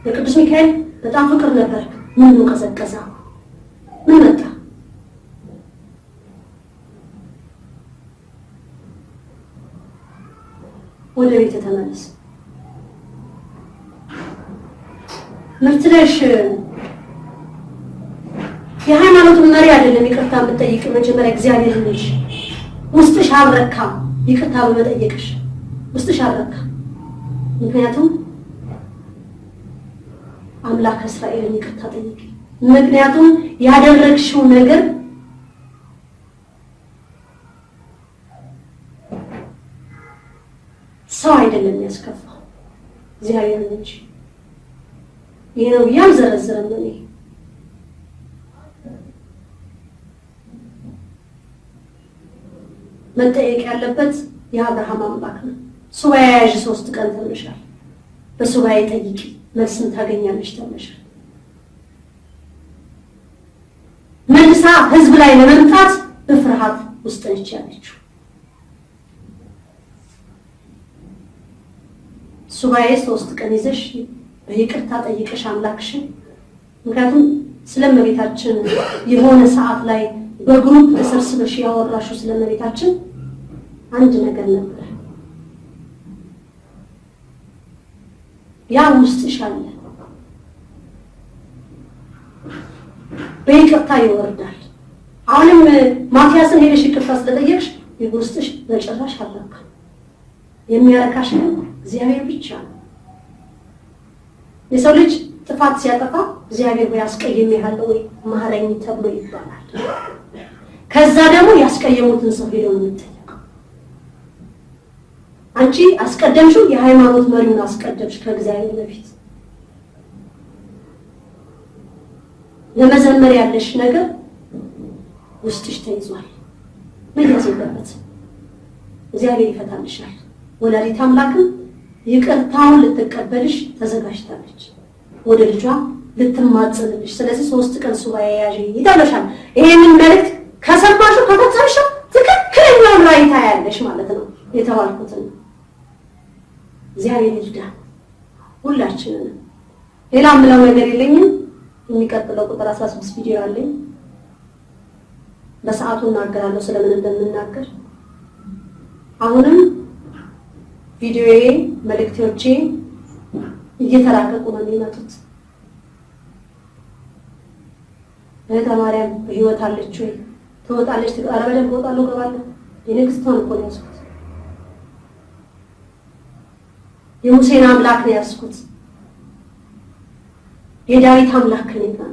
Speaker 2: ለቅዱስ ሚካኤል በጣም ፍቅር ነበር። ምን ቀዘቀዘ? ምን መጣ? ወደ ቤት ተመለስ። ምርትነሽ የሃይማኖቱን መሪ አይደለም ይቅርታ የምትጠይቅ። መጀመሪያ እግዚአብሔር ነሽ። ውስጥሽ አልረካ ይቅርታ በመጠየቅሽ ውስጥሽ አልረካ። ምክንያቱም አምላክ እስራኤልን ይቅርታ ጠይቂ። ምክንያቱም ያደረግሽው ነገር ሰው አይደለም ያስከፋው፣ እግዚአብሔር እንጂ። ይሄ ነው ያልዘረዘረም እኔ መጠየቅ ያለበት የአብርሃም አምላክ ነው። ሱባኤ ያዥ 3 ቀን ተብለሻል። በሱባኤ ጠይቂ መልስን ታገኛለሽ ተብለሻል። መልሳ ህዝብ ላይ ለመምጣት በፍርሃት ውስጥ ነች ያለችው። ሱባኤ 3 ቀን ይዘሽ በይቅርታ ጠይቀሽ አምላክሽን ምክንያቱም ስለመቤታችን የሆነ ሰዓት ላይ በግሩፕ ተሰብስበሽ ያወራሽው ስለመቤታችን አንድ ነገር ነበር። ያ ውስጥሽ አለ። በይቅርታ ይወርዳል። አሁንም ማቲያስን ሄደሽ ይቅርታ ስለጠየቅሽ ውስጥሽ በጭራሽ አላካ። የሚያረካሽ ግን እግዚአብሔር ብቻ ነው። የሰው ልጅ ጥፋት ሲያጠፋ እግዚአብሔር ወይ ያስቀየመኛል ወይ ማረኝ ተብሎ ይባላል። ከዛ ደግሞ ያስቀየሙትን ሰው ሄደው የሚጠየቀው አንቺ አስቀደምሽው የሃይማኖት መሪውን አስቀደምሽ ከእግዚአብሔር በፊት ለመዘመር ያለሽ ነገር ውስጥሽ ተይዟል። መያዝ የለበትም። እግዚአብሔር ይፈታልሻል። ወላዲተ አምላክም ይቅርታውን ልትቀበልሽ ተዘጋጅታለች። ወደ ልጇ ልትማጽንልሽ። ስለዚህ 3 ቀን ሱባኤ ያዥ ይተብለሻል። ይሄንን መልእክት ከሰማሽው ከተጻፈሽው ትክክለኛውን ላይ ታያለሽ ማለት ነው። የተባልኩትን እግዚአብሔር ይርዳ ሁላችንን። ሌላ ምለው ነገር የለኝም። የሚቀጥለው ቁጥር 16 ቪዲዮ አለኝ። በሰዓቱ እናገራለሁ ስለምን እንደምናገር። አሁንም ቪዲዮዬ መልእክቶቼ እየተራቀቁ ነው የሚመጡት። እህተ ማርያም በህይወት አለች ወይ ትወጣለች? አረበደም ትወጣለሁ ገባለሁ። የንግስቷን እኮ ነው ያዝኩት። የሙሴን አምላክ ነው ያዝኩት። የዳዊት አምላክ ነው።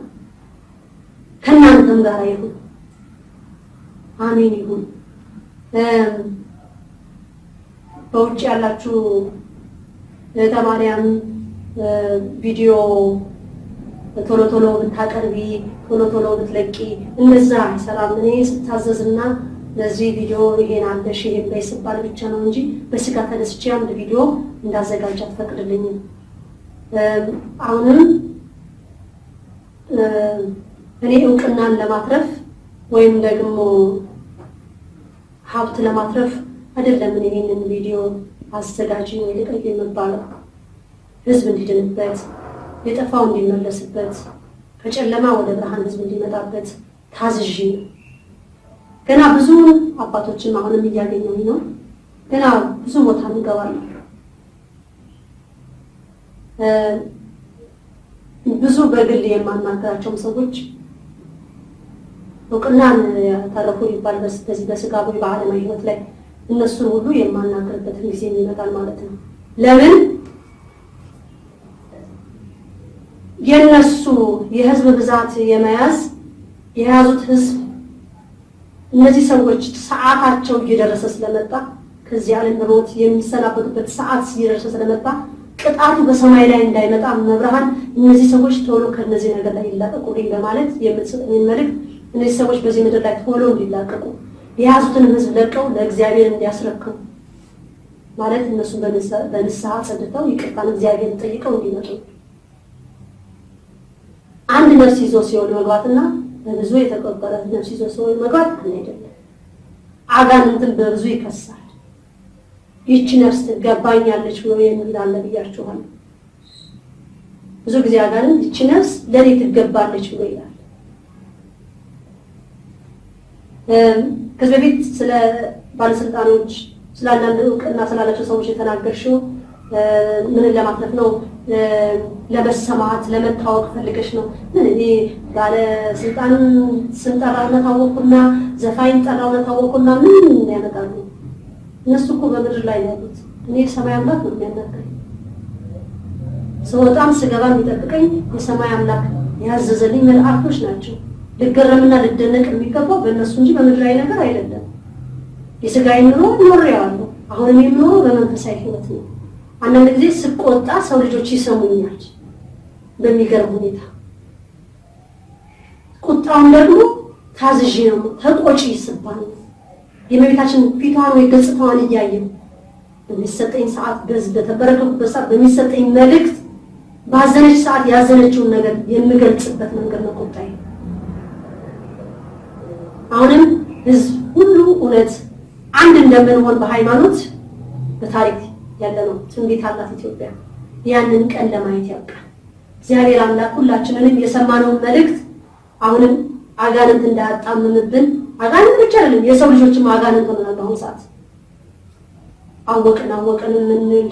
Speaker 2: ከእናንተም ጋር ይሁን። አሜን ይሁን። በውጭ ያላችሁ እህተ ማርያም ቪዲዮ ቶሎ ቶሎ ብታቀርቢ ቶሎ ቶሎ ብትለቂ እነዛ ሰላም እኔ ስታዘዝና ለዚህ ቪዲዮ ይሄን አለሽ ይሄን በይስባል ብቻ ነው እንጂ በስጋ ተነስቼ አንድ ቪዲዮ እንዳዘጋጅ አትፈቅድልኝም። አሁንም እኔ እውቅናን ለማትረፍ ወይም ደግሞ ሀብት ለማትረፍ አይደለም ይሄንን ቪዲዮ አዘጋጅ ወይ ለቀይ የምባለው ህዝብ እንዲድንበት የጠፋው እንዲመለስበት ከጨለማ ወደ ብርሃን ህዝብ እንዲመጣበት ታዝዤ ነው። ገና ብዙ አባቶችን አሁንም እያገኘሁኝ ነው። ገና ብዙ ቦታ እንገባለን። ብዙ በግል የማናገራቸው ሰዎች እውቅናን ያተረፉ ይባል በዚህ በስጋዊ በዓለማዊ ህይወት ላይ እነሱን ሁሉ የማናገርበት ጊዜ ይመጣል ማለት ነው። ለምን የነሱ የህዝብ ብዛት የያዙት ህዝብ እነዚህ ሰዎች ሰዓታቸው እየደረሰ ስለመጣ ከዚህ ዓለም በሞት የሚሰናበቱበት ሰዓት እየደረሰ ስለመጣ ቅጣቱ በሰማይ ላይ እንዳይመጣ መብርሃን እነዚህ ሰዎች ቶሎ ከነዚህ ነገር ላይ ይላቀቁልኝ በማለት የምትሰጠኝ መልእክት እነዚህ ሰዎች በዚህ ምድር ላይ ቶሎ እንዲላቀቁ የያዙትን ህዝብ ለቀው ለእግዚአብሔር እንዲያስረክቡ ማለት እነሱ በንስሐ ጸድተው ይቅርታን እግዚአብሔር ጠይቀው እንዲመጡ አንድ ነፍስ ይዞ ሲሆን መግባትና በብዙ የተቆጠረ ነፍስ ይዞ ሲሆን መግባት አይደለም። አጋንንትን በብዙ ይከሳል። ይህች ነፍስ ትገባኛለች ብሎ የሚል አለ ብያችኋለሁ። ብዙ ጊዜ አጋንንት ይህች ነፍስ ለኔ ትገባለች ብሎ ይላል። ከዚህ በፊት ስለ ባለስልጣኖች ስላንዳንድ እውቅና ስላላቸው ሰዎች የተናገርሽው ምን ለማለት ነው? ለበሰማት ለመታወቅ ፈልገሽ ነው? እኔ ባለስልጣን ስንጠራው ታወቁና ዘፋኝ ጠራው ታወቁና ምን ያመጣሉ? እነሱ እኮ በምድር ላይ ያሉት እኔ ሰማይ አምላክ ነው የሚያናግረኝ። ስወጣም ስገባ የሚጠብቀኝ የሰማይ አምላክ ያዘዘልኝ መልአክቶች ናቸው። ልገረምና ልደነቅ የሚገባው በእነሱ እንጂ በምድራዊ ነገር አይደለም። የስጋይ ኑሮ ኖሬዋለሁ። አሁን የምኖረው በመንፈሳዊ ህይወት ነው። አንዳንድ ጊዜ ስቆጣ ሰው ልጆች ይሰሙኛል። በሚገርም ሁኔታ ቁጣውን ደግሞ ታዝዤ ነው ተቆጪ ይስባል። የእመቤታችን ፊቷን ወይ ገጽታዋን እያየሁ በሚሰጠኝ ሰዓት በተበረከኩበት ሰዓት በሚሰጠኝ መልእክት ባዘነች ሰዓት ያዘነችውን ነገር የምገልጽበት መንገድ ነው ቁጣዬ። አሁንም ህዝብ ሁሉ እውነት አንድ እንደምንሆን በሃይማኖት በታሪክ ያለነው ትንቢት አላት ኢትዮጵያ። ያንን ቀን ለማየት ያብቃል። እግዚአብሔር አምላክ ሁላችንንም የሰማነውን መልእክት አሁንም አጋንንት እንዳያጣምምብን። አጋንንት ብቻ አይደለም የሰው ልጆችም አጋንንት ሆነናል። በአሁኑ ሰዓት አወቅን የምንል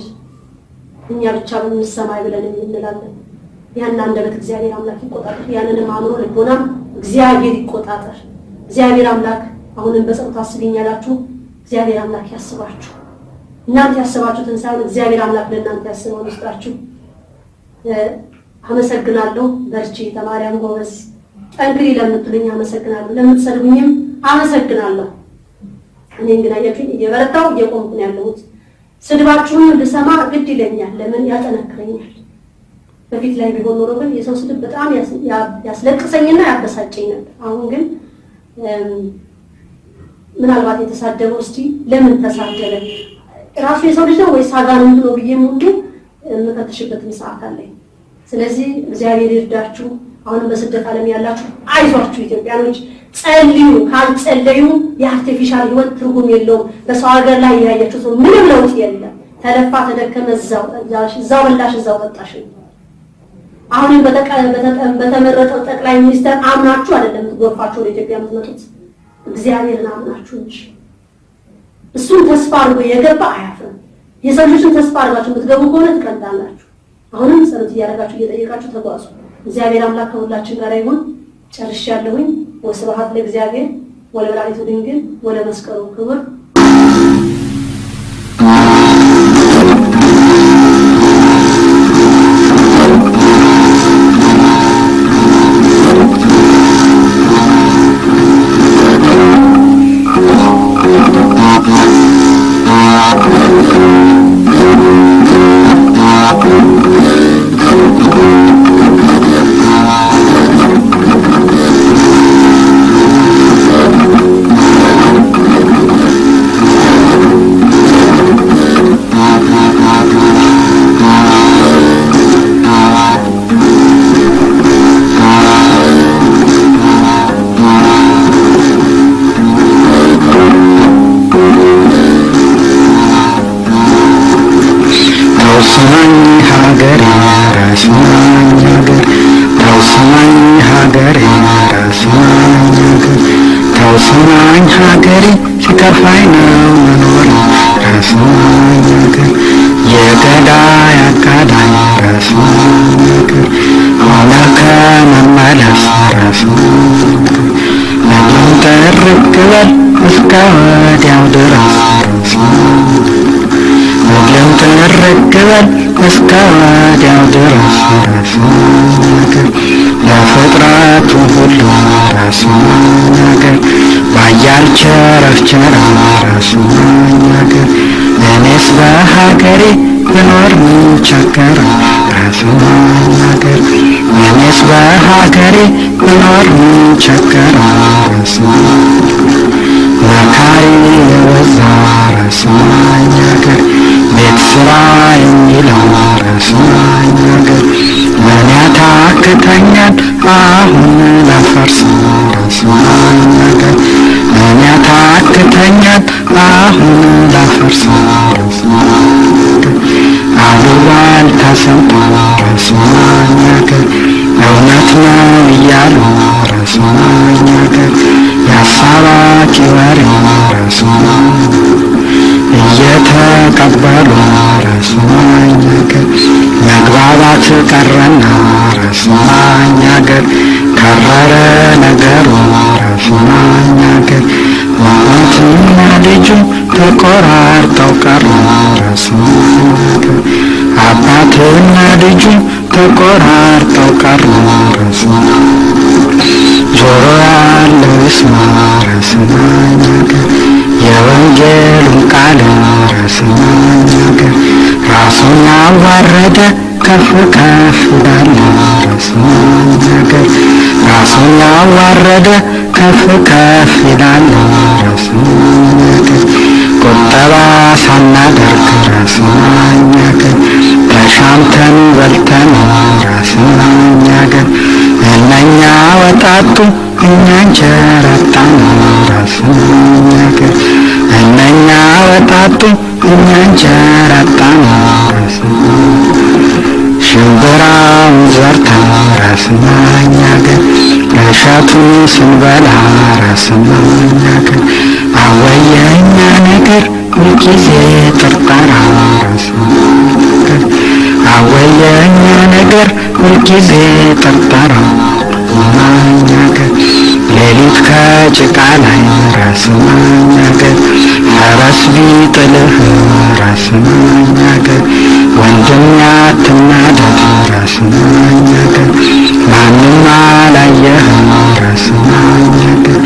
Speaker 2: እኛ ብቻ በምንሰማይ ብለን እንላለን። ያን አንደበት እግዚአብሔር አምላክ ይቆጣጠር። ያንንም አእምሮ ልቦና እግዚአብሔር ይቆጣጠር። እግዚአብሔር አምላክ አሁንም በጸሎት አስቢኝ ያላችሁ እግዚአብሔር አምላክ ያስባችሁ። እናንተ ያስባችሁትን ሳይሆን እግዚአብሔር አምላክ ለእናንተ ያስበውን ይስጣችሁ። አመሰግናለሁ። በርቺ ተማሪያም ጎበዝ ጠንክሪ ለምትሉኝ አመሰግናለሁ። ለምትሰድቡኝም አመሰግናለሁ። እኔ ግን አያችሁኝ እየበረታው እየቆምኩ ነው ያለሁት። ስድባችሁን ልሰማ ግድ ይለኛል። ለምን ያጠነክረኛል። በፊት ላይ ቢሆን ኖሮ ግን የሰው ስድብ በጣም ያስለቅሰኝና ያበሳጨኝ ነበር። አሁን ግን ምናልባት የተሳደበው እስቲ ለምን ተሳደበ ራሱ የሰው ልጅ ነው ወይስ አጋንንት ነው ብዬ ሙሉ የምፈትሽበትም ሰዓት አለኝ። ስለዚህ እግዚአብሔር ይርዳችሁ። አሁንም በስደት ዓለም ያላችሁ አይዟችሁ ኢትዮጵያኖች፣ ጸልዩ። ካልጸለዩ የአርቲፊሻል ህይወት ትርጉም የለውም። በሰው ሀገር ላይ ያያችሁት ምንም ለውጥ የለም። ተለፋ ተደከመ፣ እዛው በላሽ እዛው ጠጣሽ። አሁንም በተመረጠው ጠቅላይ ሚኒስትር አምናችሁ አይደለም ትጎርፋችሁ ወደ ኢትዮጵያ የምትመጡት፣ እግዚአብሔርን አምናችሁ እንጂ። እሱን ተስፋ አድርጎ የገባ አያፍርም። የሰው ልጅን ተስፋ አድርጋችሁ የምትገቡ ከሆነ ትቀንጣላችሁ። አሁንም ጸሎት እያደረጋችሁ እየጠየቃችሁ ተጓዙ። እግዚአብሔር አምላክ ከሁላችን ጋር ይሁን። ጨርሻለሁኝ። ወስብሐት ለእግዚአብሔር ወለወላዲቱ ድንግል ወለመስቀሉ ክቡር።
Speaker 1: ተውስማኝ ሀገሬ ሲከፋኝ ነው መኖር ረስማኝ ሀገር የገዳይ አጋዳይ ረስማኝ ሀገር ሆነ ከመመለስ ረስማኝ ሀገር ለድም ጥርቅ በል እስከ ወዲያው ድረስ ረስማኝ ለድም ጥርቅ በል እስከ ወዲያው ድረስ ረስማኝ ሀገር ለፍጥረቱ ሁሉ ረስማኝ ሀገር ባያል ቸረፍቸራ ረስማኝ ሀገር እኔስ በሀገሬ ብኖር ምን ቸገረ ረስማኝ ሀገር እኔስ በሀገሬ ብኖር ምን ቸገረ ረስማኝ መካሪ የበዛ ረስማኝ ሀገር ቤት ስራ የሚለው ረስማኝ ሀገር ምን ያታክተኛል አሁን ላፈርስ ረስማኝ ሀገር ምን ያታክተኛል አሁን ላፈርስ ረስማኝ ሀገር አሉባልታ ሰምቶ ረስማኝ ሀገር እውነት ነው እያሉ ረስማኝ ሀገር የሀሳባቂ ወሬ ረስማኝ እየተቀበሉ ረስማኝ ሀገር መግባባት ቀረና ረስማኝ ሀገር ከረረ ነገሩ ረስማኝ ሀገር አባትና ልጁ ተቆራርጠው ቀሩ ረስማኝ ሀገር አባትና ልጁ ተቆራርጠው ቀሩ ረስማኝ ጆሮ ያለው ይስማ ረስማኝ ሀገር የወንጌሉን ቃል ረስማኝ ሀገር ራሱን አዋረደ ከፍ ከፍ ይላል ረስማኝ ሀገር ራሱን ያዋረደ ከፍ ከፍ ይላል ረስማኝ ሀገር ቁጠባ ሳናደርግ ረስማኝ ሀገር ተሻምተን በልተን ረስማኝ ሀገር እነኛ ወጣቱ እኛ እንጀራ አጣን ረስማኝ ሀገር እነኛ ወጣቱ እኛ እንጀራ አጣን ሽምብራውን ዘርተን ረስማኝ ሀገር እሸቱን ስንበላ ረስማኝ ሀገር አወየ እኛ ነገር ሁልጊዜ ጥርጠራ ረስማኝ ሀገር አወየ እኛ ነገር ሁልጊዜ ጥርጠራ ረስማኝ ሀገር ሌሊት ከጭቃ ላይ ረስማኝ ሀገር ፈረስ ቢጥልህ ረስማኝ ሀገር ወንድም አትናደድ ረስማኝ ሀገር ማንም አላየህ ረስማኝ ሀገር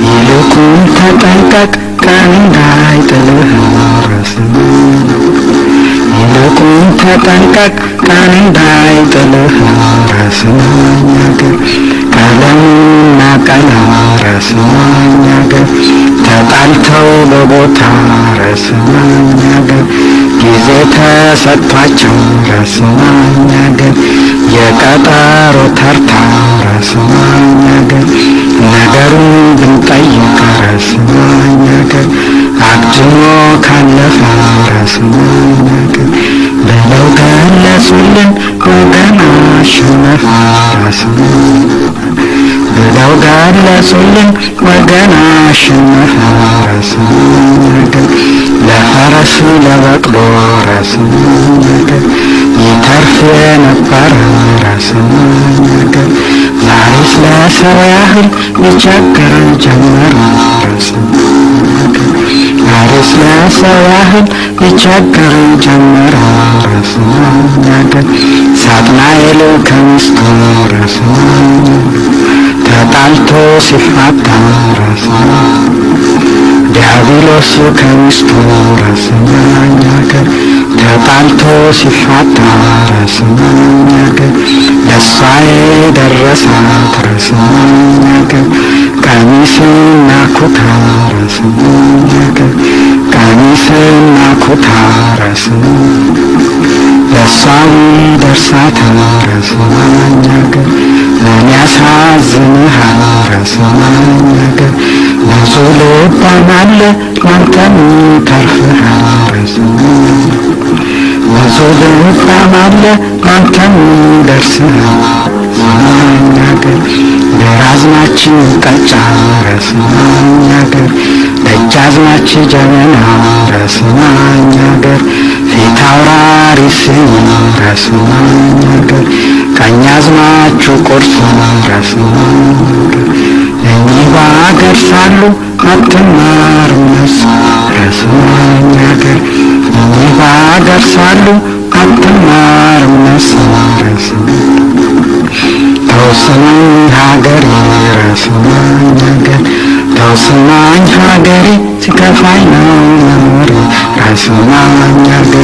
Speaker 1: ይልቁን ተጠንቀቅ ቀን እንዳይጥልህ ረስማኝ ይልቁን ተጠንቀቅ ቀን እንዳይጥልህ ረስማኝ ሀገር ቀለምና ቀለም ረስማኝ ሀገር ተጣልተው በቦታ ረስማኝ ሀገር ጊዜ ተሰጥቷቸው ረስማኝ ሀገር የቀጠሮ ተርታ ረስማኝ ሀገር ነገሩን ብንጠይቅ ረስማኝ ሀገር አግድሞ ካለፈ ረስማኝ ሀገር ብለው ገለጹልን ወገን አሸነፈ ረስማኝ ብለው ገለጹልን ወገን አሸነፈ ረስማኝ ሀገር ለፈረሱ ለበቅሎ ረስማኝ ሀገር ይተርፍ የነበረ ረስማኝ ሀገር ዛሬስ ለሰው ያህል ይቸግረን ጀመረ ረስማኝ ሀገር ዛሬስ ለሰው ያህል ይቸግረን ጀመረ ረስማኝ ሀገር ሳጥናኤል ከሚስቱ ረስማኝ ተጣልቶ ሲፋታ ረስማኝ ዲያብሎስ ከሚስቱ ረስማኝ ሀገር ተጣልቶ ሲፋታ ረስማኝ ሀገር ለሷ የደረሳት ረስማኝ ሀገር ቀሚስና ኩታ ረስማኝ ሀገር ቀሚስና ኩታ ረስማኝ ለሷም ደርሳት ረስማኝ ሀገር ምን ያሳዝንሃል ረስማኝ ሀገር ብዙ ልባም አለ ላንተም ተርፍሃል ረስማኝ ብዙ ልባም አለ ላንተም ደርስሃል ረስማኝ ሀገር ደራዝማች ጠጫ ረስማኝ ሀገር ደጃዝማች ጀበና ረስማኝ ሀገር ፊት አውራሪ ስኒ ረስማኝ ሀገር ቀኛዝማቹ ቁርስ ረስማኝ ሀገር እኚህ በአገር ሳሉ አትማርም ነፍስ ረስማኝ ሀገር እኚህ በአገር ሳሉ አትማርም ነፍስ ረስማኝ ተውስማኝ ሀገሬ ረስማኝ ሀገር ተውስማኝ ሀገሬ ሲከፋኝ ነው መኖሬ ረስማኝ ሀገር